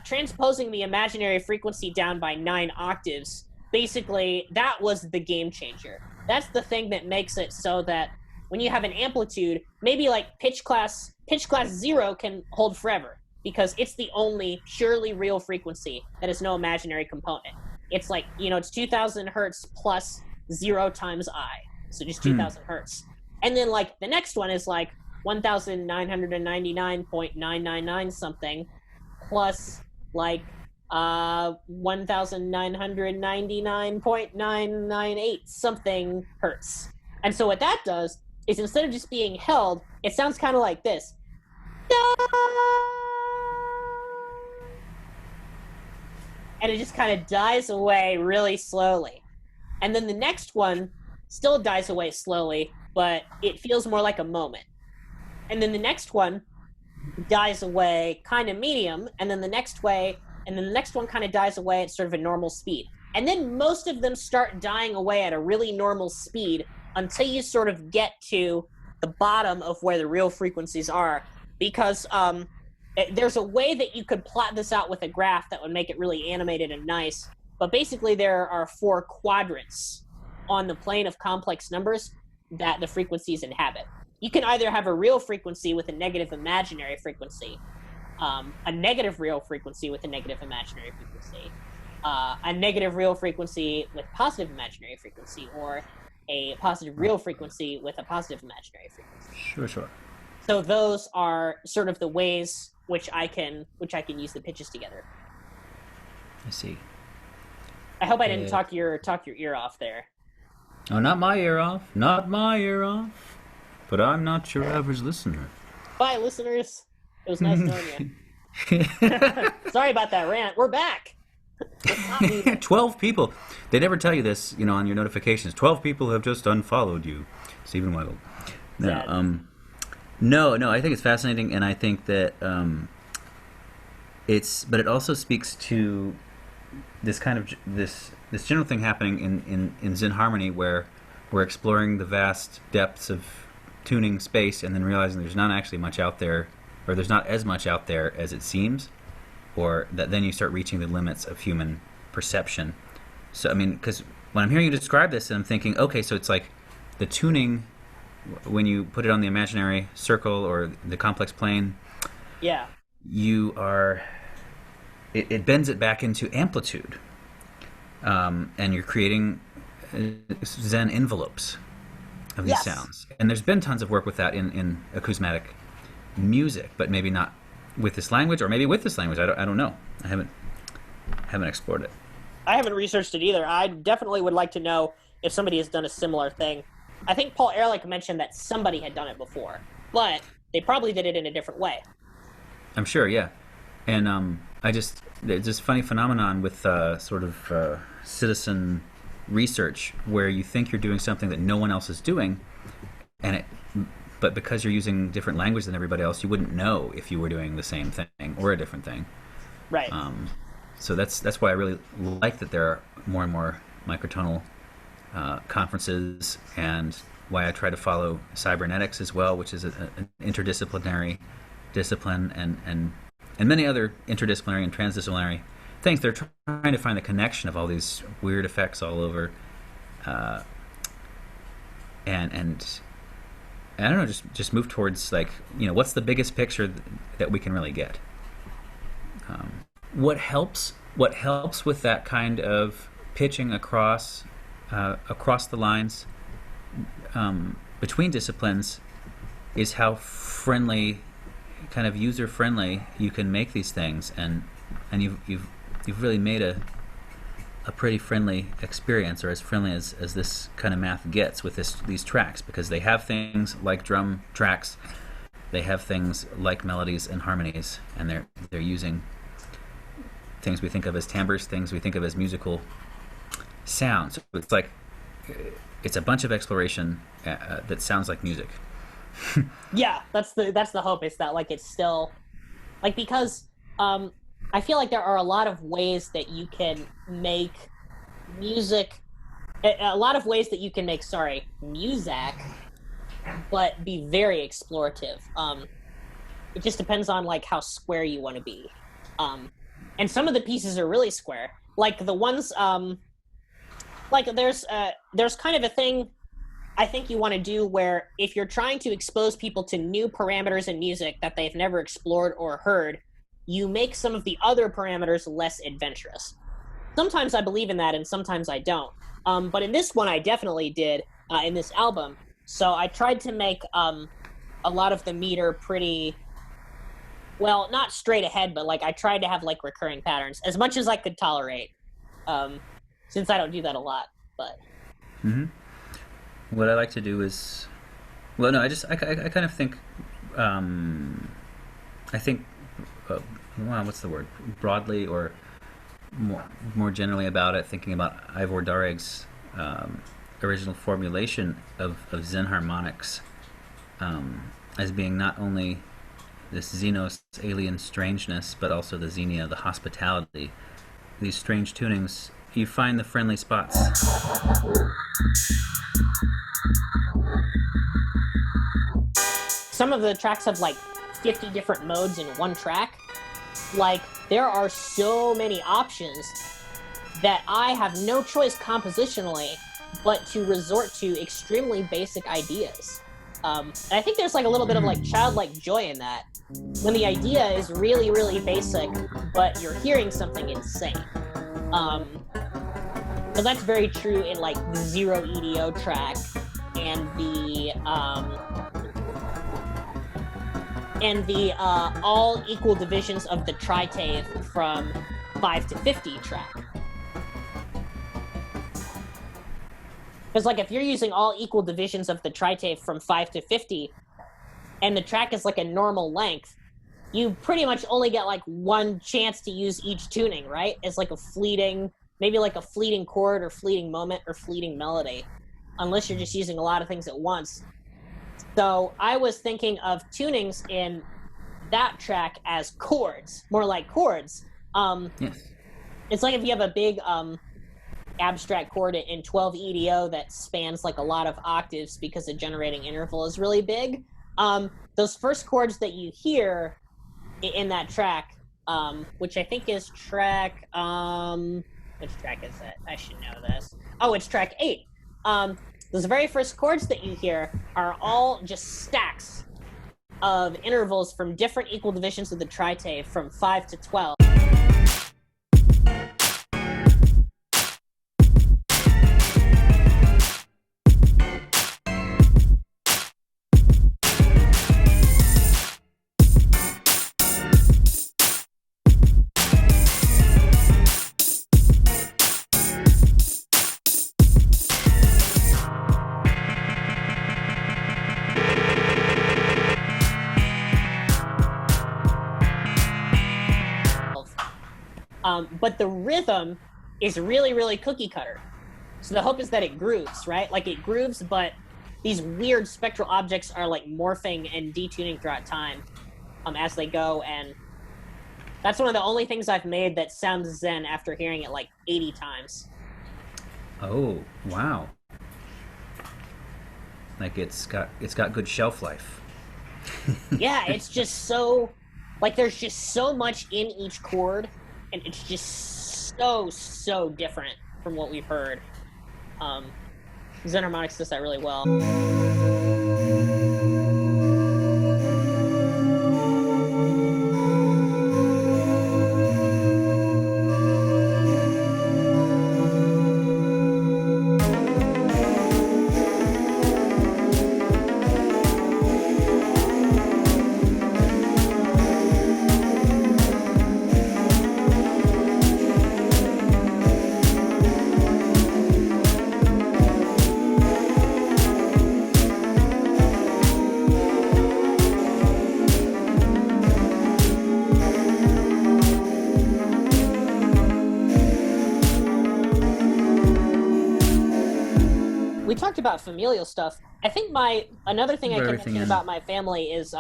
transposing the imaginary frequency down by 9 octaves, basically, that was the game changer. That's the thing that makes it so that when you have an amplitude, maybe like pitch class 0 can hold forever, because it's the only purely real frequency that has no imaginary component. It's like, it's 2000 hertz plus 0 times I. So just 2000 hertz. And then like the next one is like 1999.999 something plus like 1999.998 something hertz. And so what that does is, instead of just being held, it sounds kind of like this. And it just kind of dies away really slowly. And then the next one still dies away slowly, but it feels more like a moment. And then the next one dies away kind of medium, and then the next one kind of dies away at sort of a normal speed. And then most of them start dying away at a really normal speed until you sort of get to the bottom of where the real frequencies are, because there's a way that you could plot this out with a graph that would make it really animated and nice, but basically there are 4 quadrants on the plane of complex numbers that the frequencies inhabit. You can either have a real frequency with a negative imaginary frequency, a negative real frequency with a negative imaginary frequency, a negative real frequency with positive imaginary frequency, or a positive real frequency with a positive imaginary frequency. Sure. So those are sort of the ways which I can use the pitches together. I see. I hope I didn't talk your ear off there. Oh, not my ear off. Not my ear off. But I'm not your average listener. Bye, listeners. It was nice knowing you. Sorry about that rant. We're back. Not me. 12 people. They never tell you this, on your notifications. 12 people have just unfollowed you. Stephen Weigel. Sad. No, I think it's fascinating, and I think that but it also speaks to this kind of this general thing happening in Zen harmony, where we're exploring the vast depths of tuning space, and then realizing there's not actually much out there, or there's not as much out there as it seems, or that then you start reaching the limits of human perception. So, I mean, because when I'm hearing you describe this, and I'm thinking, okay, so it's like the tuning, when you put it on the imaginary circle or the complex plane, Yeah. it bends it back into amplitude, and you're creating Zen envelopes of these Yes. sounds. And there's been tons of work with that in acousmatic music, but maybe not with this language, or maybe with this language. I don't know. I haven't explored it. I haven't researched it either. I definitely would like to know if somebody has done a similar thing. I think Paul Ehrlich mentioned that somebody had done it before, but they probably did it in a different way. I'm sure, yeah. And there's this funny phenomenon with sort of citizen research, where you think you're doing something that no one else is doing, but because you're using different language than everybody else, you wouldn't know if you were doing the same thing or a different thing. Right. So that's why I really like that there are more and more microtonal conferences, and why I try to follow cybernetics as well, which is an interdisciplinary discipline, and many other interdisciplinary and transdisciplinary things. They're trying to find the connection of all these weird effects all over, and I don't know, just move towards, like, what's the biggest picture that we can really get. What helps with that kind of pitching across the lines between disciplines is how friendly, kind of user friendly, you can make these things, and you've really made a pretty friendly experience, or as friendly as this kind of math gets with these tracks, because they have things like drum tracks, they have things like melodies and harmonies, and they're using things we think of as timbres, things we think of as musical sounds. So it's like it's a bunch of exploration that sounds like music. Yeah, that's the hope, is that, like, it's still, like, because I feel like there are a lot of ways that you can make music, music, but be very explorative. It just depends on, like, how square you want to be. And some of the pieces are really square. Like the ones, like there's kind of a thing I think you want to do where, if you're trying to expose people to new parameters in music that they've never explored or heard, you make some of the other parameters less adventurous. Sometimes I believe in that, and sometimes I don't. But in this one, I definitely did, in this album. So I tried to make a lot of the meter pretty, well, not straight ahead, but, like, I tried to have, like, recurring patterns as much as I could tolerate, since I don't do that a lot. But what I like to do is, well, no, I kind of think, what's the word? Broadly, or more generally about it, thinking about Ivor Dareg's original formulation of Zen harmonics as being not only this Xenos alien strangeness, but also the Xenia, the hospitality. These strange tunings, you find the friendly spots. Some of the tracks have, like, 50 different modes in one track. Like, there are so many options that I have no choice compositionally but to resort to extremely basic ideas. And I think there's, like, a little bit of, like, childlike joy in that, when the idea is really, really basic, but you're hearing something insane. So that's very true in, like, the Zero EDO track and the all equal divisions of the tritave from 5 to 50 track. Because, like, if you're using all equal divisions of the tritave from 5 to 50, and the track is, like, a normal length, you pretty much only get like one chance to use each tuning, right? It's like a fleeting, maybe like a fleeting chord or fleeting moment or fleeting melody, unless you're just using a lot of things at once. So I was thinking of tunings in that track as chords, more like chords. Yes. It's like if you have a big abstract chord in 12 EDO that spans like a lot of octaves because the generating interval is really big. Those first chords that you hear in that track, which I think is track, which track is it? I should know this. Oh, it's track 8. Those very first chords that you hear are all just stacks of intervals from different equal divisions of the tritave from 5 to 12. But the rhythm is really, really cookie cutter. So the hope is that it grooves, right? Like it grooves, but these weird spectral objects are like morphing and detuning throughout time as they go. And that's one of the only things I've made that sounds Xen after hearing it like 80 times. Oh, wow. Like it's got good shelf life. Yeah, it's just so, like there's just so much in each chord. And it's just so different from what we've heard. Xen Harmonics does that really well. About familial stuff. I think another thing I can mention about my family is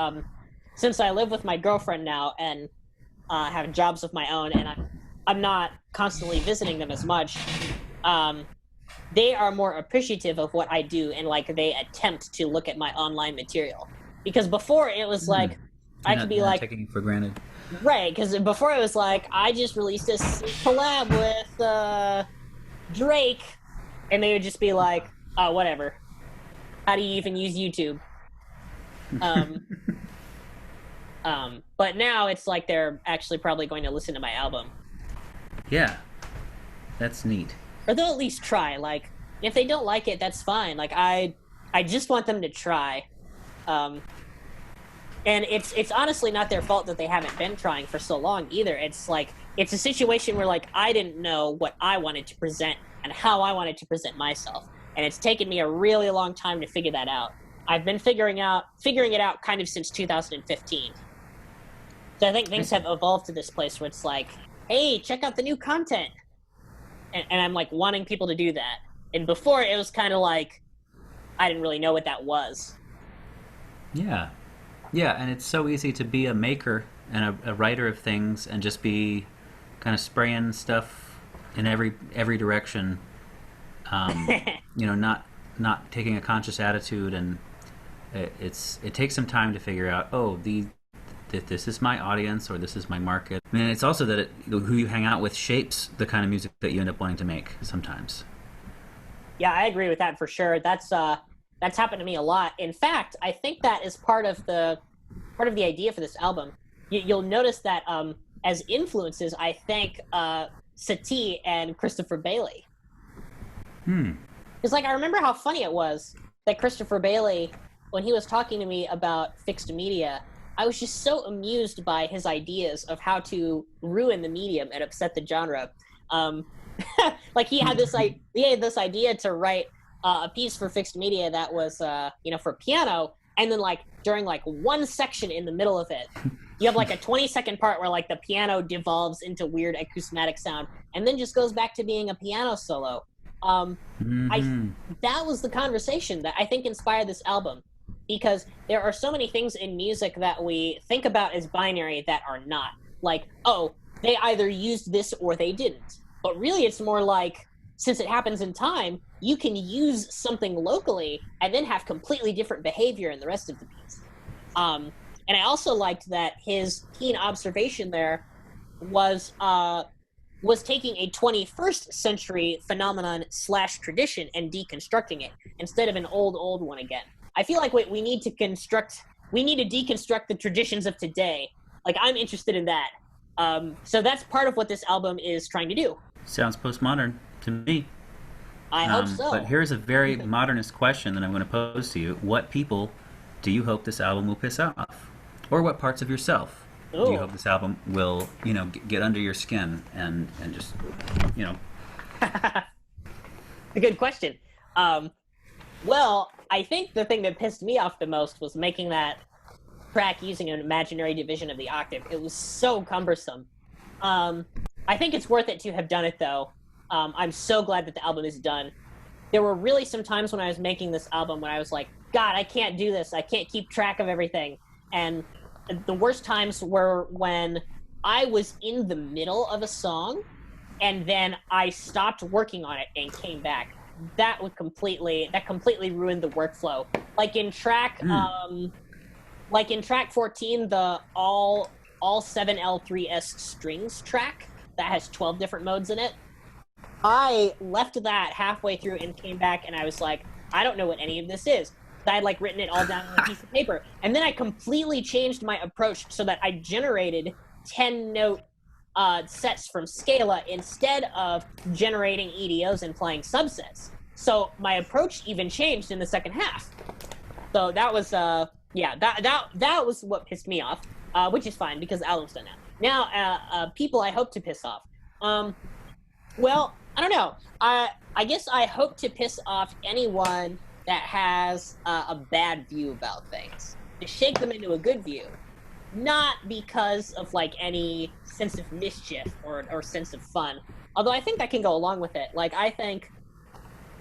since I live with my girlfriend now and have jobs of my own and I'm not constantly visiting them as much, they are more appreciative of what I do and like they attempt to look at my online material. Because before it was like I could be like taking it for granted. Right, because before it was like I just released this collab with Drake and they would just be like, oh, whatever. How do you even use YouTube? But now it's like they're actually probably going to listen to my album. Yeah, that's neat. Or they'll at least try. Like, if they don't like it, that's fine. Like, I just want them to try. And it's honestly not their fault that they haven't been trying for so long either. It's like, it's a situation where, like, I didn't know what I wanted to present and how I wanted to present myself. And it's taken me a really long time to figure that out. I've been figuring it out kind of since 2015. So I think things have evolved to this place where it's like, hey, check out the new content. And I'm like wanting people to do that. And before it was kind of like, I didn't really know what that was. Yeah. Yeah, and it's so easy to be a maker and a writer of things and just be kind of spraying stuff in every direction. Not taking a conscious attitude, and it takes some time to figure out, this is my audience or this is my market. I mean, it's also that who you hang out with shapes the kind of music that you end up wanting to make sometimes. Yeah, I agree with that for sure. That's happened to me a lot. In fact, I think that is part of the idea for this album. You'll notice that as influences, I thank Satie and Christopher Bailey. Because, like, I remember how funny it was that Christopher Bailey, when he was talking to me about fixed media, I was just so amused by his ideas of how to ruin the medium and upset the genre. Like, he had this idea to write a piece for fixed media that was, for piano, and then, like, during, like, one section in the middle of it, You have like a 20-second part where like the piano devolves into weird acousmatic sound and then just goes back to being a piano solo. That was the conversation that I think inspired this album, because there are so many things in music that we think about as binary that are not. Like, oh, they either used this or they didn't. But really it's more like, since it happens in time, you can use something locally and then have completely different behavior in the rest of the piece. And I also liked that his keen observation there was taking a 21st century phenomenon / tradition and deconstructing it instead of an old one again. I feel like we need to deconstruct the traditions of today. Like, I'm interested in that. So that's part of what this album is trying to do. Sounds postmodern to me. I hope so. But here's a very modernist question that I'm going to pose to you. What people do you hope this album will piss off? Or what parts of yourself do you hope this album will, get under your skin and just, A good question. Well, I think the thing that pissed me off the most was making that track using an imaginary division of the octave. It was so cumbersome. I think it's worth it to have done it, though. I'm so glad that the album is done. There were really some times when I was making this album when I was like, God, I can't do this. I can't keep track of everything. And the worst times were when I was in the middle of a song and then I stopped working on it and came back. That completely ruined the workflow. Like in track 14, the all 7L3S strings track that has 12 different modes in it. I left that halfway through and came back and I was like, I don't know what any of this is. I had written it all down on a piece of paper. And then I completely changed my approach so that I generated 10-note sets from Scala instead of generating EDOs and playing subsets. So my approach even changed in the second half. So that was that was what pissed me off, which is fine because the album's done now. Now, people I hope to piss off. Well, I don't know. I guess I hope to piss off anyone that has a bad view about things, to shake them into a good view, not because of any sense of mischief or sense of fun, although I think that can go along with it. I think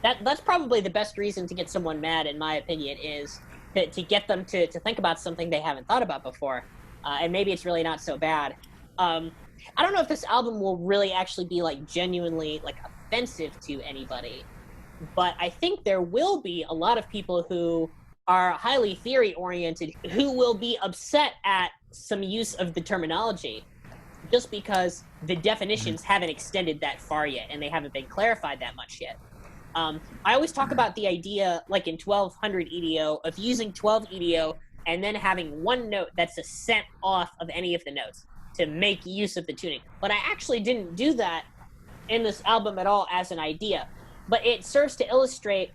that's probably the best reason to get someone mad, in my opinion, is to get them to think about something they haven't thought about before, and maybe it's really not so bad. I don't know if this album will really actually be genuinely offensive to anybody, but I think there will be a lot of people who are highly theory-oriented who will be upset at some use of the terminology just because the definitions haven't extended that far yet and they haven't been clarified that much yet. I always talk about the idea, in 1200 EDO, of using 12 EDO and then having one note that's a cent off of any of the notes to make use of the tuning. But I actually didn't do that in this album at all as an idea. But it serves to illustrate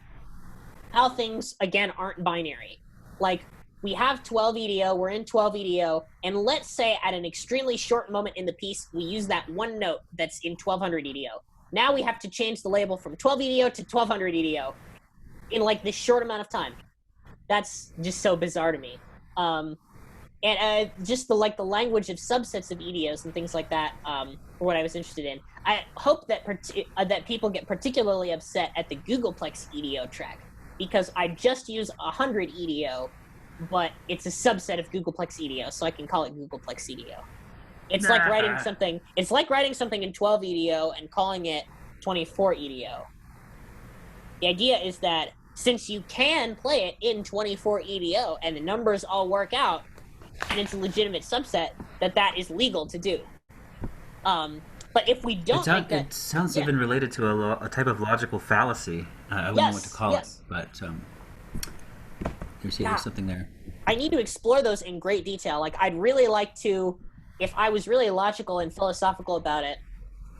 how things, again, aren't binary. We have 12 EDO, we're in 12 EDO, and let's say at an extremely short moment in the piece, we use that one note that's in 1200 EDO. Now we have to change the label from 12 EDO to 1200 EDO in this short amount of time. That's just so bizarre to me. And just the language of subsets of EDOs and things like that were what I was interested in. I hope that that people get particularly upset at the Googleplex EDO track, because I just use 100 EDO, but it's a subset of Googleplex EDO, so I can call it Googleplex EDO. It's like writing something. It's like writing something in 12 EDO and calling it 24 EDO. The idea is that since you can play it in 24 EDO and the numbers all work out, and it's a legitimate subset, that is legal to do. But if we don't make that... It sounds even related to a type of logical fallacy. I wouldn't know what to call it, but there's something there. I need to explore those in great detail. I'd really like to, if I was really logical and philosophical about it,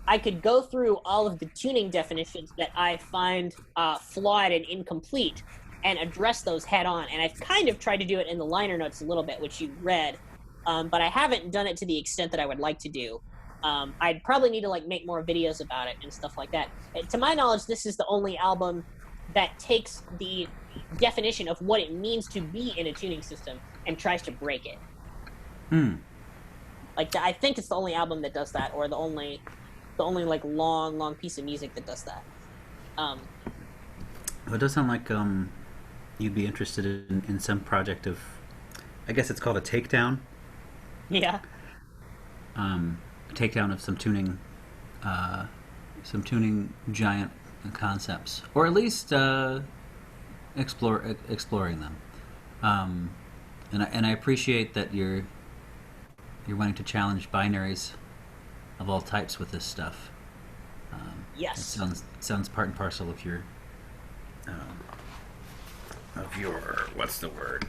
I could go through all of the tuning definitions that I find flawed and incomplete and address those head on. And I've kind of tried to do it in the liner notes a little bit, which you read, but I haven't done it to the extent that I would like to do. I'd probably need to make more videos about it and stuff like that. To my knowledge, this is the only album that takes the definition of what it means to be in a tuning system and tries to break it. Like I think it's the only album that does that, or the only like long piece of music that does that. Well, it does sound like you'd be interested in some project of, I guess it's called a takedown. Yeah. Takedown of some tuning giant concepts, or at least exploring them. And I appreciate that you're wanting to challenge binaries of all types with this stuff. Yes. It sounds part and parcel of your what's the word?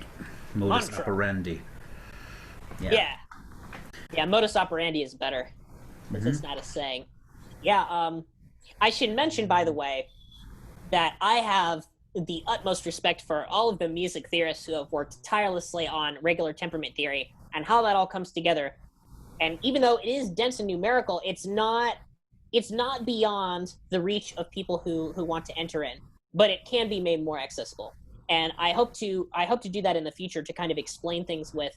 Modus Mantra. operandi. Yeah, modus operandi is better, since it's not a saying. Yeah, I should mention, by the way, that I have the utmost respect for all of the music theorists who have worked tirelessly on regular temperament theory and how that all comes together. And even though it is dense and numerical, it's not beyond the reach of people who want to enter in, but it can be made more accessible. And I hope to do that in the future, to kind of explain things with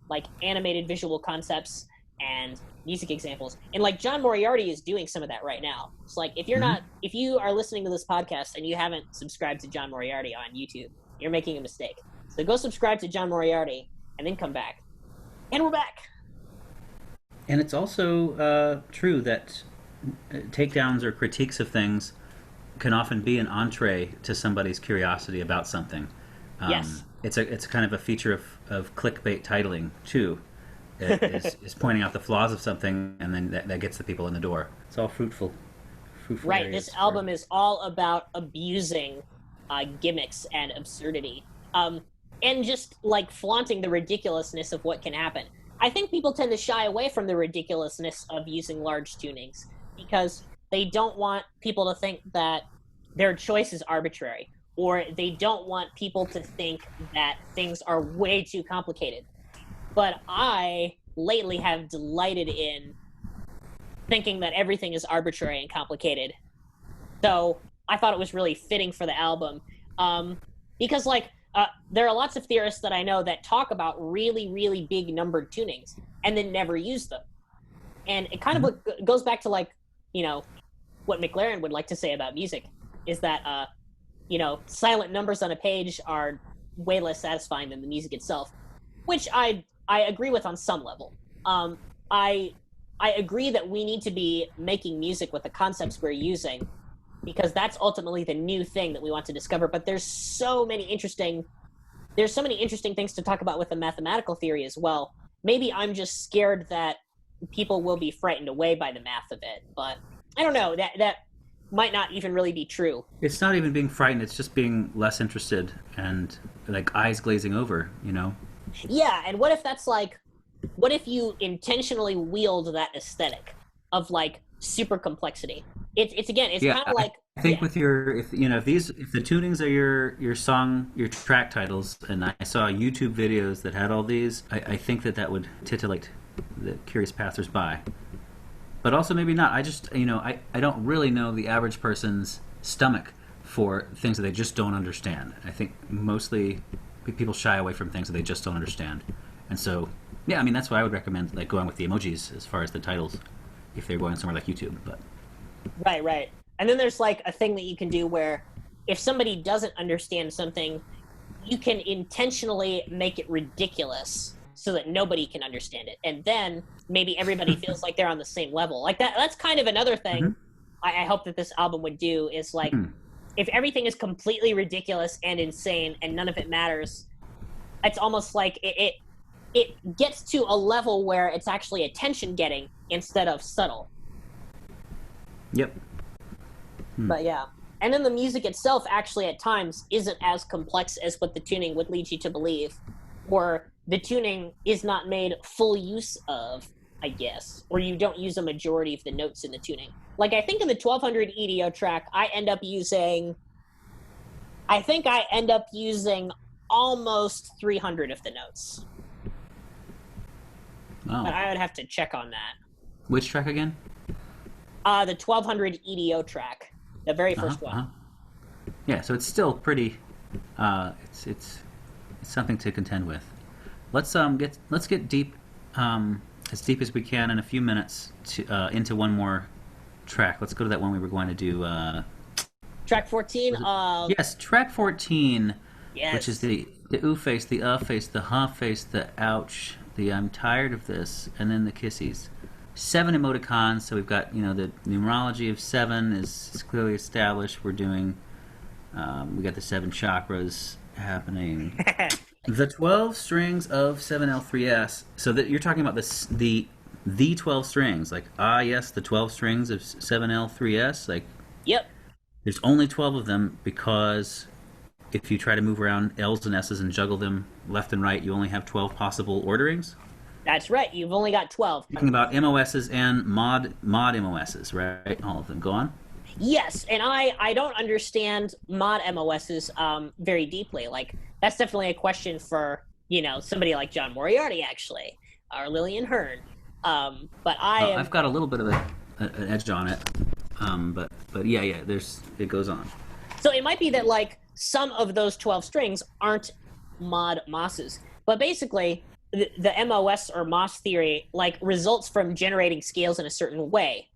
like animated visual concepts and music examples. And like John Moriarty is doing some of that right now. It's like if you are listening to this podcast and you haven't subscribed to John Moriarty on YouTube, you're making a mistake. So go subscribe to John Moriarty and then come back. And we're back. And it's also true that takedowns or critiques of things can often be an entree to somebody's curiosity about something. Yes. It's kind of a feature of clickbait titling too. Is pointing out the flaws of something, and then that gets the people in the door. It's all fruitful. Right. This album is all about abusing gimmicks and absurdity, and just like flaunting the ridiculousness of what can happen. I think people tend to shy away from the ridiculousness of using large tunings because they don't want people to think that their choice is arbitrary, or they don't want people to think that things are way too complicated. But I lately have delighted in thinking that everything is arbitrary and complicated. So I thought it was really fitting for the album. Because there are lots of theorists that I know that talk about really, really big numbered tunings and then never use them. And it kind of goes back to what McLaren would like to say about music, is that, silent numbers on a page are way less satisfying than the music itself, which I agree with on some level. I agree that we need to be making music with the concepts we're using, because that's ultimately the new thing that we want to discover. But there's so many interesting things to talk about with the mathematical theory as well. Maybe I'm just scared that people will be frightened away by the math of it, but I don't know. That might not even really be true. It's not even being frightened. It's just being less interested and like eyes glazing over, Yeah, and what if you intentionally wield that aesthetic of like super complexity? It's kind of like, I think with if the tunings are your song, your track titles, and I saw YouTube videos that had all these, I think that would titillate the curious passersby. But also maybe not. I just I don't really know the average person's stomach for things that they just don't understand. I think mostly people shy away from things that they just don't understand. And so, yeah, I mean, that's why I would recommend like going with the emojis as far as the titles, if they're going somewhere like YouTube. But right. And then there's like a thing that you can do where if somebody doesn't understand something, you can intentionally make it ridiculous so that nobody can understand it. And then maybe everybody feels like they're on the same level. Like that's kind of another thing I hope that this album would do, is like, if everything is completely ridiculous and insane and none of it matters, it's almost like it gets to a level where it's actually attention-getting instead of subtle. Yep. But yeah. And then the music itself actually at times isn't as complex as what the tuning would lead you to believe. Or the tuning is not made full use of, I guess. Or you don't use a majority of the notes in the tuning. Like, I think in the 1200 EDO track, I end up using almost 300 of the notes. Wow. But I would have to check on that. Which track again? The 1200 EDO track, the very first one. Yeah, so it's still pretty. It's something to contend with. Let's get deep as deep as we can in a few minutes into one more track. Let's go to that one we were going to do. Track 14. Yes, track 14. Yes. Which is the ooh face, the face, the huh face, the ouch, the I'm tired of this, and then the kissies. 7 emoticons. So we've got the numerology of 7 is clearly established. We're doing. We got the 7 chakras happening. The 12 strings of 7L3S. So that you're talking about the 12 strings, like yes, the 12 strings of 7L3S. Like, yep. There's only 12 of them because if you try to move around L's and S's and juggle them left and right, you only have 12 possible orderings. That's right. You've only got 12. Talking about MOSs and mod MOSs, right? All of them. Go on. Yes, and I don't understand mod MOSs very deeply. Like, that's definitely a question for, somebody like John Moriarty, actually, or Lillian Hearn. But I've got a little bit of an edge on it. But yeah, it goes on. So it might be that, like, some of those 12 strings aren't mod MOSs. But basically, the MOS or MOS theory, like, results from generating scales in a certain way.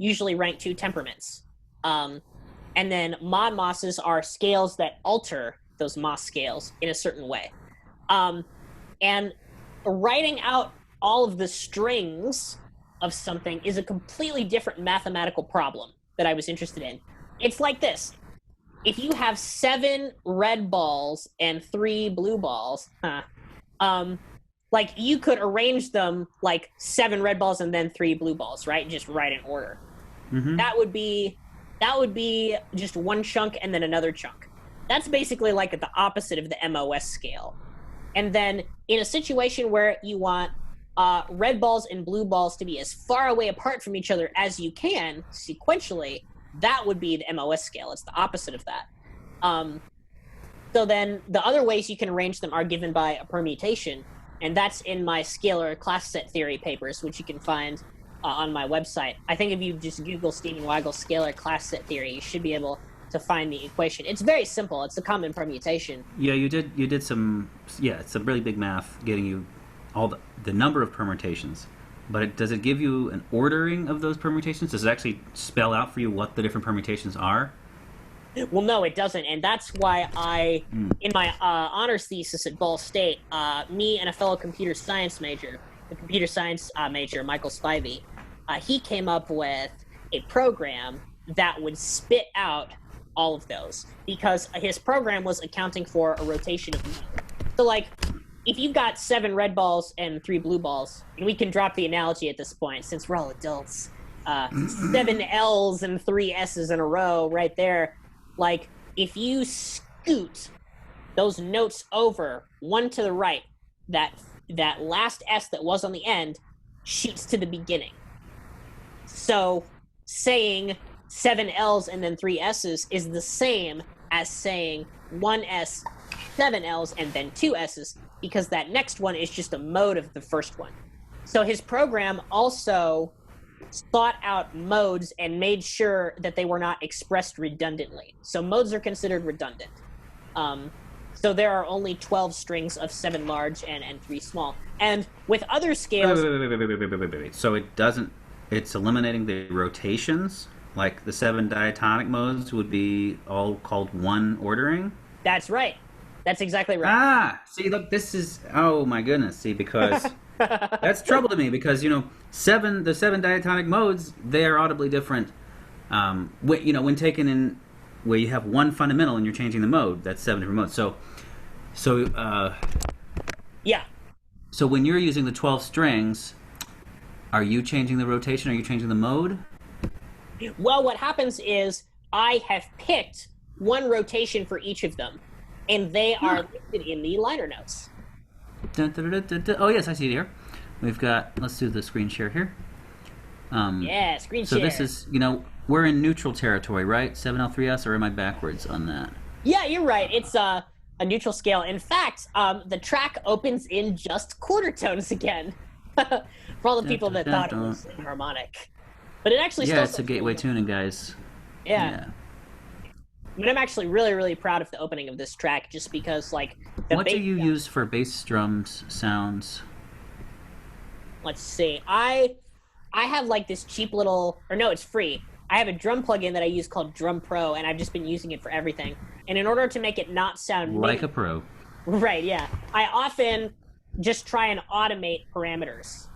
Usually rank 2 temperaments. And then mod MOSs are scales that alter those MOS scales in a certain way. And writing out all of the strings of something is a completely different mathematical problem that I was interested in. It's like this. If you have 7 red balls and 3 blue balls, like, you could arrange them like 7 red balls and then 3 blue balls, right? Just right in order. Mm-hmm. That would be just one chunk and then another chunk. That's basically like the opposite of the MOS scale. And then in a situation where you want red balls and blue balls to be as far away apart from each other as you can sequentially, that would be the MOS scale. It's the opposite of that. So then the other ways you can arrange them are given by a permutation, and that's in my scalar class set theory papers, which you can find on my website. I think if you just Google Stephen Weigel scalar class set theory, you should be able to find the equation. It's very simple. It's a common permutation. Yeah, you did some. Yeah, it's a really big math getting you all the number of permutations. But does it give you an ordering of those permutations? Does it actually spell out for you what the different permutations are? Well, no, it doesn't, and that's why in my honors thesis at Ball State, me and a fellow computer science major, the computer science major, Michael Spivey, he came up with a program that would spit out all of those, because his program was accounting for a rotation of mode. So, like, if you've got 7 red balls and 3 blue balls, and we can drop the analogy at this point, since we're all adults, 7 L's and 3 S's in a row right there. Like, if you scoot those notes over one to the right, that last S that was on the end shoots to the beginning. So saying 7 L's and then 3 S's is the same as saying 1 S, 7 L's, and then 2 S's, because that next one is just a mode of the first one. So his program also thought out modes and made sure that they were not expressed redundantly. So modes are considered redundant. So there are only 12 strings of 7 large and 3 small. And with other scales... Wait. So it's eliminating the rotations? Like the 7 diatonic modes would be all called one ordering? That's right. That's exactly right. See, look, this is... Oh, my goodness. See, because... That's trouble to me because, the 7 diatonic modes, they are audibly different. When taken in where you have one fundamental and you're changing the mode, that's 7 different modes. Yeah. So when you're using the 12 strings, are you changing the rotation? Are you changing the mode? Well, what happens is I have picked one rotation for each of them, and they are listed in the liner notes. Oh, yes, I see it here. We've got, let's do the screen share here. Screen share. So this is, we're in neutral territory, right? 7L3S, or am I backwards on that? Yeah, you're right. It's a neutral scale. In fact, the track opens in just quarter tones again. For all the people that thought it was harmonic. But it actually it's a gateway tuning, guys. Yeah. But I'm actually really, really proud of the opening of this track, just because, like, what do you use for bass drums sounds? let's see. I have like this cheap little, or no, it's free. I have a drum plugin that I use called Drum Pro, and I've just been using it for everything. And in order to make it not sound like a pro. Right, yeah. I often just try and automate parameters.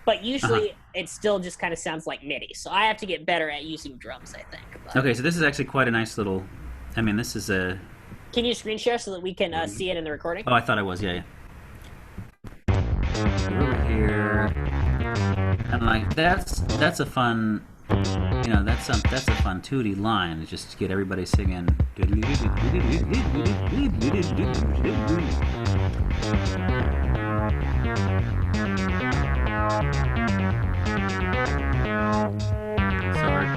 But usually it still just kind of sounds like MIDI. So I have to get better at using drums, I think. But... Okay, so this is actually quite a nice little... I mean, this is a... Can you screen share so that we can see it in the recording? Oh, I thought I was, yeah. Over here... And like, that's a fun... You know, that's a fun tooty line, just to get everybody singing. Sorry.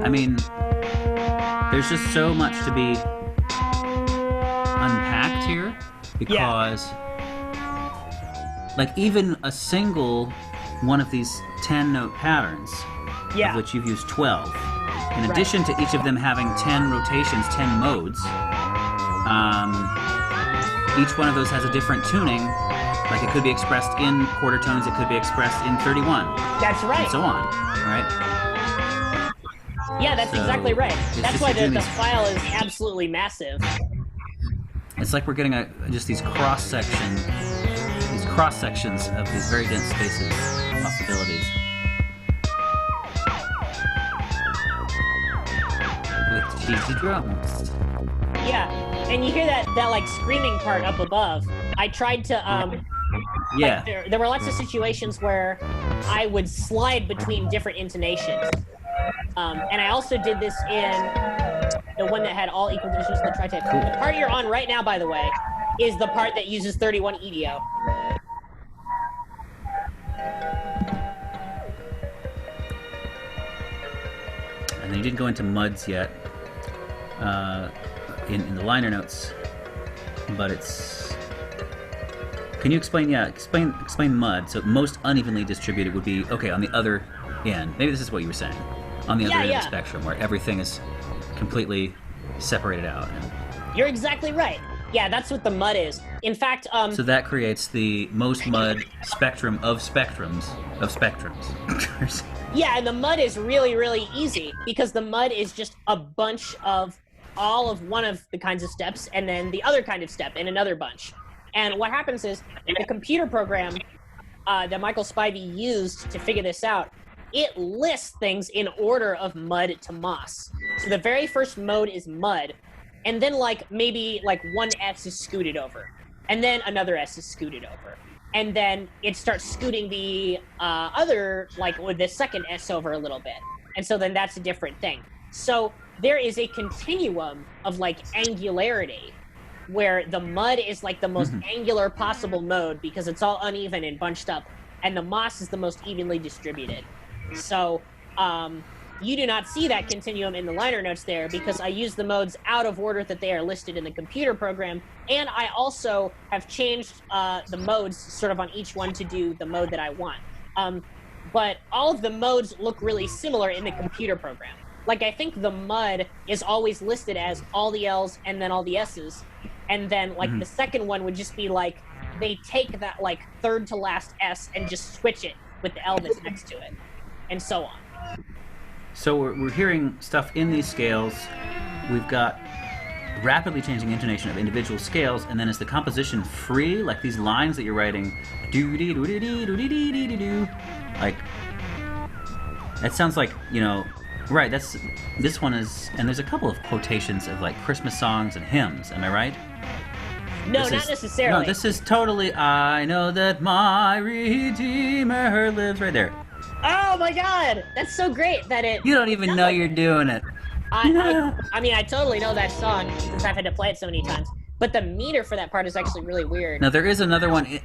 I mean, there's just so much to be unpacked here, because like even a single one of these 10-note patterns, of which you've used 12, in addition to each of them having 10 rotations, 10 modes, each one of those has a different tuning. Like it could be expressed in quarter tones, it could be expressed in 31. That's right. And so on, right? Yeah, that's exactly right. That's why the file is absolutely massive. It's like we're getting just these cross sections of these very dense spaces, possibilities. With cheesy drums. Yeah, and you hear that like screaming part up above. I tried to like, there were lots of situations where I would slide between different intonations. And I also did this in the one that had all equal divisions of the tri-type. Cool. The part you're on right now, by the way, is the part that uses 31 EDO. And then you didn't go into MUDs yet in the liner notes, but it's... Can you explain MUD? So most unevenly distributed would be, okay, on the other end. Maybe this is what you were saying. On the other end of the spectrum, where everything is completely separated out. You're exactly right. Yeah, that's what the MUD is. In fact, so that creates the most MUD spectrum of spectrums. Yeah, and the MUD is really, really easy, because the MUD is just a bunch of all of one of the kinds of steps, and then the other kind of step in another bunch. And what happens is, the computer program that Michael Spivey used to figure this out, it lists things in order of MUD to MOS. So the very first mode is MUD, and then maybe one S is scooted over, and then another S is scooted over, and then it starts scooting the other, with the second S over a little bit, and so then that's a different thing. So there is a continuum of angularity, where the MUD is the most angular possible mode because it's all uneven and bunched up, and the MOS is the most evenly distributed. So you do not see that continuum in the liner notes there, because I use the modes out of order that they are listed in the computer program, and I also have changed the modes sort of on each one to do the mode that I want. But all of the modes look really similar in the computer program. I think the MUD is always listed as all the L's and then all the S's, and then the second one would just be they take that third to last S and just switch it with the L that's next to it, and so on. So we're hearing stuff in these scales. We've got rapidly changing intonation of individual scales, and then is the composition free? These lines that you're writing, do-dee-doo-dee-doo-dee-dee-dee-doo, that sounds right, this one is, and there's a couple of quotations of Christmas songs and hymns, am I right? No, not necessarily. No, this is totally, I know that my Redeemer lives, right there. Oh my god, that's so great that it... You don't even know you're doing it. I mean, I totally know that song since I've had to play it so many times, but the meter for that part is actually really weird. Now, there is another one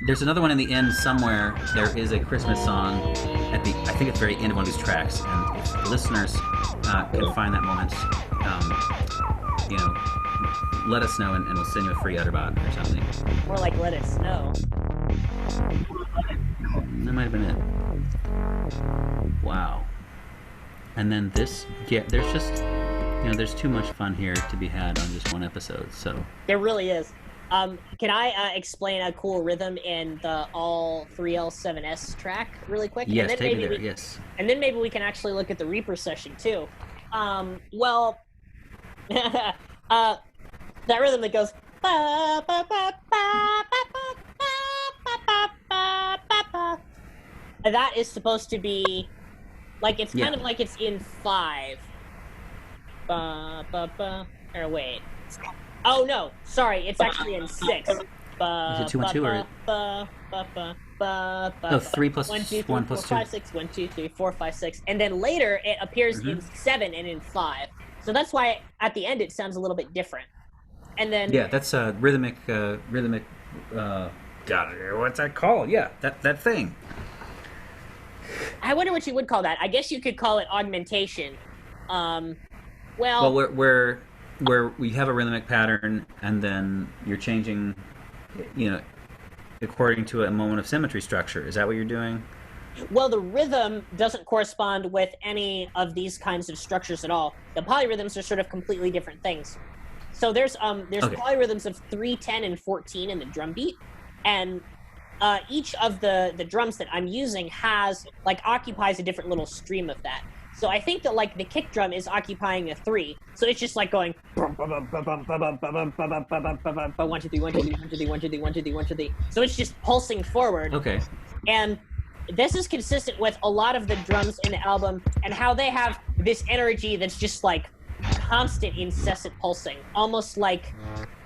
there's another one in the end somewhere. There is a Christmas song at the, I think it's very end of one of these tracks, and if the listeners can find that moment, let us know, and we'll send you a free Utterbot or something. More like let it snow. That might have been it. Wow. And then this, there's just, there's too much fun here to be had on just one episode. So There really is. Can I explain a cool rhythm in the all 3L7S track really quick? yes, and then take me maybe there. Yes. And then maybe we can actually look at the Reaper session too. Well, that rhythm that goes ba, ba, ba, ba, ba, ba, ba, ba, ba, ba, ba. That is supposed to be like it's kind of like it's in 5. Ba, ba, ba. Or wait. Oh no, sorry, it's actually in 6. Ba, Is it 2 and 2 or? ba, ba, ba, ba, ba, Oh, 3 plus 1, 2, 3, 1 4, plus 2. 5, 6, 1, 2, 3, 4, 5, 6. And then later it appears in 7 and in 5. So that's why at the end it sounds a little bit different. And then Yeah, that's rhythmic. God, what's that called? Yeah, that thing. I wonder what you would call that. I guess you could call it augmentation. Well, where we have a rhythmic pattern, and then you're changing, according to a moment of symmetry structure. Is that what you're doing? Well, the rhythm doesn't correspond with any of these kinds of structures at all. The polyrhythms are sort of completely different things. So there's polyrhythms of 3, 10, and 14 in the drum beat, and each of the drums that I'm using occupies a different little stream of that. So I think that the kick drum is occupying a 3, so it's just going 1, 2, 3, 1, 2, 3, 1, 2, 3, 1, 2, 3, 1, 2, 3, 1, 2, 3, 1, 2, 3. So it's just pulsing forward. Okay. And this is consistent with a lot of the drums in the album and how they have this energy that's just constant, incessant pulsing, almost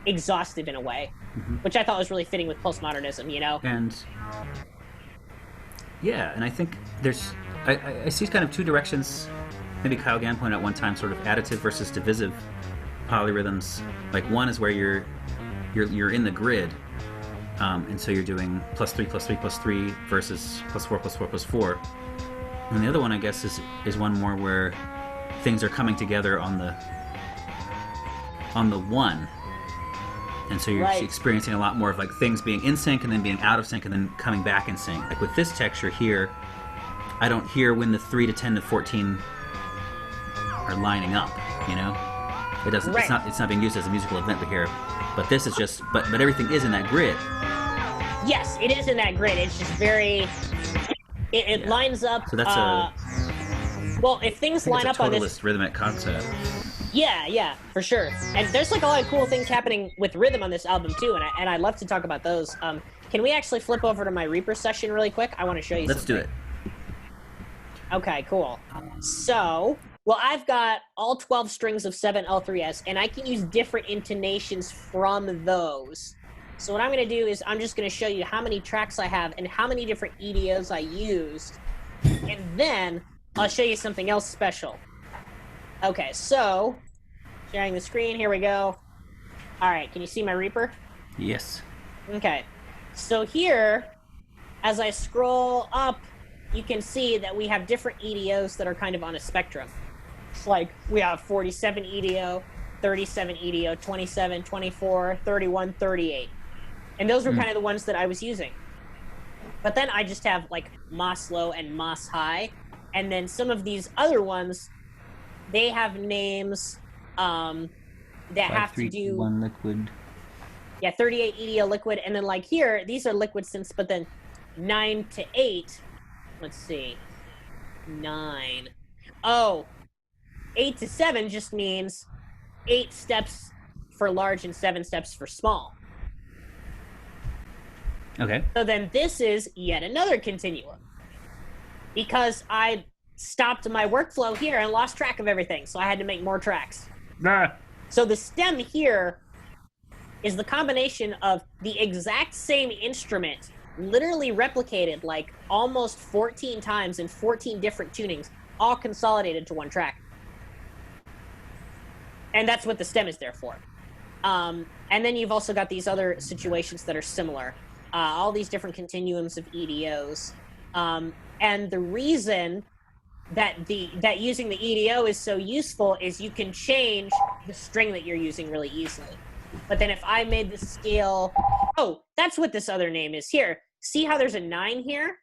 exhaustive in a way, which I thought was really fitting with postmodernism, And yeah, and I think I see kind of two directions. Maybe Kyle Gann pointed out one time, sort of additive versus divisive polyrhythms. One is where you're in the grid, and so you're doing +3 +3 +3 versus +4 +4 +4. And the other one, I guess, is one more where things are coming together on the 1. And so you're experiencing a lot more of things being in sync and then being out of sync and then coming back in sync. With this texture here, I don't hear when the 3 to 10 to 14 are lining up. It doesn't. Right. It's not being used as a musical event here. But this is just. But everything is in that grid. Yes, it is in that grid. It's just very. It lines up. So that's Well, if things line up on this. It's a totalist rhythmic concept. Yeah, for sure. And there's a lot of cool things happening with rhythm on this album too, and I'd love to talk about those. Can we actually flip over to my Reaper session really quick? I want to show you Let's something. do it. Okay, cool. So, I've got all 12 strings of 7L3S, and I can use different intonations from those. So what I'm going to do is I'm just going to show you how many tracks I have and how many different EDOs I used, and then I'll show you something else special. Okay, so, sharing the screen, here we go. Alright, can you see my Reaper? Yes. Okay, so here, as I scroll up, you can see that we have different EDOs that are kind of on a spectrum. It's we have 47 EDO, 37 EDO, 27, 24, 31, 38. And those were kind of the ones that I was using. But then I just have Moss low and Moss high, and then some of these other ones, they have names that 5, have 3, to do 1 liquid. Yeah, 38 EDO liquid, and then here these are liquid synths, but then 9 to 8. Let's see, 9. Oh, 8 to 7 just means 8 steps for large and 7 steps for small. Okay. So then this is yet another continuum, because I stopped my workflow here and lost track of everything, so I had to make more tracks. Nah. So the stem here is the combination of the exact same instrument, literally replicated almost 14 times in 14 different tunings, all consolidated to one track. And that's what the stem is there for. And then you've also got these other situations that are similar. All these different continuums of EDOs. And the reason that using the EDO is so useful is you can change the string that you're using really easily. But then if I made the scale... Oh, that's what this other name is here. See how there's a 9 here?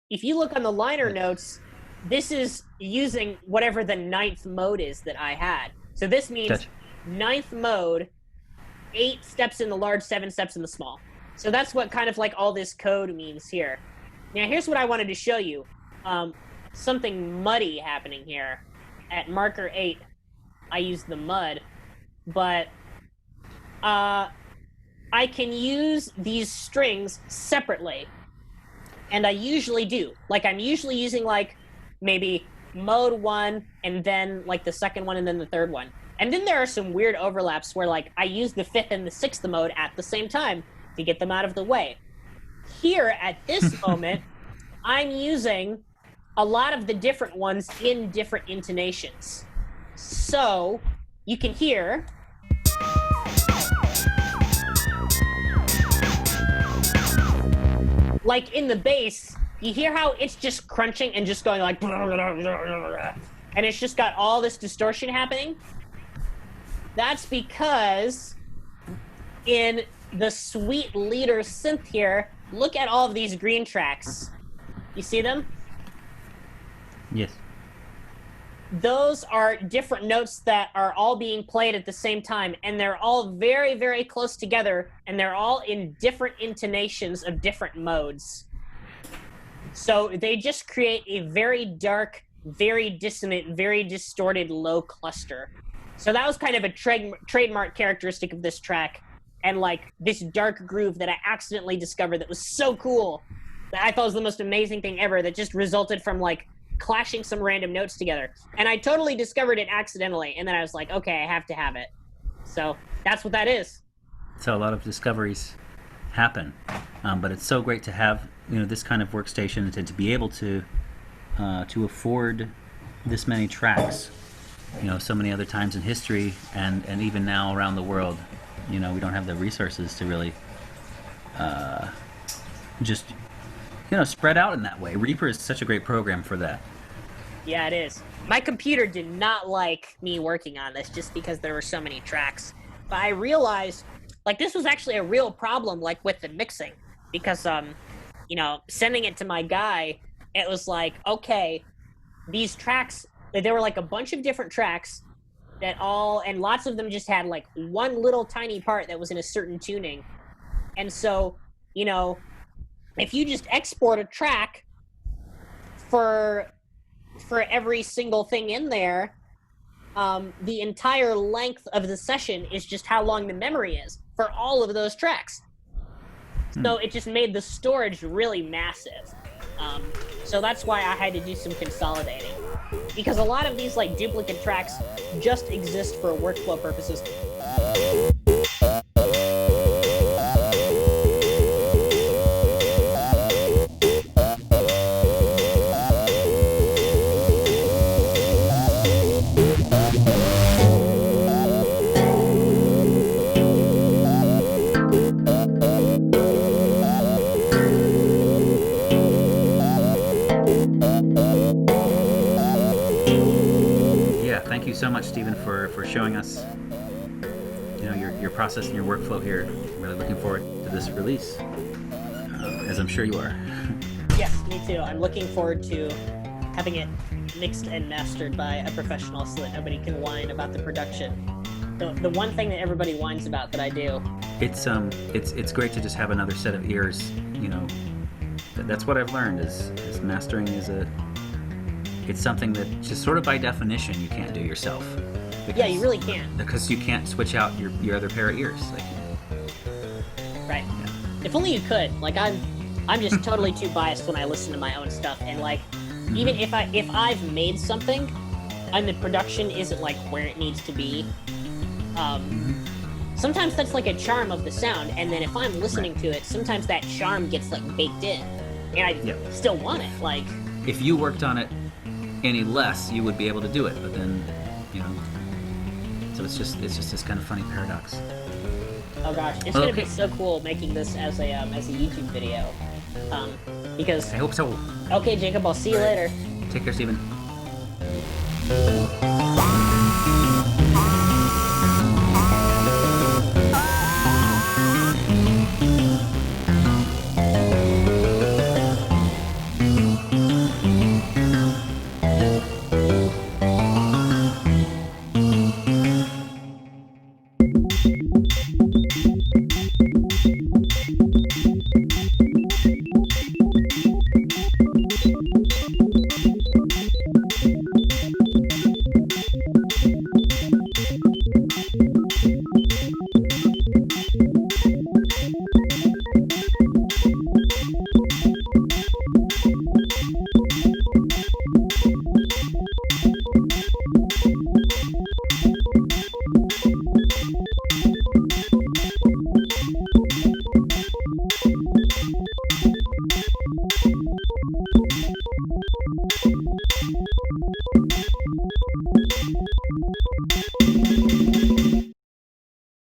If you look on the liner notes, this is using whatever the 9th mode is that I had. So this means Gotcha. 9th mode, 8 steps in the large, 7 steps in the small. So that's what kind of like all this code means here. Now here's what I wanted to show you. Something muddy happening here. At marker 8, I use the mud, but I can use these strings separately. And I usually do. Like, I'm usually using, like, maybe mode 1, and then, like, the second one, and then the third one. And then there are some weird overlaps where, like, I use the 5th and the 6th mode at the same time to get them out of the way. Here, at this moment, I'm using a lot of the different ones in different intonations. So, you can hear... like in the bass, you hear how it's just crunching and just going like, and it's just got all this distortion happening. That's because in the sweet leader synth here, look at all of these green tracks. You see them? Yes. Those are different notes that are all being played at the same time, and they're all very, very close together, and they're all in different intonations of different modes. So they just create a very dark, very dissonant, very distorted low cluster. So that was kind of a trademark characteristic of this track, and like this dark groove that I accidentally discovered that was so cool, that I thought was the most amazing thing ever, that just resulted from like clashing some random notes together. And I totally discovered it accidentally, and then I was like, okay, I have to have it. So that's what that is. So a lot of discoveries happen, but it's so great to have this kind of workstation and to be able to afford this many tracks. So many other times in history and even now around the world, we don't have the resources to really just spread out in that way. Reaper is such a great program for that. Yeah, it is. My computer did not like me working on this just because there were so many tracks. But I realized, like, this was actually a real problem, like, with the mixing. Because, sending it to my guy, it was like, okay, these tracks, there were, like, a bunch of different tracks and lots of them just had, like, one little tiny part that was in a certain tuning. And so, if you just export a track for every single thing in there, the entire length of the session is just how long the memory is for all of those tracks. So it just made the storage really massive. So that's why I had to do some consolidating. Because a lot of these like duplicate tracks just exist for workflow purposes. Thank you so much, Stephen, for showing us, your process and your workflow here. I'm really looking forward to this release, as I'm sure you are. Yes, me too. I'm looking forward to having it mixed and mastered by a professional so that nobody can whine about the production. The one thing that everybody whines about that I do. It's great to just have another set of ears. That's what I've learned is mastering it's something that just sort of by definition you can't do yourself. Yeah, you really can't. Because you can't switch out your other pair of ears. Right. Yeah. If only you could. Like I'm just totally too biased when I listen to my own stuff, and like even if I've made something and the production isn't like where it needs to be, sometimes that's like a charm of the sound, and then if I'm listening to it, sometimes that charm gets like baked in, and I still want it. Like if you worked on it any less, you would be able to do it, but then so it's just this kind of funny paradox. Oh gosh, it's gonna be so cool making this as a YouTube video, because I hope so. Okay, Jacob, I'll see you later. Take care, Stephen.